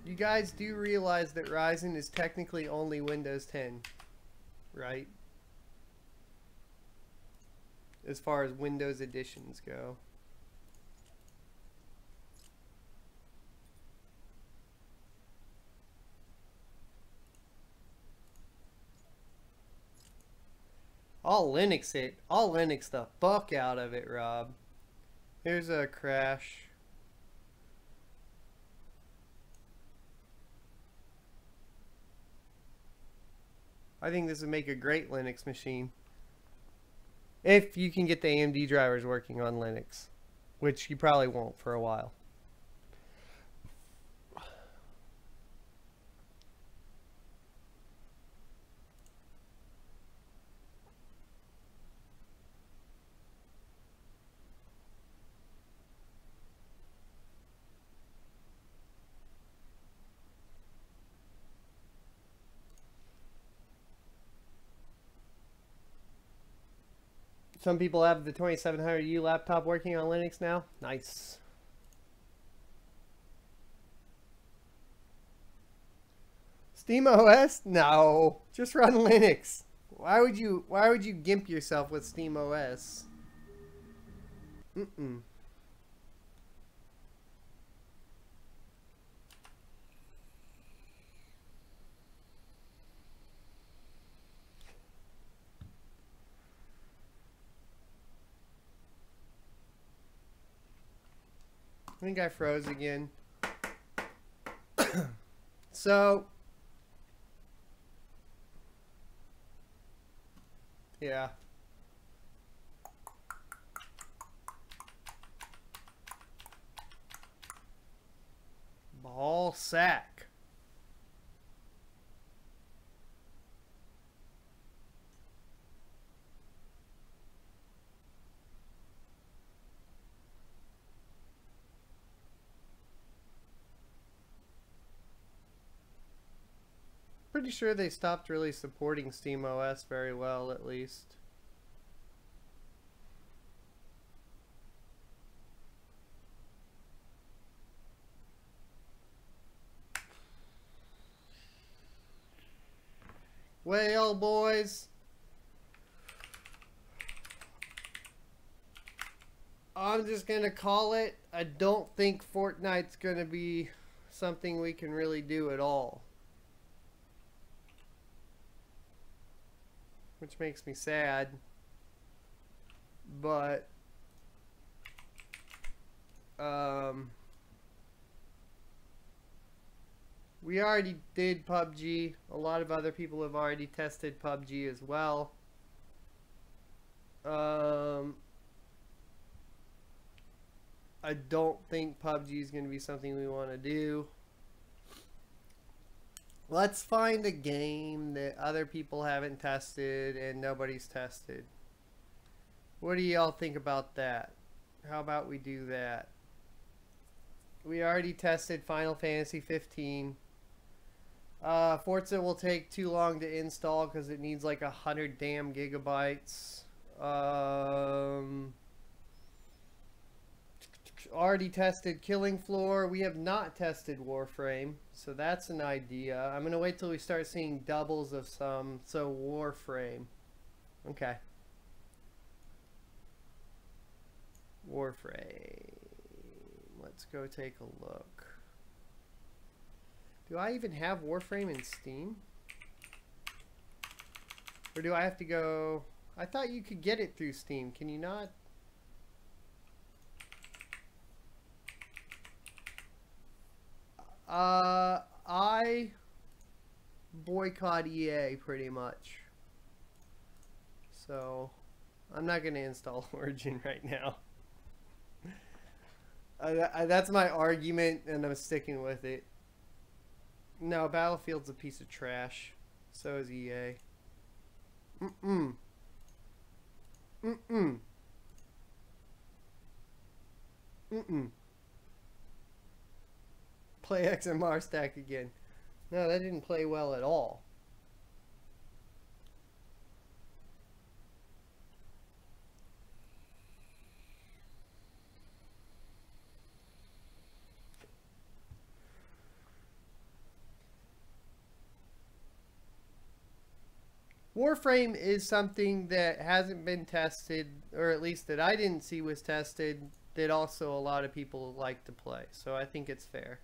You guys do realize that Ryzen is technically only Windows 10. right? As far as Windows editions go. I'll Linux it. I'll Linux the fuck out of it, Rob. Here's a crash. I think this would make a great Linux machine. If you can get the AMD drivers working on Linux. Which you probably won't for a while. Some people have the 2700U laptop working on Linux now. Nice. SteamOS? No. Just run Linux. Why would you gimp yourself with SteamOS? Mm-mm. I think I froze again. So, yeah. Ball sack. Pretty sure they stopped really supporting SteamOS very well, at least. Well, boys, I'm just gonna call it. I don't think Fortnite's gonna be something we can really do at all. Which makes me sad. But we already did PUBG. A lot of other people have already tested PUBG as well. I don't think PUBG is going to be something we want to do. Let's find a game that other people haven't tested and nobody's tested. What do y'all think about that? How about we do that? We already tested Final Fantasy 15. Forza will take too long to install because it needs like 100 damn gigabytes. Already tested Killing Floor. We have not tested Warframe, so that's an idea. I'm gonna wait till we start seeing doubles of some. So Warframe. Okay. Warframe. Let's go take a look. Do I even have Warframe in Steam? Or do I have to go... I thought you could get it through Steam. Can you not? I boycott EA pretty much. So, I'm not going to install Origin right now. That's my argument, and I'm sticking with it. No, Battlefield's a piece of trash. So is EA. Mm-mm. Mm-mm. Mm-mm. Play XMR stack again. No, that didn't play well at all. Warframe is something that hasn't been tested, or at least that I didn't see was tested, that also a lot of people like to play. So I think it's fair.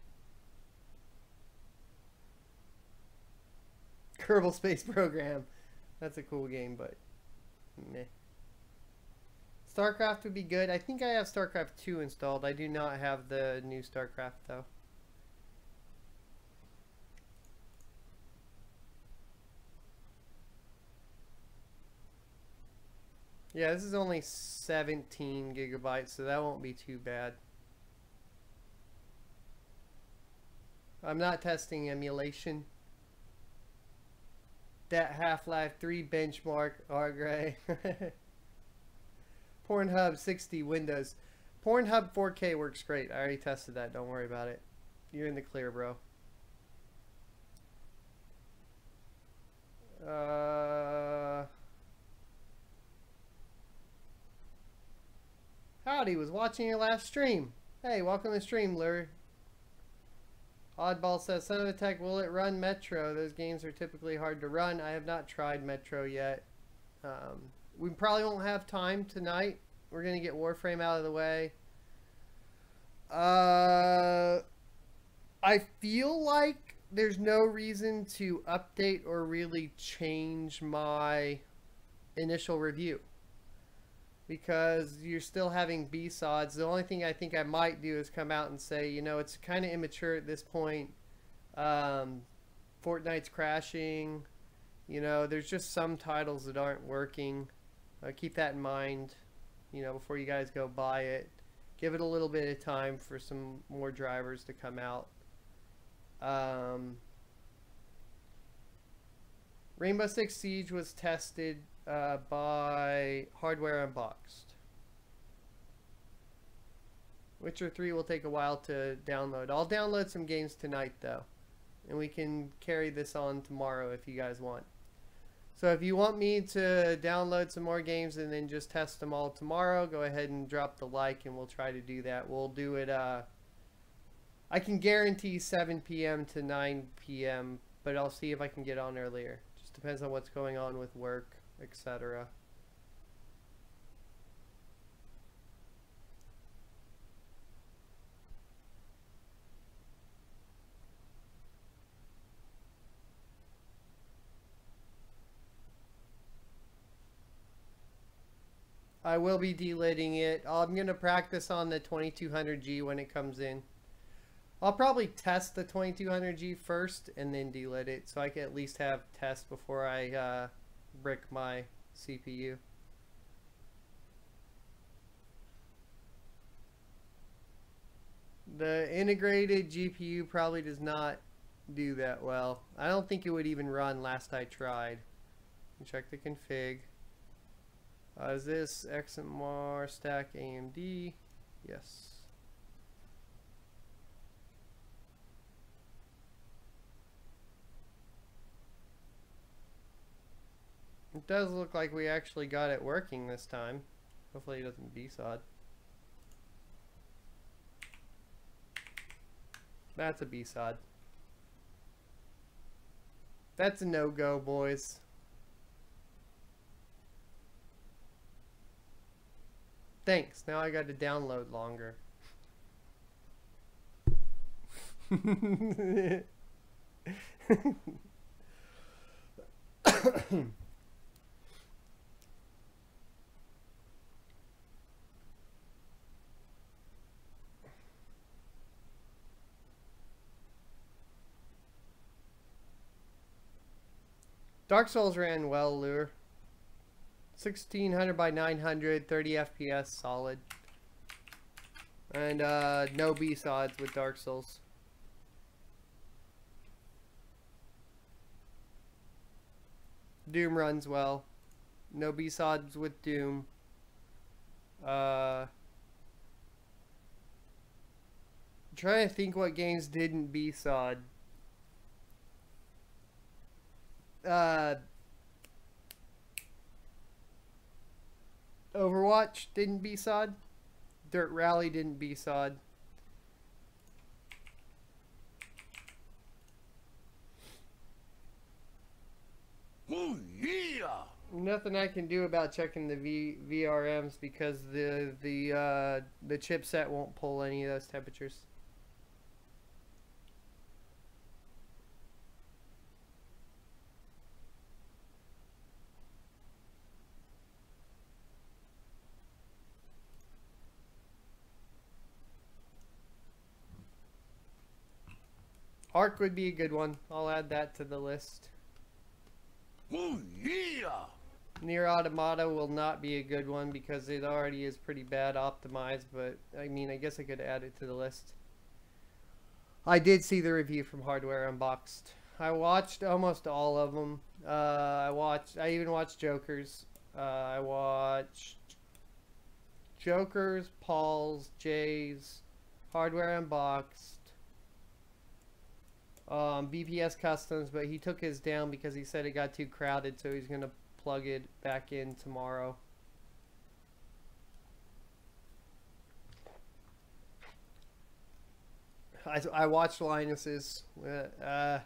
Kerbal Space Program. That's a cool game, but meh. StarCraft would be good. I think I have StarCraft 2 installed. I do not have the new StarCraft, though. Yeah, this is only 17 gigabytes, so that won't be too bad. I'm not testing emulation. That Half-Life 3 benchmark, Gray. Pornhub 60 Windows. Pornhub 4K works great. I already tested that. Don't worry about it. You're in the clear, bro. Howdy, was watching your last stream. Hey, welcome to the stream, Lure. Oddball says, Son of a Tech, will it run Metro? Those games are typically hard to run. I have not tried Metro yet. We probably won't have time tonight. We're going to get Warframe out of the way. I feel like there's no reason to update or really change my initial review, because you're still having B-SODs. The only thing I think I might do is come out and say, you know, it's kind of immature at this point. Fortnite's crashing. You know, there's just some titles that aren't working. Keep that in mind, you know, before you guys go buy it. Give it a little bit of time for some more drivers to come out. Rainbow Six Siege was tested by Hardware Unboxed. Witcher 3 will take a while to download. I'll download some games tonight, though. And we can carry this on tomorrow if you guys want. So if you want me to download some more games and then just test them all tomorrow, go ahead and drop the like and we'll try to do that. We'll do it, I can guarantee 7 p.m. to 9 p.m., but I'll see if I can get on earlier. Just depends on what's going on with work, etc. I will be delidding it. I'm going to practice on the 2200G when it comes in. I'll probably test the 2200G first and then delid it, so I can at least have tests before I brick my CPU. The integrated GPU probably does not do that well. I don't think it would even run last I tried. Check the config. Is this XMR stack AMD? Yes. It does look like we actually got it working this time. Hopefully it doesn't B-SOD. That's a B-SOD. That's a no-go, boys. Thanks. Now I got to download longer. Dark Souls ran well, Lure. 1600 by 900, 30 FPS, solid. And no B-SODs with Dark Souls. Doom runs well. No B-SODs with Doom. I'm trying to think what games didn't B-SOD. Overwatch didn't B-SOD. Dirt Rally didn't B-SOD. Oh yeah! Nothing I can do about checking the VRMs because the chipset won't pull any of those temperatures. Arc would be a good one. I'll add that to the list. Oh yeah! Near Automata will not be a good one because it already is pretty bad optimized, but I mean, I guess I could add it to the list. I did see the review from Hardware Unboxed. I watched almost all of them. I even watched Joker's. I watched Joker's, Paul's, Jay's, Hardware Unboxed, BPS Customs, but he took his down because he said it got too crowded, so he's going to plug it back in tomorrow. I watched Linus's. Trying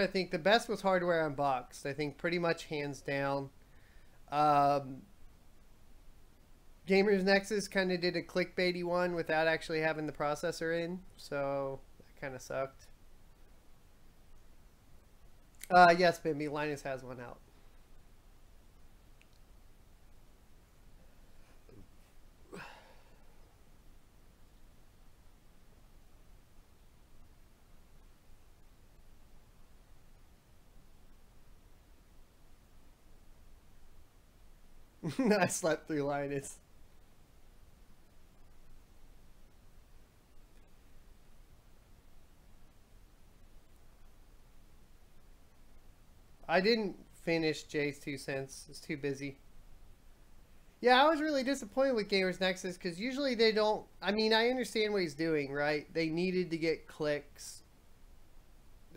to think. The best was Hardware Unboxed. I think pretty much hands down. Gamers Nexus kind of did a clickbaity one without actually having the processor in, so that kind of sucked. Yes, Bimby, Linus has one out. I slept through Linus. I didn't finish Jay's 2 cents. I was too busy. Yeah, I was really disappointed with Gamers Nexus because usually they don't... I mean, I understand what he's doing, right? They needed to get clicks.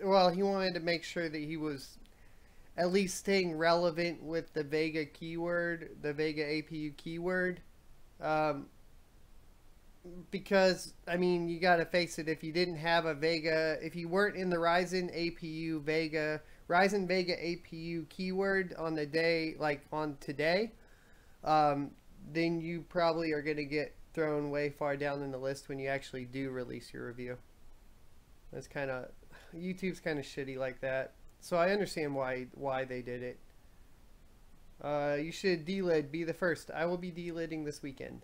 Well, he wanted to make sure that he was at least staying relevant with the Vega keyword, the Vega APU keyword. Because, I mean, you gotta face it, if you didn't have a Vega... If you weren't in the Ryzen APU Vega... Ryzen Vega APU keyword on the day, like on today, then you probably are going to get thrown way far down in the list when you actually do release your review. That's kind of, YouTube's kind of shitty like that. So I understand why they did it. You should delid, be the first. I will be delidding this weekend.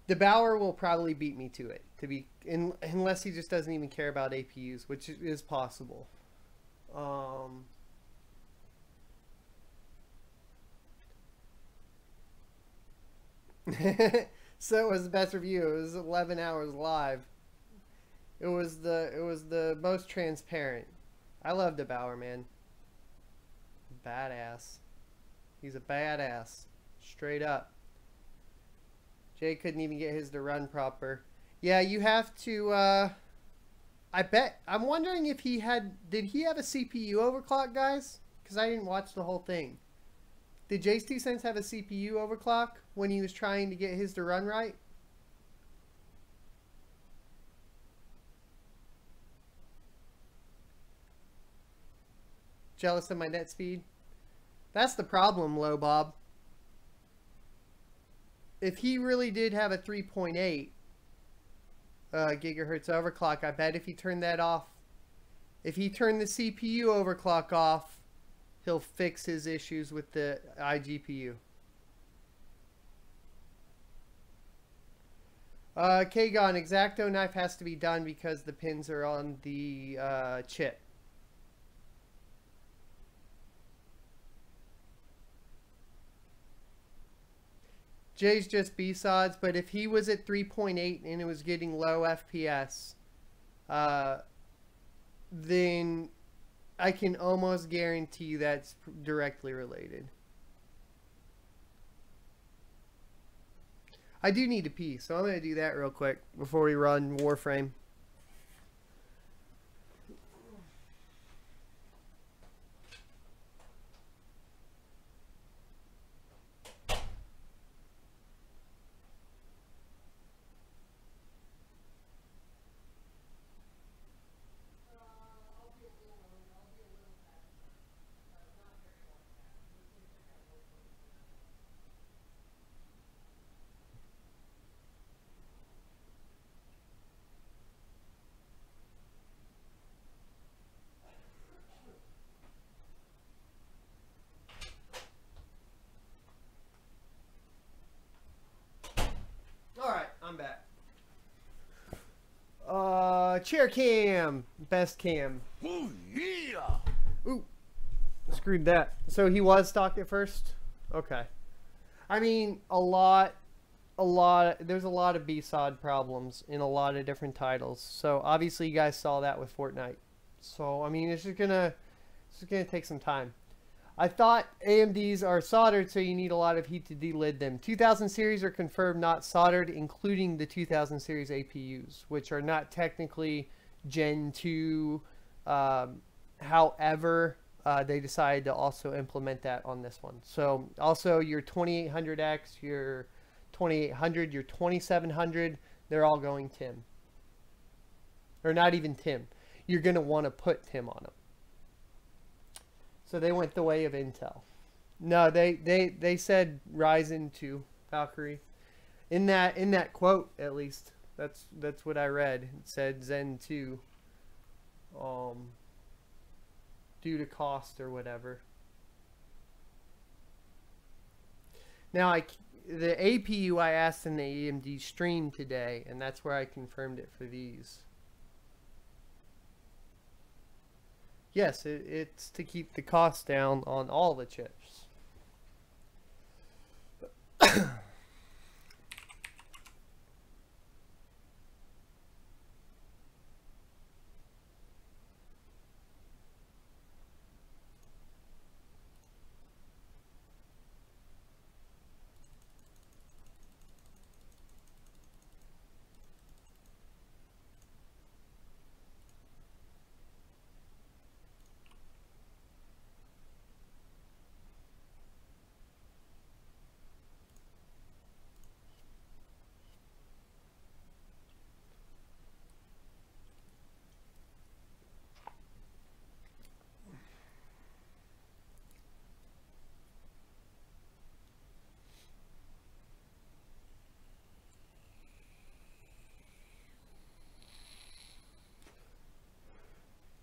DeBauer will probably beat me to it, unless he just doesn't even care about APUs, which is possible. So it was the best review. It was 11 hours live. It was the most transparent. I love DeBauer, man. Badass. He's a badass. Straight up. Jay couldn't even get his to run proper. Yeah, you have to I bet, I'm wondering if did he have a CPU overclock, guys? Because I didn't watch the whole thing. Did Jay's 2 cents have a CPU overclock when he was trying to get his to run right? Jealous of my net speed? That's the problem, Low Bob. If he really did have a 3.8 gigahertz overclock, I bet if he turned that off, if he turned the CPU overclock off, he'll fix his issues with the iGPU. Kagon, X-Acto knife has to be done because the pins are on the chip. Jay's just B-Sods, but if he was at 3.8 and it was getting low FPS, then I can almost guarantee that's directly related. I do need to pee, so I'm going to do that real quick before we run Warframe. Chair cam. Best cam. Oh yeah. Ooh. Screwed that. So he was stocked at first? Okay. I mean, there's a lot of BSOD problems in a lot of different titles. So obviously you guys saw that with Fortnite. So I mean, it's just gonna take some time. I thought AMDs are soldered, so you need a lot of heat to delid them. 2000 series are confirmed not soldered, including the 2000 series APUs, which are not technically Gen 2. However, they decided to also implement that on this one. So also your 2800X, your 2800, your 2700, they're all going TIM. Or not even TIM. You're going to want to put TIM on them. So they went the way of Intel. No, they said Ryzen 2 Valkyrie. In that quote, at least, that's what I read. It said Zen 2, due to cost or whatever. Now the APU I asked in the AMD stream today, and that's where I confirmed it for these. Yes, it's to keep the cost down on all the chips.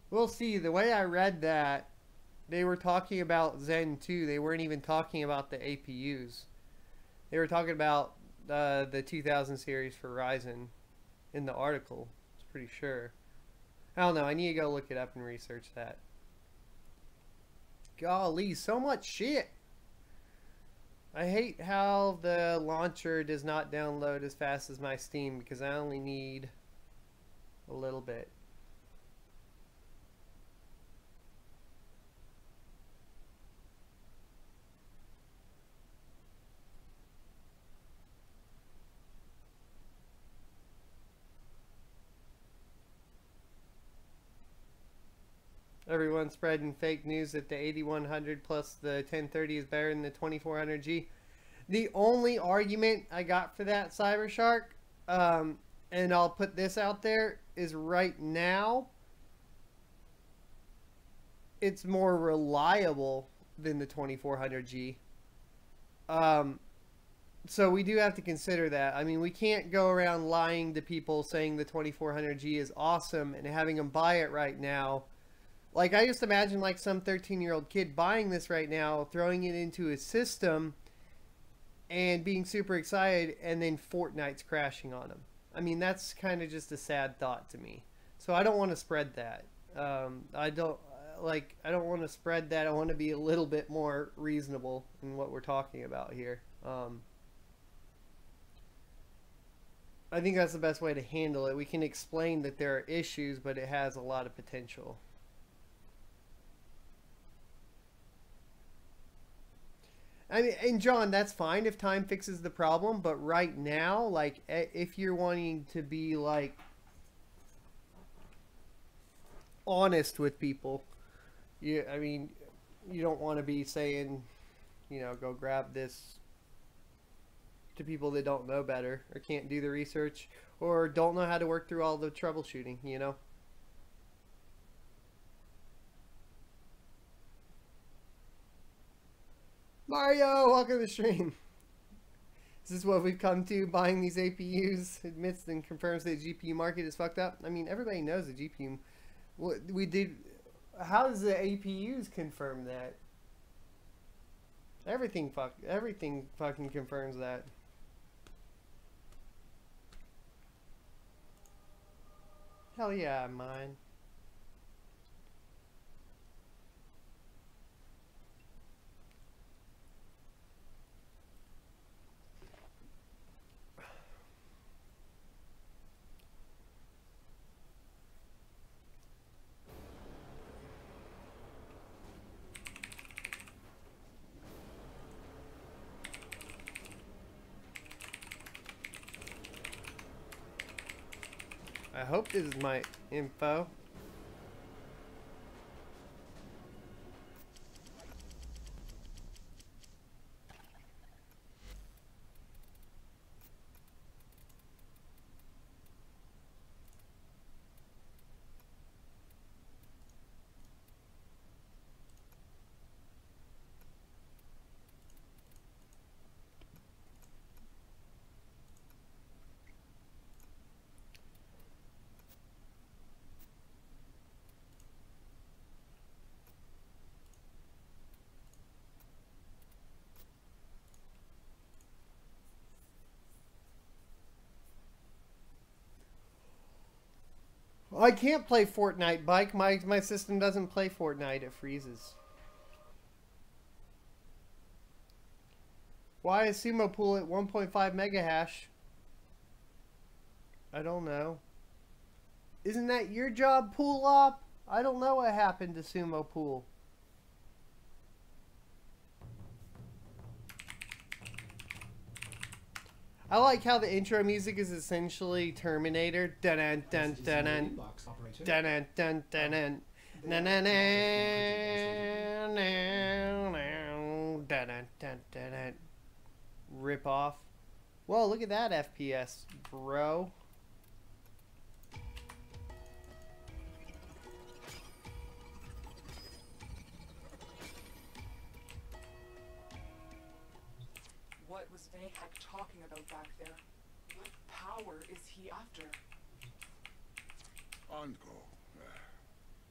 We'll see. The way I read that, they were talking about Zen 2. They weren't even talking about the APUs. They were talking about the 2000 series for Ryzen in the article. I was pretty sure. I don't know. I need to go look it up and research that. Golly, so much shit. I hate how the launcher does not download as fast as my Steam because I only need a little bit. Everyone's spreading fake news that the 8100 plus the 1030 is better than the 2400G. The only argument I got for that, Cybershark, and I'll put this out there, is right now it's more reliable than the 2400G. So we do have to consider that. I mean, we can't go around lying to people saying the 2400G is awesome and having them buy it right now. Like, I just imagine like some 13-year-old kid buying this right now, throwing it into his system, and being super excited, and then Fortnite's crashing on him. I mean, that's kind of just a sad thought to me. So I don't want to spread that. I don't want to spread that. I want to be a little bit more reasonable in what we're talking about here. I think that's the best way to handle it. We can explain that there are issues, but it has a lot of potential. I mean, and John, that's fine if time fixes the problem, but right now, like, if you're wanting to be, like, honest with people, I mean, you don't want to be saying, you know, go grab this to people that don't know better, or can't do the research, or don't know how to work through all the troubleshooting, you know? Mario, welcome to the stream. Is this what we've come to, buying these APUs? Admits and confirms that the GPU market is fucked up. I mean, everybody knows the GPU. What we did. How does the APUs confirm that? Everything fucking confirms that. Hell yeah, I'm mine. I hope this is my info. I can't play Fortnite, Bike. My system doesn't play Fortnite. It freezes. Why is Sumo Pool at 1.5 mega hash? I don't know. Isn't that your job, Pool Op? I don't know what happened to Sumo Pool. I like how the intro music is essentially Terminator. Dun dun dun dun dun dun dun dun dun. Rip off. Whoa, look at that FPS, bro. What was Mayhawk talking about back there? What power is he after? Anko.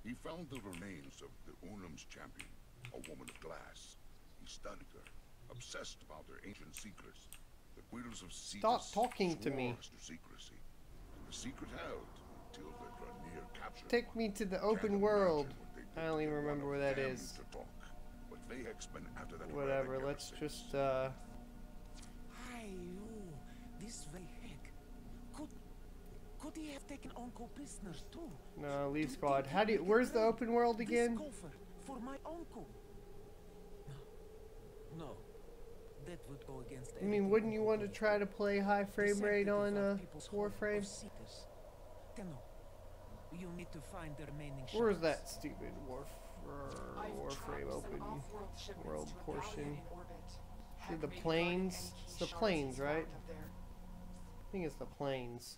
He found the remains of the Unum's champion, a woman of glass. He studied her, obsessed about her ancient secrets. The Guilds of Stop talking to me. To secrecy. The secret held until the Granier captured Take one. me to the open world. I don't even remember where that is. Whatever, let's just this way heck. Could he have taken Uncle business too? no, leave squad. How do you, where's the open world again? For my uncle. No. That would go against I mean, wouldn't you want to try to play high frame rate on Warframe? You need to find the remaining Where's that stupid Warframe open world portion? The plains? It's the plains, right? I think it's the plains.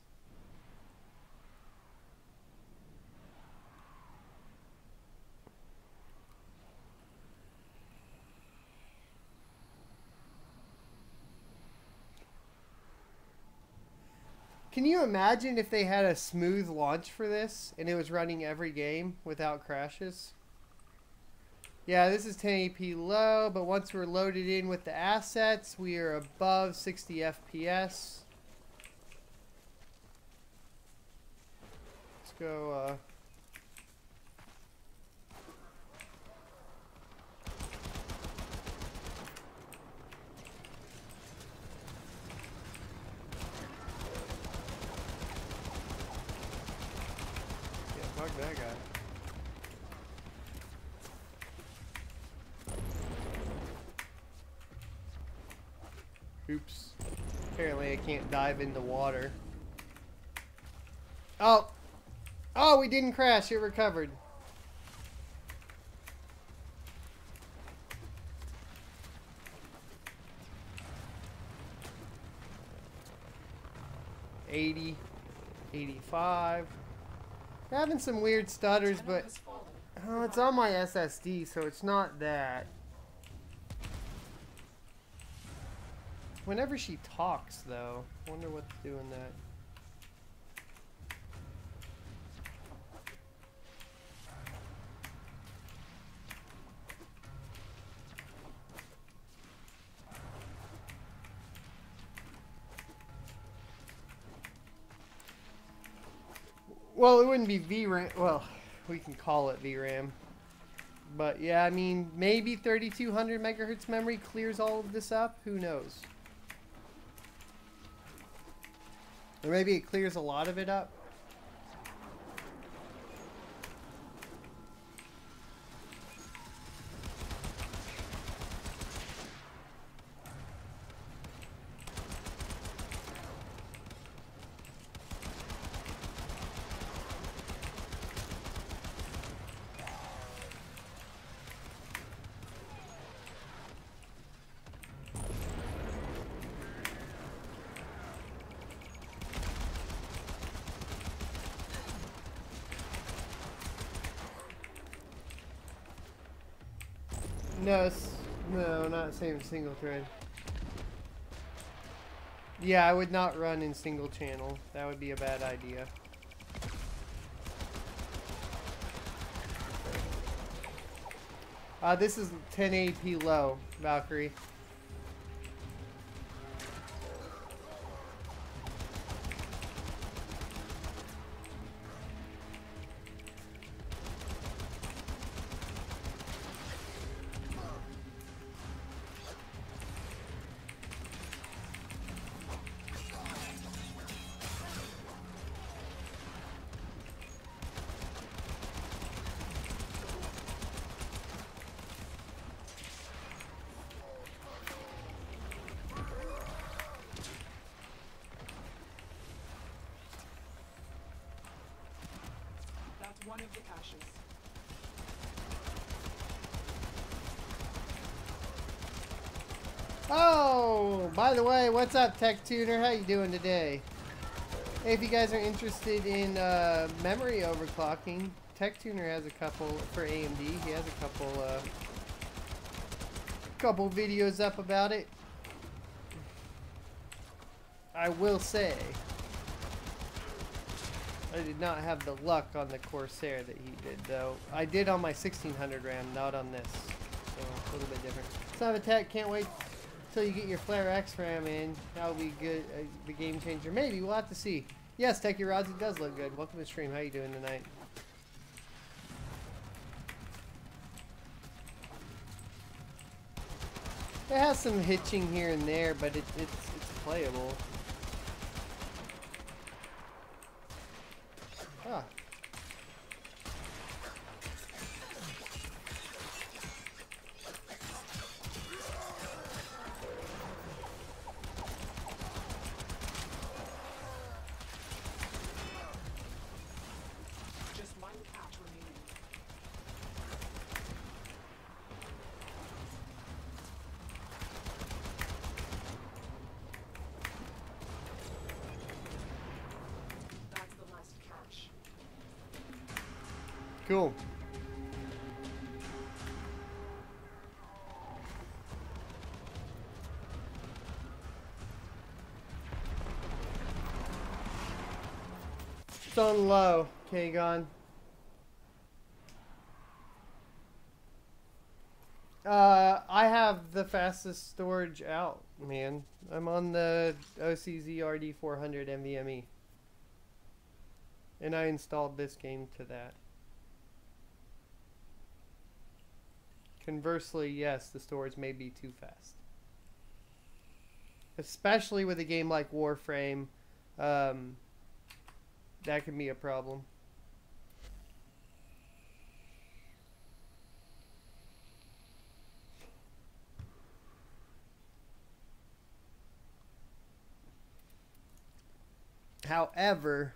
Can you imagine if they had a smooth launch for this and it was running every game without crashes? Yeah, this is 1080p low, but once we're loaded in with the assets, we are above 60 FPS. Let's go, fuck that guy. Oops. Apparently I can't dive into water. Oh! Oh, we didn't crash. It recovered. $80, $85. We're having some weird stutters, but oh, it's on my SSD, so it's not that. Whenever she talks, though, I wonder what's doing that. Well, it wouldn't be VRAM. Well, we can call it VRAM. But yeah, I mean, maybe 3200 megahertz memory clears all of this up. Who knows? Or maybe it clears a lot of it up. No, no, not same single thread. Yeah, I would not run in single channel. That would be a bad idea. This is 1080p low, Valkyrie. That's one of the caches. Oh, by the way, what's up, Tech Tuner? How you doing today? Hey, if you guys are interested in memory overclocking, Tech Tuner has a couple for AMD. He has a couple videos up about it. I will say, I did not have the luck on the Corsair that he did, though. I did on my 1600 RAM, not on this. So, a little bit different. Son of a Tech, can't wait till you get your Flare X RAM in. That'll be good, the game changer. Maybe, we'll have to see. Yes, Techie Rods, it does look good. Welcome to the stream. How you doing tonight? It has some hitching here and there, but it's playable. Ah. Just one cache remaining. That's the last cache. Cool. It's on low, Kagon. I have the fastest storage out, man. I'm on the OCZ RD400 NVMe. And I installed this game to that. Conversely, yes, the storage may be too fast. Especially with a game like Warframe, that can be a problem. However,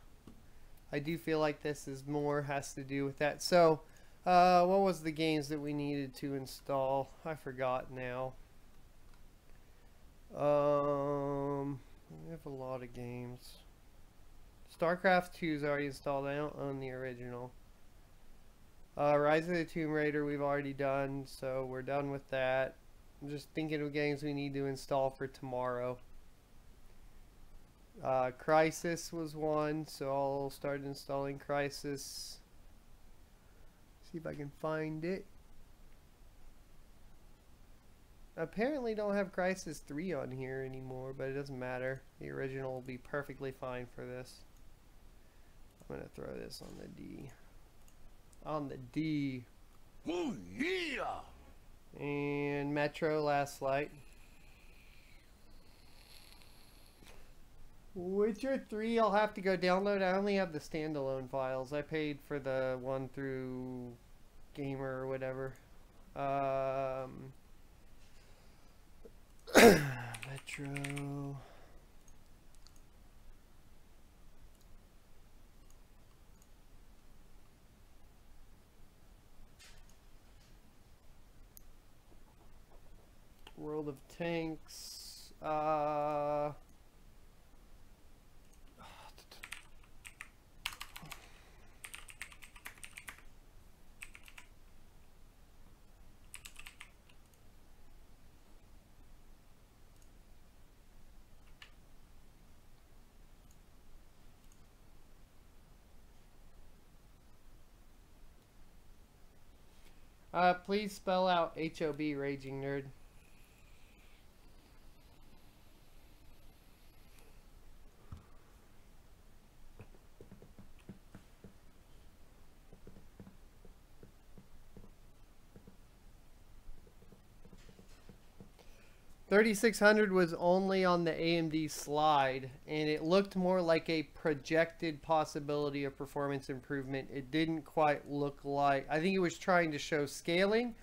I do feel like this is more has to do with that. So, what was the games that we needed to install? I forgot now. We have a lot of games. StarCraft 2 is already installed. I don't own the original. Rise of the Tomb Raider we've already done, so we're done with that. I'm just thinking of games we need to install for tomorrow. Crisis was one, so I'll start installing Crisis. See if I can find it. Apparently don't have Crisis 3 on here anymore, but it doesn't matter. The original will be perfectly fine for this. I'm gonna throw this on the D. On the D. Oh yeah! And Metro Last Light. Witcher 3 I'll have to go download. I only have the standalone files. I paid for the one through Gamer or whatever. Metro. World of Tanks. Please spell out HOB, Raging Nerd. $3,600 was only on the AMD slide, and it looked more like a projected possibility of performance improvement. It didn't quite look like. I think it was trying to show scaling.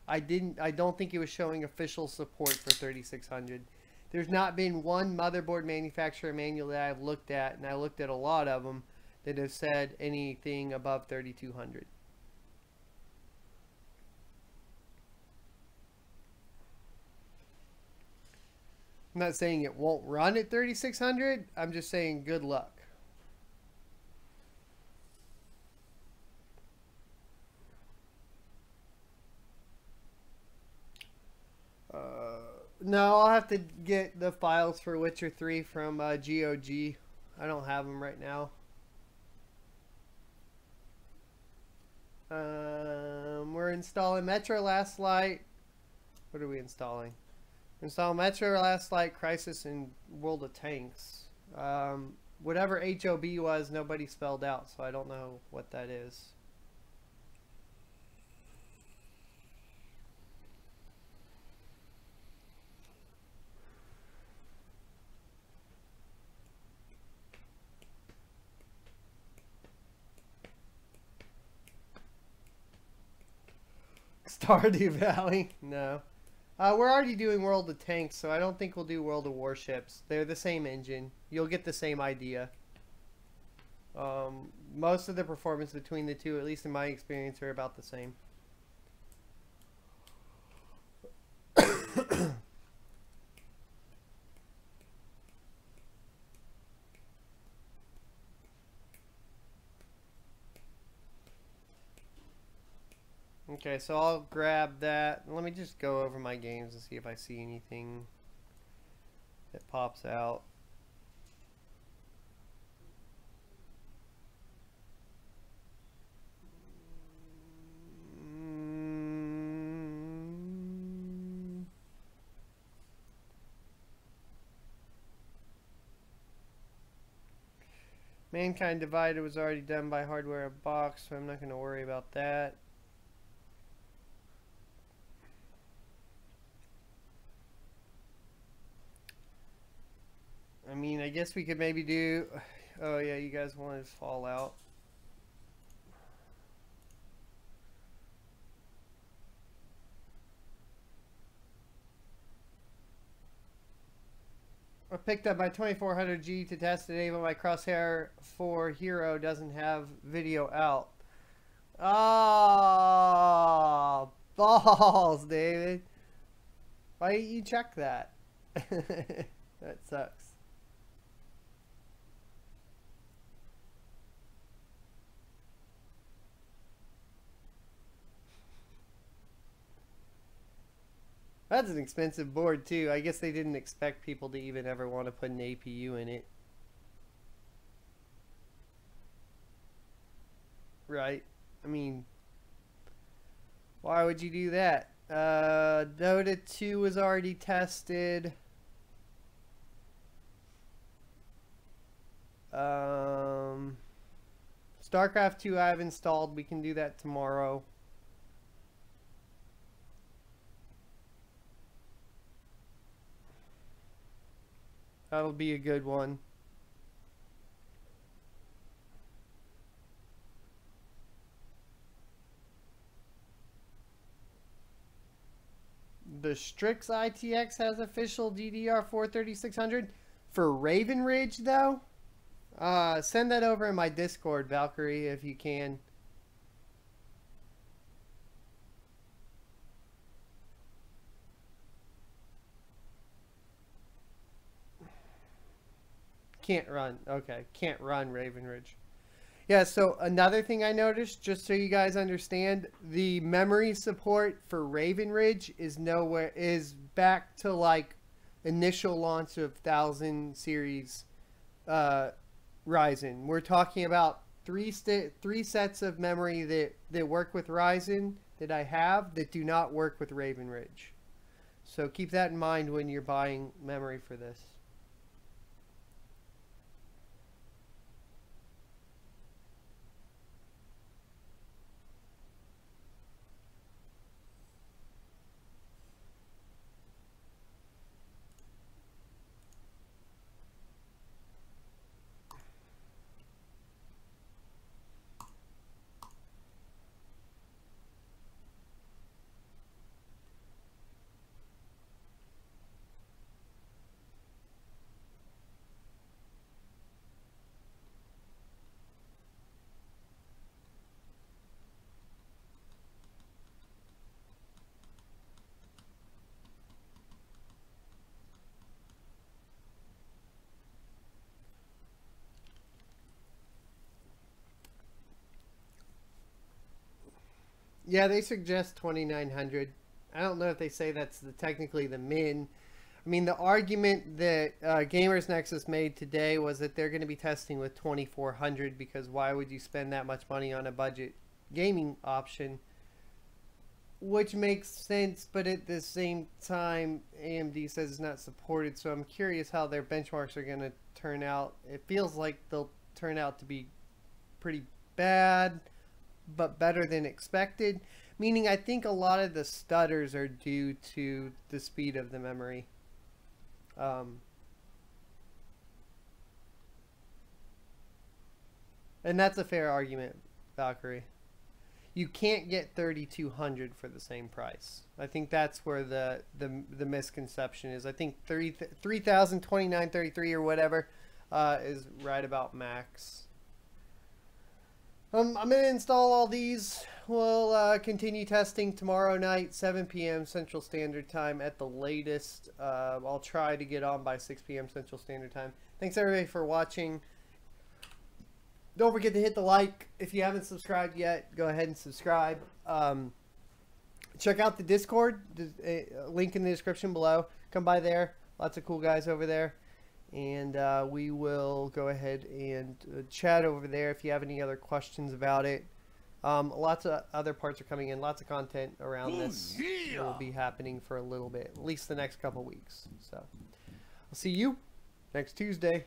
I don't think it was showing official support for 3,600. There's not been one motherboard manufacturer manual that I've looked at, and I looked at a lot of them, that have said anything above 3,200. I'm not saying it won't run at 3,600. I'm just saying good luck. No, I'll have to get the files for Witcher 3 from GOG. I don't have them right now. We're installing Metro Last Light. What are we installing? Install Metro Last Light, Crisis, and World of Tanks. Whatever HOB was, nobody spelled out, so I don't know what that is. Stardew Valley? No. We're already doing World of Tanks, so I don't think we'll do World of Warships. They're the same engine. You'll get the same idea. Most of the performance between the two, at least in my experience, are about the same. Okay, so I'll grab that. Let me just go over my games and see if I see anything that pops out. Mankind Divided was already done by Hardware Box, so I'm not going to worry about that. I mean, I guess we could maybe do... Oh yeah, you guys wanted Fallout. I picked up my 2400G to test today, but my Crosshair 4 Hero doesn't have video out. Oh, balls, David. Why didn't you check that? That sucks. That's an expensive board too. I guess they didn't expect people to even ever want to put an APU in it. Right? I mean, why would you do that? Dota 2 was already tested. StarCraft 2 I have installed. We can do that tomorrow. That'll be a good one. The Strix ITX has official DDR4 3600. For Raven Ridge, though, send that over in my Discord, Valkyrie, if you can. Can't run. Okay, can't run Raven Ridge. Yeah, so another thing I noticed, just so you guys understand, the memory support for Raven Ridge is back to like initial launch of 1000 series Ryzen. We're talking about three sets of memory that work with Ryzen that I have that do not work with Raven Ridge. So keep that in mind when you're buying memory for this. Yeah, they suggest 2900. I don't know if they say that's technically the min. I mean, the argument that Gamers Nexus made today was that they're going to be testing with 2400 because why would you spend that much money on a budget gaming option? Which makes sense, but at the same time, AMD says it's not supported, so I'm curious how their benchmarks are going to turn out. It feels like they'll turn out to be pretty bad, but better than expected. Meaning, I think a lot of the stutters are due to the speed of the memory. And that's a fair argument, Valkyrie. You can't get 3200 for the same price. I think that's where the misconception is. I think 3029.33 or whatever is right about max. I'm going to install all these. We'll continue testing tomorrow night, 7 p.m. Central Standard Time at the latest. I'll try to get on by 6 p.m. Central Standard Time. Thanks everybody for watching. Don't forget to hit the like. If you haven't subscribed yet, go ahead and subscribe. Check out the Discord. Link in the description below. Come by there. Lots of cool guys over there. And we will go ahead and chat over there if you have any other questions about it. Lots of other parts are coming in. Lots of content around this will be happening for a little bit. At least the next couple weeks. So I'll see you next Tuesday.